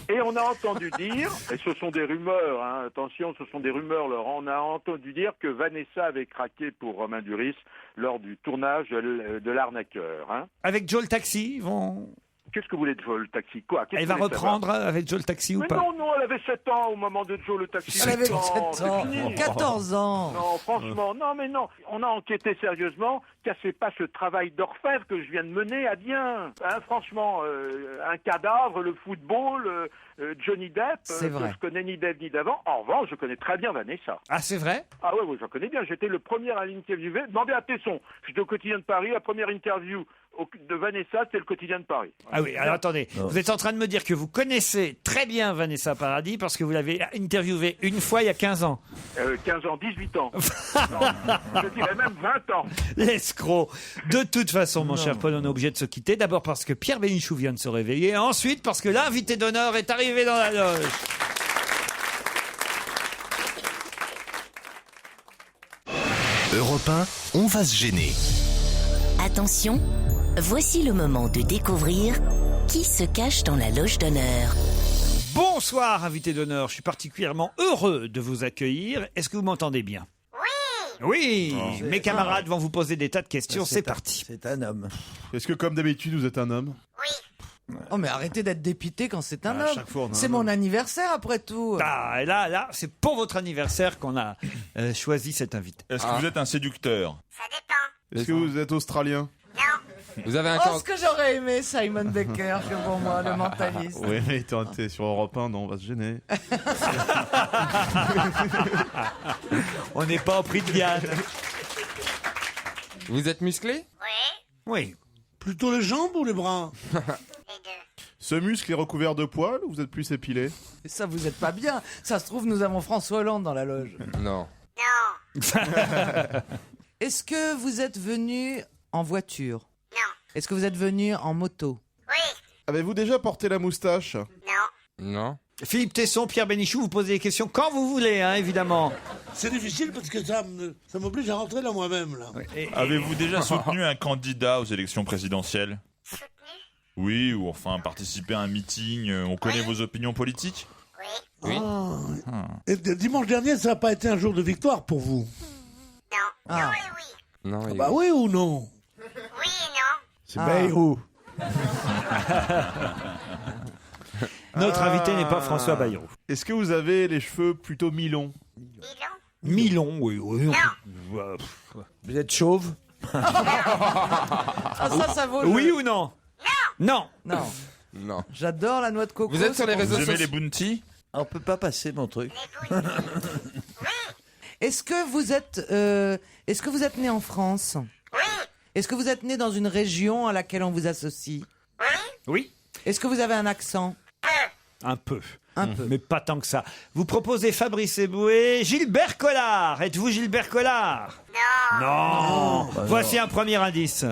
Et on a entendu dire, et ce sont des rumeurs, hein, attention, ce sont des rumeurs, Laurent, on a entendu dire que Vanessa avait craqué pour Romain Duris lors du tournage de L'Arnaqueur. Hein. Avec Joe le Taxi, ils vont... Qu'est-ce que vous voulez de Joe le Taxi? Quoi? Qu'est-ce Elle que va vous voulez reprendre savoir? avec Joe le Taxi ou Mais pas? non, elle avait 7 ans au moment de Joe le Taxi. Elle avait 7 ans, 7 ans, c'est fini. 14 ans. Non, franchement, non, mais non. On a enquêté sérieusement, cassez pas ce travail d'orfèvre que je viens de mener à bien. Hein, franchement, un cadavre, le football, Johnny Depp, C'est vrai. que je connais ni d'elle ni d'avant. En revanche, je connais très bien Vanessa. Ah, c'est vrai? Ah ouais, je connais bien. J'étais le premier à l'interviewer. Demandez à Tesson. J'étais au Quotidien de Paris. La première interview de Vanessa, c'était le Quotidien de Paris. Ah oui, alors attendez, vous êtes en train de me dire que vous connaissez très bien Vanessa Paradis parce que vous l'avez interviewée une fois il y a 15 ans. 15 ans, 18 ans. Non, je dirais même 20 ans. L'escroc. De toute façon, mon cher Paul, on est obligé de se quitter. D'abord parce que Pierre Bénichou vient de se réveiller. Et ensuite parce que l'invité d'honneur est arrivé dans la loge. Europe 1, on va se gêner. Attention, voici le moment de découvrir qui se cache dans la loge d'honneur. Bonsoir, invité d'honneur. Je suis particulièrement heureux de vous accueillir. Est-ce que vous m'entendez bien? Oui. Oui, mes camarades vont vous poser des tas de questions. C'est parti. C'est un homme. Est-ce que comme d'habitude vous êtes un homme? Oh mais arrêtez d'être dépité quand c'est un À homme. chaque fois, on a C'est un mon homme. anniversaire après tout. Ah, et là, c'est pour votre anniversaire qu'on a choisi cet invité. Est-ce que vous êtes un séducteur? Est-ce que vous êtes australien? Vous avez un Oh, corps... ce que j'aurais aimé, Simon Becker, que pour moi, le mentaliste. Oui, mais t'es sur Europe 1, non, on va se gêner. On n'est pas au prix de Diane. Vous êtes musclé? Oui. Plutôt les jambes ou les bras? Ce muscle est recouvert de poils ou vous êtes plus épilé? Et ça, vous êtes pas bien. Ça se trouve, nous avons François Hollande dans la loge. Non. Est-ce que vous êtes venu en voiture? Non. Est-ce que vous êtes venu en moto? Avez-vous déjà porté la moustache? Non. Philippe Tesson, Pierre Bénichou, vous posez des questions quand vous voulez, hein, évidemment. C'est difficile parce que ça m'oblige à rentrer là moi-même. Là. Avez-vous déjà soutenu un candidat aux élections présidentielles? Oui, ou enfin participé à un meeting. On connaît vos opinions politiques? Oui. Et dimanche dernier, ça n'a pas été un jour de victoire pour vous? Ah. Non. Ah bah oui ou non? C'est Bayrou. Notre invité n'est pas François Bayrou. Est-ce que vous avez les cheveux plutôt mi-longs? Mi-long, oui. Vous êtes chauve? Ah, ça vaut le... Oui ou non? Non. Non. J'adore la noix de coco. Vous êtes sur les réseaux Vous aimez sociaux? les bounty? On peut pas passer mon truc. Est-ce que vous êtes né en France? Oui. Est-ce que vous êtes né dans une région à laquelle on vous associe? Oui. Est-ce que vous avez un accent? Un peu. Un peu. Mais pas tant que ça. Vous proposez Fabrice Eboué, Gilbert Collard. Êtes-vous Gilbert Collard? Non. Voici un premier indice.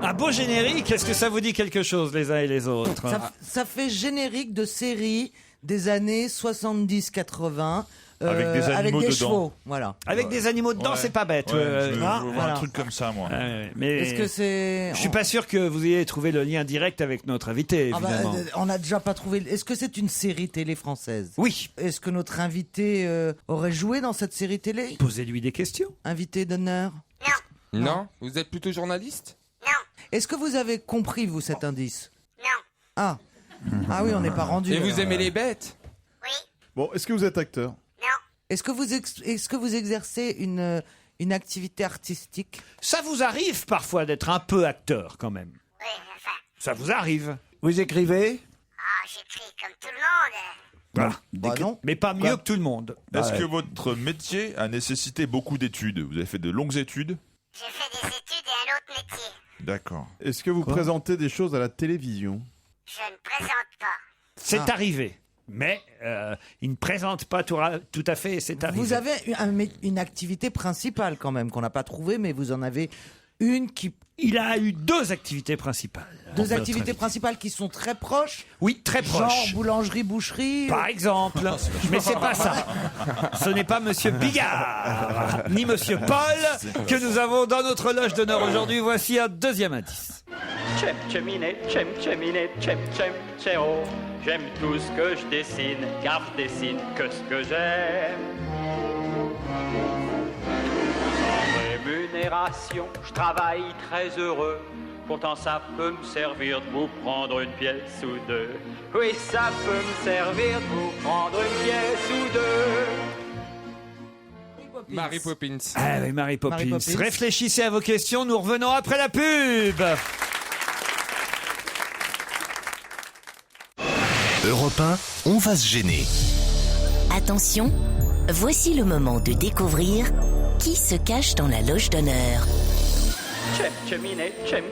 Un beau générique, est-ce que ça vous dit quelque chose les uns et les autres? Ça fait générique de série des années 70-80. Avec des animaux des dedans. chevaux, voilà. Avec des animaux dedans, c'est pas bête. Je vois voilà. un truc comme ça, moi. Mais Est-ce que c'est... je suis pas sûr que vous ayez trouvé le lien direct avec notre invité, Ah bah, évidemment. on n'a déjà pas trouvé. Est-ce que c'est une série télé française? Oui. Est-ce que notre invité aurait joué dans cette série télé? Posez-lui des questions. Invité d'honneur? Non. Vous êtes plutôt journaliste? Est-ce que vous avez compris, vous, cet indice? Ah oui, on n'est pas rendu. Et vous alors. aimez les bêtes? Bon, est-ce que vous êtes acteur? Est-ce que vous exercez une activité artistique? Ça vous arrive parfois d'être un peu acteur, quand même? Ça vous arrive? Vous écrivez? J'écris comme tout le monde. Voilà. Non. Mais pas mieux que tout le monde. Est-ce que votre métier a nécessité beaucoup d'études? Vous avez fait de longues études? J'ai fait des études et un autre métier. D'accord. Est-ce que vous présentez des choses à la télévision? Je ne présente pas. C'est arrivé. Mais il ne présente pas tout à fait, c'est arrivé. Vous avez une activité principale quand même qu'on n'a pas trouvée, mais vous en avez une qui... Il a eu deux activités principales. Deux activités principales qui sont très proches? Oui, très proches. Genre boulangerie, boucherie? Par exemple. Mais c'est pas ça. Ce n'est pas Monsieur Bigard, ni Monsieur Paul que nous avons dans notre loge d'honneur aujourd'hui. Voici un deuxième indice. Chem, cheminé, chem, chéro. J'aime tout ce que je dessine, car je dessine que ce que j'aime. Sans rémunération, je travaille très heureux. Pourtant ça peut me servir de vous prendre une pièce ou deux. Oui, ça peut me servir de vous prendre une pièce ou deux. Mary Poppins. Ah oui, Mary Poppins. Réfléchissez à vos questions, nous revenons après la pub. Europe 1, on va se gêner. Attention, voici le moment de découvrir qui se cache dans la loge d'honneur. Chem, cheminé, chem,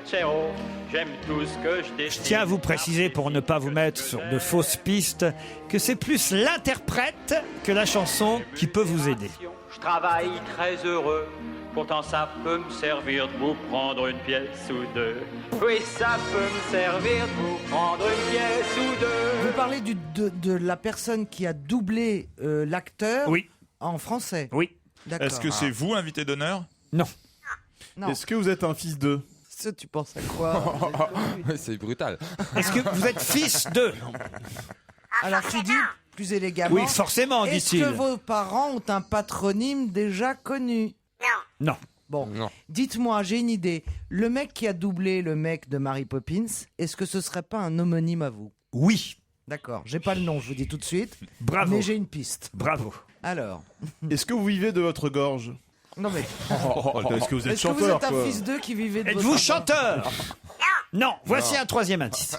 chéro. J'aime tout ce que je dessine. Je tiens à vous préciser, pour ne pas vous mettre sur de fausses pistes, que c'est plus l'interprète que la chanson qui peut vous aider. Je travaille très heureux. Pourtant ça peut me servir de vous prendre une pièce ou deux. Oui, ça peut me servir de vous prendre une pièce ou deux. Vous parlez de la personne qui a doublé l'acteur en français? Oui. Est-ce que c'est vous, invité d'honneur? Non. Non. Est-ce que vous êtes un fils d'eux? Tu penses à quoi? C'est brutal. Est-ce que vous êtes fils de... Alors tu dis plus élégamment. Oui, forcément, dit-il. Est-ce que vos parents ont un patronyme déjà connu? Non. Bon, Non. dites-moi, j'ai une idée. Le mec qui a doublé le mec de Mary Poppins, est-ce que ce serait pas un homonyme à vous? Oui. D'accord, j'ai pas le nom, je vous dis tout de suite. Bravo. Mais j'ai une piste. Bravo. Alors. Est-ce que vous vivez de votre gorge? Non mais. Est-ce que vous êtes Est-ce que vous chanteur êtes un quoi fils d'eux qui vivait de Êtes-vous votre chanteur? Non. Voici Non. un troisième indice.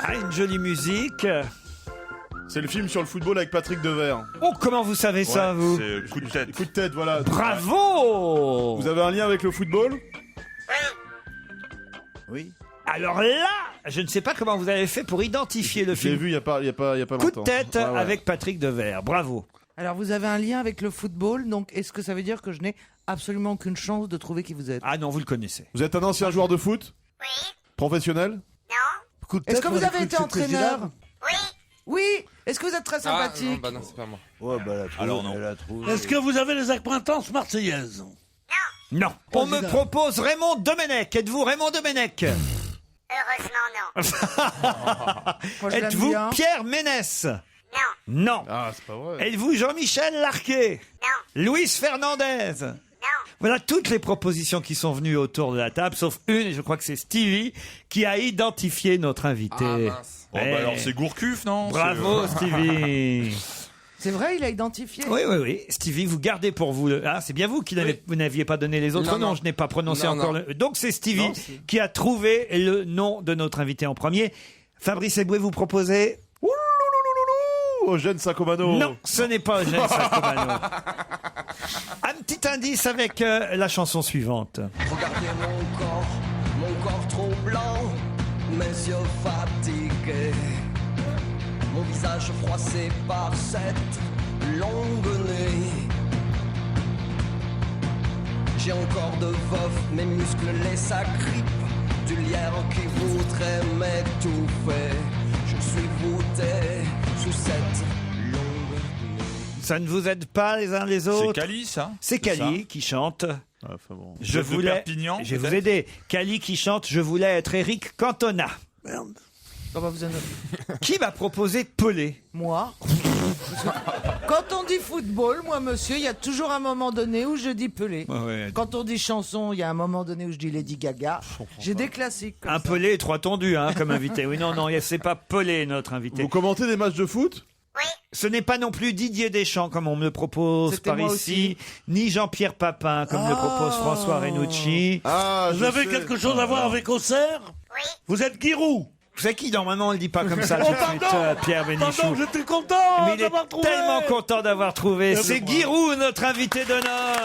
Ah, une jolie musique. C'est le film sur le football avec Patrick Devers. Oh, comment vous savez ça, vous? C'est coup de tête. Coup de tête, voilà. Bravo! Vous avez un lien avec le football? Oui. Alors là, je ne sais pas comment vous avez fait pour identifier le J'ai film. vu il y a pas longtemps. Coup de tête Ouais, ouais. avec Patrick Devers. Bravo. Alors vous avez un lien avec le football, donc est-ce que ça veut dire que je n'ai absolument aucune chance de trouver qui vous êtes? Ah non, vous le connaissez. Vous êtes un ancien joueur de foot? Oui. Professionnel? Est-ce que vous avez été entraîneur? Oui. Oui. Est-ce que vous êtes très Ah, non, sympathique? bah non, c'est pas moi. Ouais, bah, elle a trouvé, Alors non. elle a trouvé. Est-ce que vous avez les acquaintances marseillaises? Non. On me propose Raymond Domenech. Êtes-vous Raymond Domenech? Heureusement, non. Moi, je l'aime Êtes-vous bien. Pierre Ménès? Non. Ah, c'est pas vrai. Êtes-vous Jean-Michel Larquet? Non. Louis Fernandez? Non. Voilà toutes les propositions qui sont venues autour de la table, sauf une, et je crois que c'est Stevie, qui a identifié notre invité. Ah mince. Bon, bah alors c'est Gourcuff, non? Bravo, Stevie. C'est vrai, il a identifié. Oui, oui, oui. Stevie, vous gardez pour vous. Ah, c'est bien vous qui vous n'aviez pas donné les autres Non, noms. non. Je n'ai pas prononcé Non, encore non. le. Donc c'est Stevie Non, c'est- qui a trouvé le nom de notre invité en premier. Fabrice Eboué, vous proposez? Eugène Sacomano. Non, ce n'est pas Eugène Sacomano. Un petit indice avec la chanson suivante. Regardez mon corps trop blanc, mes yeux fatigués, mon visage froissé par cette longue nuit. J'ai encore de veuf, mes muscles les agrippent, du lierre qui voudrait m'étouffer. Je suis voûté sous cette longue nuit. Ça ne vous aide pas les uns les autres? C'est Cali, ça? C'est Cali qui chante. Ah, enfin bon. Je De voulais. Perpignan, Je vais vous peut-être aider. Cali qui chante. Je voulais être Eric Cantona. Merde. On va vous en... Qui m'a proposé Pelé? Moi. Quand on dit football, moi, monsieur, il y a toujours un moment donné où je dis Pelé. Ouais. Quand on dit chanson, il y a un moment donné où je dis Lady Gaga. J'ai des classiques. comme Un ça. Pelé est trop attendu comme invité. Oui, non, non, c'est pas Pelé notre invité. Vous commentez des matchs de foot? Ce n'est pas non plus Didier Deschamps comme on me le propose C'était par moi ici, ni Jean-Pierre Papin comme le propose François Renucci. Ah, Vous avez quelque chose à voir avec Auxerre? Oui. Vous êtes Giroud? Vous savez qui, normalement, on le dit pas comme ça Oh, tout de suite, Pierre Bénichou. Pardon, j'étais content Mais il est d'avoir trouvé. tellement content d'avoir trouvé. Eh C'est ben, Giroud, notre invité d'honneur.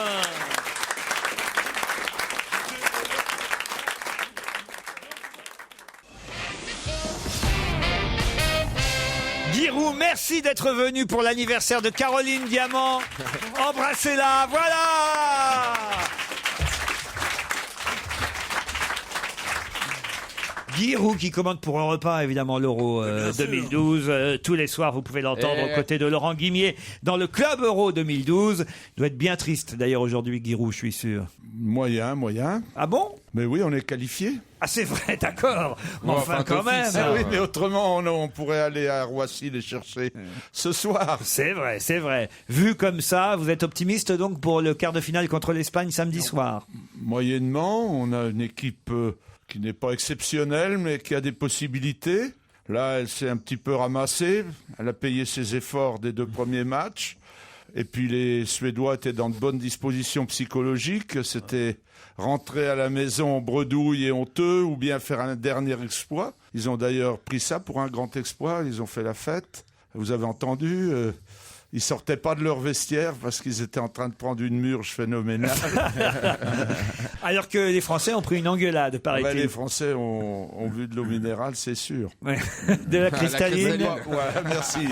Giroud, merci d'être venu pour l'anniversaire de Caroline Diamant. Embrassez-la, voilà. Giroud qui commande pour un repas, évidemment, l'Euro 2012. Tous les soirs, vous pouvez l'entendre aux côtés de Laurent Guimier dans le Club Euro 2012. Il doit être bien triste, d'ailleurs, aujourd'hui, Giroud, je suis sûr. Moyen. Ah bon? Mais oui, on est qualifié. Ah, c'est vrai, d'accord. Mais Ouais, enfin, quand même. Ah oui, mais autrement, on pourrait aller à Roissy les chercher ce soir. C'est vrai, c'est vrai. Vu comme ça, vous êtes optimiste donc pour le quart de finale contre l'Espagne samedi soir? Moyennement, on a une équipe qui n'est pas exceptionnelle, mais qui a des possibilités. Là, elle s'est un petit peu ramassée. Elle a payé ses efforts des 2 premiers matchs. Et puis les Suédois étaient dans de bonnes dispositions psychologiques. C'était rentrer à la maison bredouille et honteux ou bien faire un dernier exploit. Ils ont d'ailleurs pris ça pour un grand exploit. Ils ont fait la fête. Vous avez entendu, Ils sortaient pas de leur vestiaire parce qu'ils étaient en train de prendre une murge phénoménale. Alors que les Français ont pris une engueulade, paraît-il. Les Français ont vu de l'eau minérale, c'est sûr. Ouais. De la cristalline. Voilà, merci.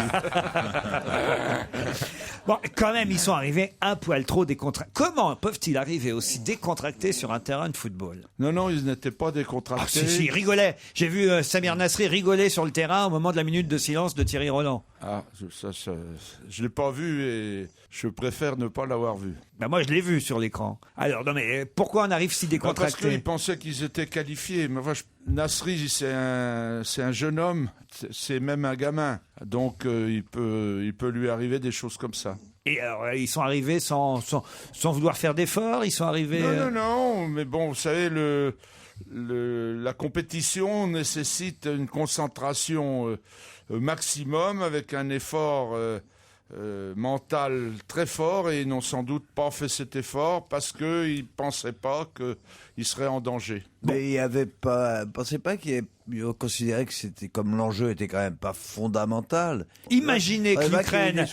Bon, quand même, ils sont arrivés un poil trop décontractés. Comment peuvent-ils arriver aussi décontractés sur un terrain de football? Non, ils n'étaient pas Ah, décontractés. si, ils rigolaient. J'ai vu Samir Nasri rigoler sur le terrain au moment de la minute de silence de Thierry Roland. Ah, je l'ai pas vu et je préfère ne pas l'avoir vu. Ben moi, je l'ai vu sur l'écran. Alors, non, mais pourquoi on arrive si Parce décontracté? qu'ils pensaient qu'ils étaient qualifiés. Mais enfin, Nasri, c'est un jeune homme, c'est même un gamin. Donc, il peut lui arriver des choses comme ça. Et alors, ils sont arrivés sans vouloir faire d'efforts. Ils sont arrivés. Non, mais bon, vous savez, la compétition nécessite une concentration maximum avec un effort mental très fort, et ils n'ont sans doute pas fait cet effort parce qu'ils ne pensaient pas qu'ils seraient en danger. Mais il y avait pas, pensez pas qu'il considérait que c'était comme l'enjeu était quand même pas fondamental. Imaginez que l'Ukraine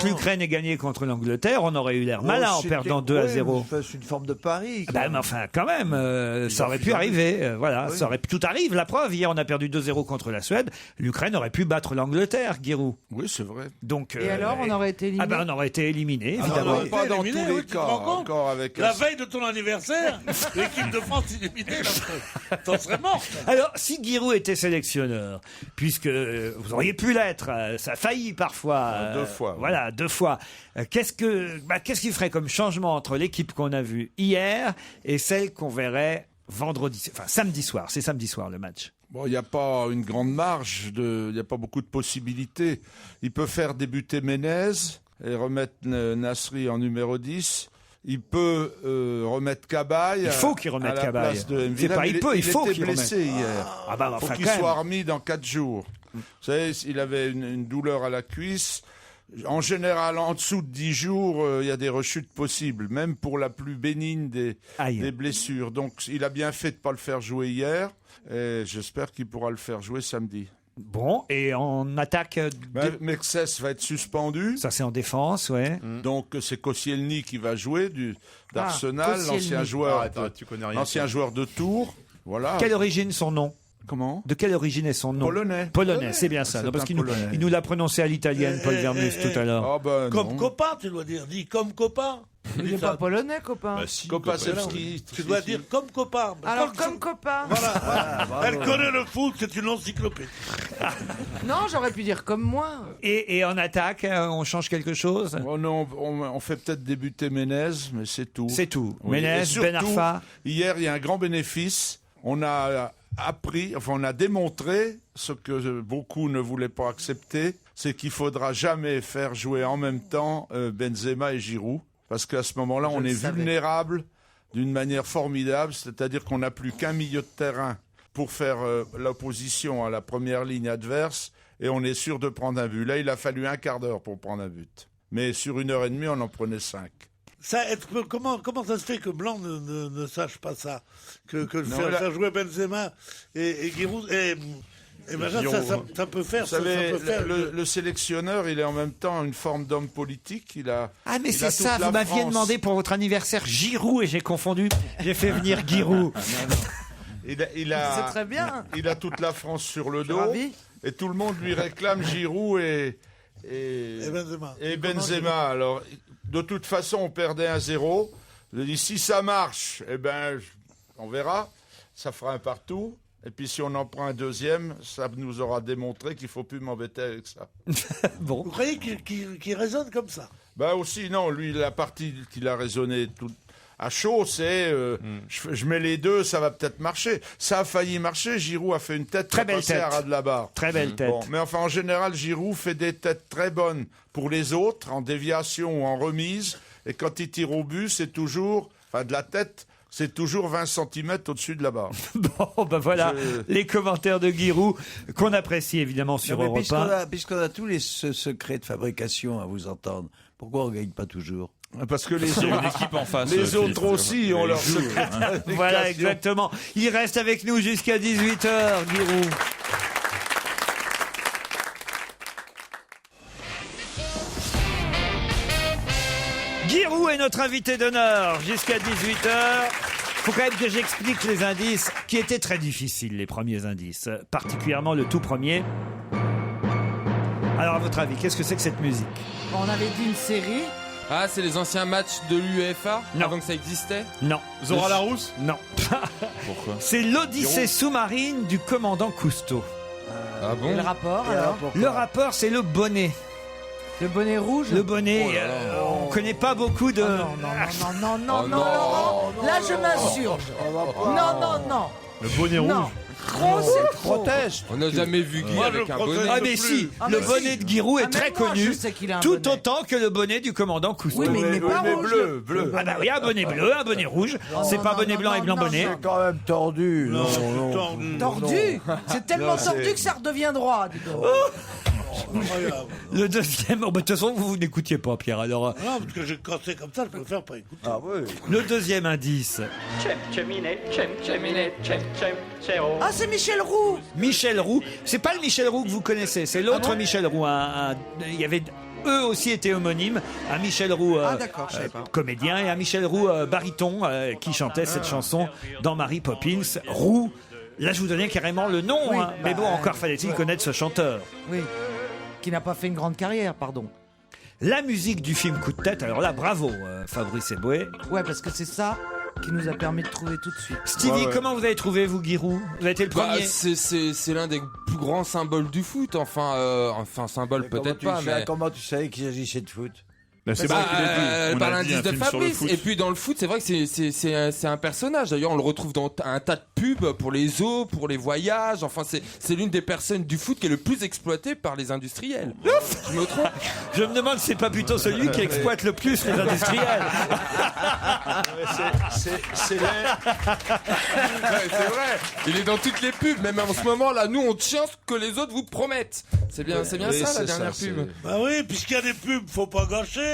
l'Ukraine ait gagné contre l'Angleterre, on aurait eu l'air malin en perdant 2-0. C'est une forme de pari. Mais enfin, quand même, ça aurait pu arriver. Voilà, Oui. ça aurait pu, tout arrive. La preuve, hier, on a perdu 2-0 contre la Suède. L'Ukraine aurait pu battre l'Angleterre, Giroud. Oui, c'est vrai. Donc, Et alors, on aurait été éliminé. on aurait été éliminé, évidemment. Pas dans tous éliminé, les oui, tu te cas, rends compte encore avec La veille de ton anniversaire, l'équipe de France éliminée, t'en serais mort. Alors, si Giroud était sélectionneur, puisque vous auriez pu l'être, ça a failli parfois. 2 fois. Voilà, 2 fois. Qu'est-ce qu'il ferait comme changement entre l'équipe qu'on a vue hier et celle qu'on verrait samedi soir? C'est samedi soir le match. Bon, il n'y a pas une grande marge, il n'y a pas beaucoup de possibilités. Il peut faire débuter Menez et remettre Nasri en numéro 10. Il peut remettre Cabaye. Il faut qu'il remette à la Cabaye. place de C'est Mvila. pas il peut, il faut était qu'il remette. blessé hier. Enfin, faut qu'il quand même. soit remis dans 4 jours. Vous savez, il avait une douleur à la cuisse. En général, en dessous de 10 jours, il y a des rechutes possibles, même pour la plus bénigne des blessures. Donc, il a bien fait de ne pas le faire jouer hier. Et j'espère qu'il pourra le faire jouer samedi. Bon, et en attaque... Mexès va être suspendu. Ça, c'est en défense, ouais. Donc, c'est Koscielny qui va jouer d'Arsenal, l'ancien joueur, l'ancien joueur de Tours. Voilà. Quelle origine son nom? Comment? De quelle origine est son nom? Polonais, c'est bien ça. C'est Non, parce un qu'il Polonais. nous l'a prononcé à l'italienne, Paul Vermus, tout à l'heure. Comme copain, tu dois dire. Dis comme copain. Il n'est pas polonais, copain. Kopacevski. Tu dois dire comme copain. Alors, comme copain. Voilà. Elle connaît le foot, c'est une encyclopédie. Non, j'aurais pu dire comme moi. Et en attaque, on change quelque chose? Oh non, on fait peut-être débuter Menez, mais c'est tout. C'est tout. Oui. Menez, Et surtout, Ben Arfa. Hier, il y a un grand bénéfice. On a on a démontré ce que beaucoup ne voulaient pas accepter, c'est qu'il faudra jamais faire jouer en même temps Benzema et Giroud, parce qu'à ce moment-là, on est vulnérable d'une manière formidable, c'est-à-dire qu'on n'a plus qu'un milieu de terrain pour faire l'opposition à la première ligne adverse, et on est sûr de prendre un but. Là, il a fallu un quart d'heure pour prendre un but. Mais sur 1h30, on en prenait 5. Comment ça se fait que Blanc ne sache pas ça, que Non, faire jouer Benzema et Giroud et ça peut faire. Vous savez, ça peut faire. le sélectionneur, il est en même temps une forme d'homme politique. Ah, mais c'est ça, vous m'aviez demandé pour votre anniversaire Giroud et j'ai confondu. J'ai fait venir Giroud. C'est très bien. Il a toute la France sur le dos. Et tout le monde lui réclame Giroud et Benzema. Alors, de toute façon, on perdait 1-0. Je dis, si ça marche, on verra. Ça fera un partout. Et puis, si on en prend un deuxième, ça nous aura démontré qu'il ne faut plus m'embêter avec ça. Bon. Vous croyez qu'il raisonne comme ça? Aussi, non. Lui, la partie qu'il a raisonné à chaud, c'est je mets les deux, ça va peut-être marcher. Ça a failli marcher. Giroud a fait une tête très belle tête à ras de la barre. Très belle tête. Bon, mais enfin, en général, Giroud fait des têtes très bonnes pour les autres, en déviation ou en remise. Et quand il tire au but, c'est toujours, de la tête, c'est toujours 20 cm au-dessus de la barre. Bon, voilà, les commentaires de Giroud, qu'on apprécie évidemment sur Europe 1. Puisqu'on a tous les secrets de fabrication à vous entendre, pourquoi on ne gagne pas toujours? Parce que les Il y a une autres, équipe en face. les autres aussi ont leur secret. Voilà, exactement. Il reste avec nous jusqu'à 18h, Giroud. notre invité d'honneur jusqu'à 18h. Faut quand même que j'explique les indices qui étaient très difficiles, les premiers indices, particulièrement le tout premier. Alors, à votre avis, qu'est-ce que c'est que cette musique? On avait dit une série. Ah, c'est les anciens matchs de l'UEFA avant que ça existait? Non. Zora Larousse? Non. Pourquoi? C'est l'Odyssée sous-marine du commandant Cousteau. Ah bon? Et le rapport alors? Le rapport, c'est le bonnet. Le bonnet rouge? Le bonnet, on connaît pas beaucoup de... Non, Laurent, là je m'insurge. Non. Le bonnet rouge. Trop, c'est trop. Protège. On n'a jamais vu Guy avec un bonnet. Ah mais si, le bonnet de Giroud est très même moi, connu, je sais qu'il a un tout bonnet. autant que le bonnet du commandant Cousteau. Oui, mais il n'est pas rouge. Bleu. Ah bah oui, un bonnet bleu, un bonnet rouge. C'est pas bonnet blanc et blanc bonnet. C'est quand même tordu. Non. Tordu. C'est tellement tordu que ça redevient droit. Dis donc. Le deuxième, de toute façon, vous n'écoutiez pas, Pierre. Alors, Non, parce que quand c'est comme ça, je préfère pas écouter. Ah oui. le deuxième indice. Ah, c'est Michel Roux. Michel Roux. C'est pas le Michel Roux que vous connaissez, c'est l'autre Michel Roux. Il y avait eux aussi étaient homonymes. Un Michel Roux d'accord, je savais pas. comédien et un Michel Roux baryton qui chantait cette chanson dans Mary Poppins. Roux. Là, je vous donnais carrément le nom. Oui, hein. Mais bon, encore fallait-il connaître ce chanteur. Oui. Qui n'a pas fait une grande carrière, pardon. La musique du film Coup de tête, alors là, bravo, Fabrice Eboué. Ouais, parce que c'est ça qui nous a permis de trouver tout de suite. Stevie, comment vous avez trouvé, vous, Giroud? Vous avez été le premier. C'est l'un des plus grands symboles du foot. Enfin, symbole peut-être pas, mais... Comment tu savais qu'il s'agissait de foot? C'est vrai qu'il est dit. On par a dit l'indice un de film sur le Fabrice. foot. Et puis dans le foot, c'est vrai que c'est un personnage. D'ailleurs, on le retrouve dans un tas de pubs pour les eaux, pour les voyages. Enfin, c'est l'une des personnes du foot qui est le plus exploitée par les industriels. Je me trompe? Je me demande si c'est pas plutôt celui qui exploite le plus les industriels. C'est Ouais, c'est vrai. Il est dans toutes les pubs. Même en ce moment, là, nous, on tient ce que les autres vous promettent. C'est bien ça, la dernière pub. Bah oui, puisqu'il y a des pubs, faut pas gâcher.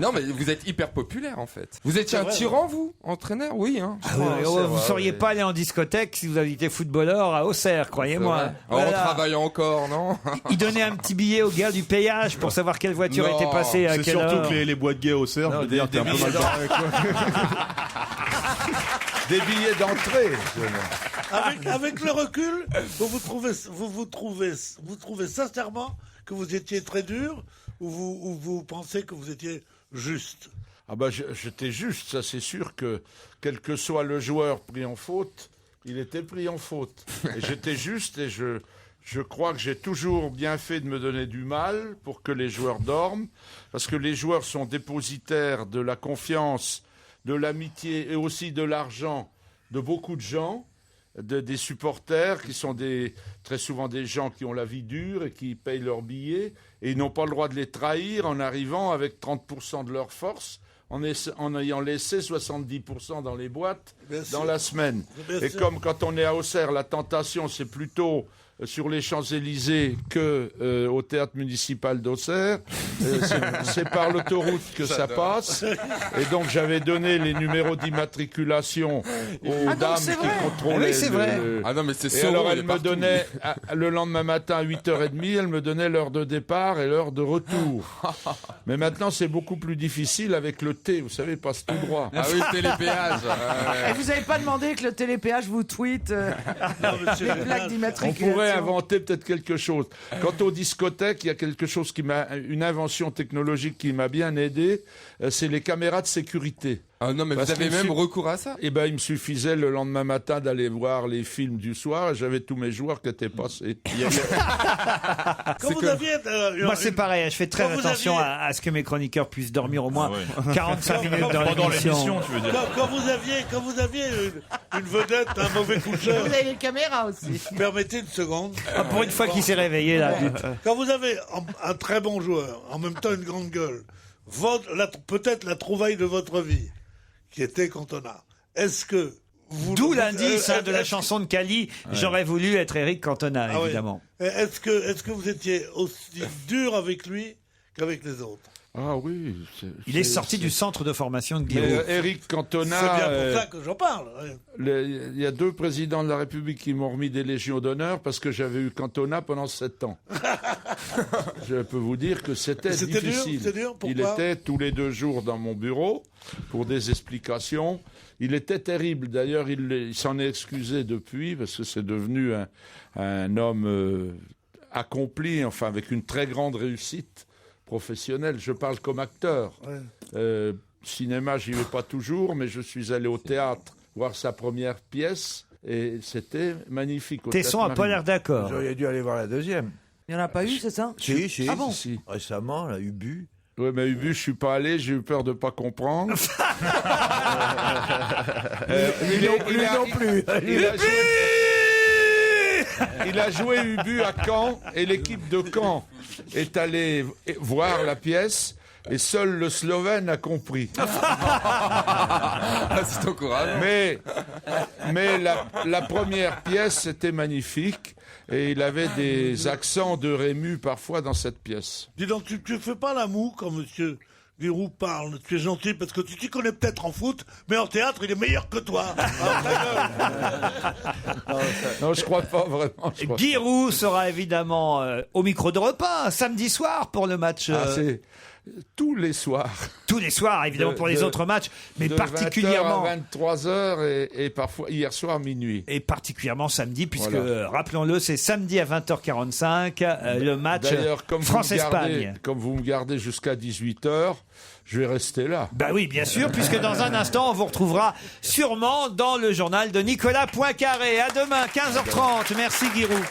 Non, mais vous êtes hyper populaire, en fait. Vous étiez un tyran, vous? Entraîneur? Oui, hein. Vous seriez pas allé en discothèque si vous aviez été footballeur à Auxerre, croyez-moi. On travaille encore, non? Il donnait un petit billet au gars du péage pour savoir quelle voiture était passée à C'est quelle heure. surtout que les boîtes gays au cerf, je veux dire, t'es un peu mal barré, quoi. Des billets d'entrée. Avec le recul, vous trouvez sincèrement que vous étiez très dur ou vous pensez que vous étiez juste? Ah bah j'étais juste, ça c'est sûr que quel que soit le joueur pris en faute, il était pris en faute. Et j'étais juste et je crois que j'ai toujours bien fait de me donner du mal pour que les joueurs dorment, parce que les joueurs sont dépositaires de la confiance, de l'amitié et aussi de l'argent de beaucoup de gens, des supporters qui sont très souvent des gens qui ont la vie dure et qui payent leurs billets et ils n'ont pas le droit de les trahir en arrivant avec 30% de leur force en ayant laissé 70% dans les boîtes dans la semaine. Et comme quand on est à Auxerre, la tentation c'est plutôt sur les Champs-Élysées que au théâtre municipal d'Auxerre. C'est par l'autoroute que ça passe. Et donc j'avais donné les numéros d'immatriculation aux dames qui contrôlaient. Oui, c'est vrai. Ah non, mais c'est Et alors elle me donnait, le lendemain matin à 8h30, elle me donnait l'heure de départ et l'heure de retour. Mais maintenant c'est beaucoup plus difficile avec le T, vous savez, passe tout droit. Ah oui, télépéage. Et vous n'avez pas demandé que le télépéage vous tweete des plaques On d'immatriculation? pourrait inventer peut-être quelque chose. Quant aux discothèques, il y a quelque chose une invention technologique qui m'a bien aidé, c'est les caméras de sécurité. Ah non, mais Parce vous avez qu'il même recours à ça? Eh ben, il me suffisait le lendemain matin d'aller voir les films du soir et j'avais tous mes joueurs qui étaient passés. Quand vous aviez, Moi, c'est parein, je fais très Quand vous attention aviez- à ce que mes chroniqueurs puissent dormir au moins 45 minutes dans Pendant l'émission. l'émission, tu veux dire. Quand vous aviez une vedette, un mauvais coucheur, Vous avez les caméras aussi. permettez une seconde. Ah, pour une fois qu'il s'est réveillé, là. Quand vous avez un très bon joueur, en même temps une grande gueule, peut-être la trouvaille de votre vie, qui était Cantona, est-ce que vous... D'où l'indice de la chanson de Cali, j'aurais voulu être Eric Cantona, Ah oui. évidemment. Est-ce que vous étiez aussi dur avec lui qu'avec les autres? Ah oui. Il est sorti du centre de formation de Mais, Giroud. Eric Cantona. C'est bien pour ça que j'en parle. Il y a 2 présidents de la République qui m'ont remis des légions d'honneur parce que j'avais eu Cantona pendant 7 ans. Je peux vous dire que c'était C'était dur, difficile. c'est dur, pourquoi Il était tous les 2 jours dans mon bureau pour des explications. Il était terrible. D'ailleurs, il s'en est excusé depuis parce que c'est devenu un homme accompli, enfin avec une très grande réussite professionnelle. Je parle comme acteur. Cinéma, j'y vais pas toujours, mais je suis allé au théâtre voir sa première pièce et c'était magnifique. Tesson n'a pas l'air d'accord. Vous auriez dû aller voir la deuxième. Il n'y en a pas eu, c'est ça? Si. Ah bon? Si. Récemment, là, Ubu. Oui, mais Ubu, je suis pas allé, j'ai eu peur de pas comprendre. Lui non plus. Il a joué Ubu à Caen et l'équipe de Caen est allée voir la pièce et seul le Slovène a compris. C'est encourageant. Mais la première pièce, c'était magnifique. Et il avait des accents de Rému parfois dans cette pièce. Dis donc, tu fais pas la moue quand monsieur Giroud parle. Tu es gentil parce que tu t'y connais peut-être en foot, mais en théâtre, il est meilleur que toi. Non, je crois pas vraiment. Giroud sera évidemment au micro d'Europe 1 samedi soir pour le match. C'est tous les soirs. Tous les soirs, évidemment, pour les autres matchs, mais de particulièrement 20h à 23h et parfois hier soir minuit. Et particulièrement samedi, puisque, Voilà. Rappelons-le, c'est samedi à 20h45, le match D'ailleurs, France-Espagne. Comme vous me gardez jusqu'à 18h, je vais rester là. Bah oui, bien sûr, puisque dans un instant, on vous retrouvera sûrement dans le journal de Nicolas Poincaré. À demain, 15h30. Merci Giroud.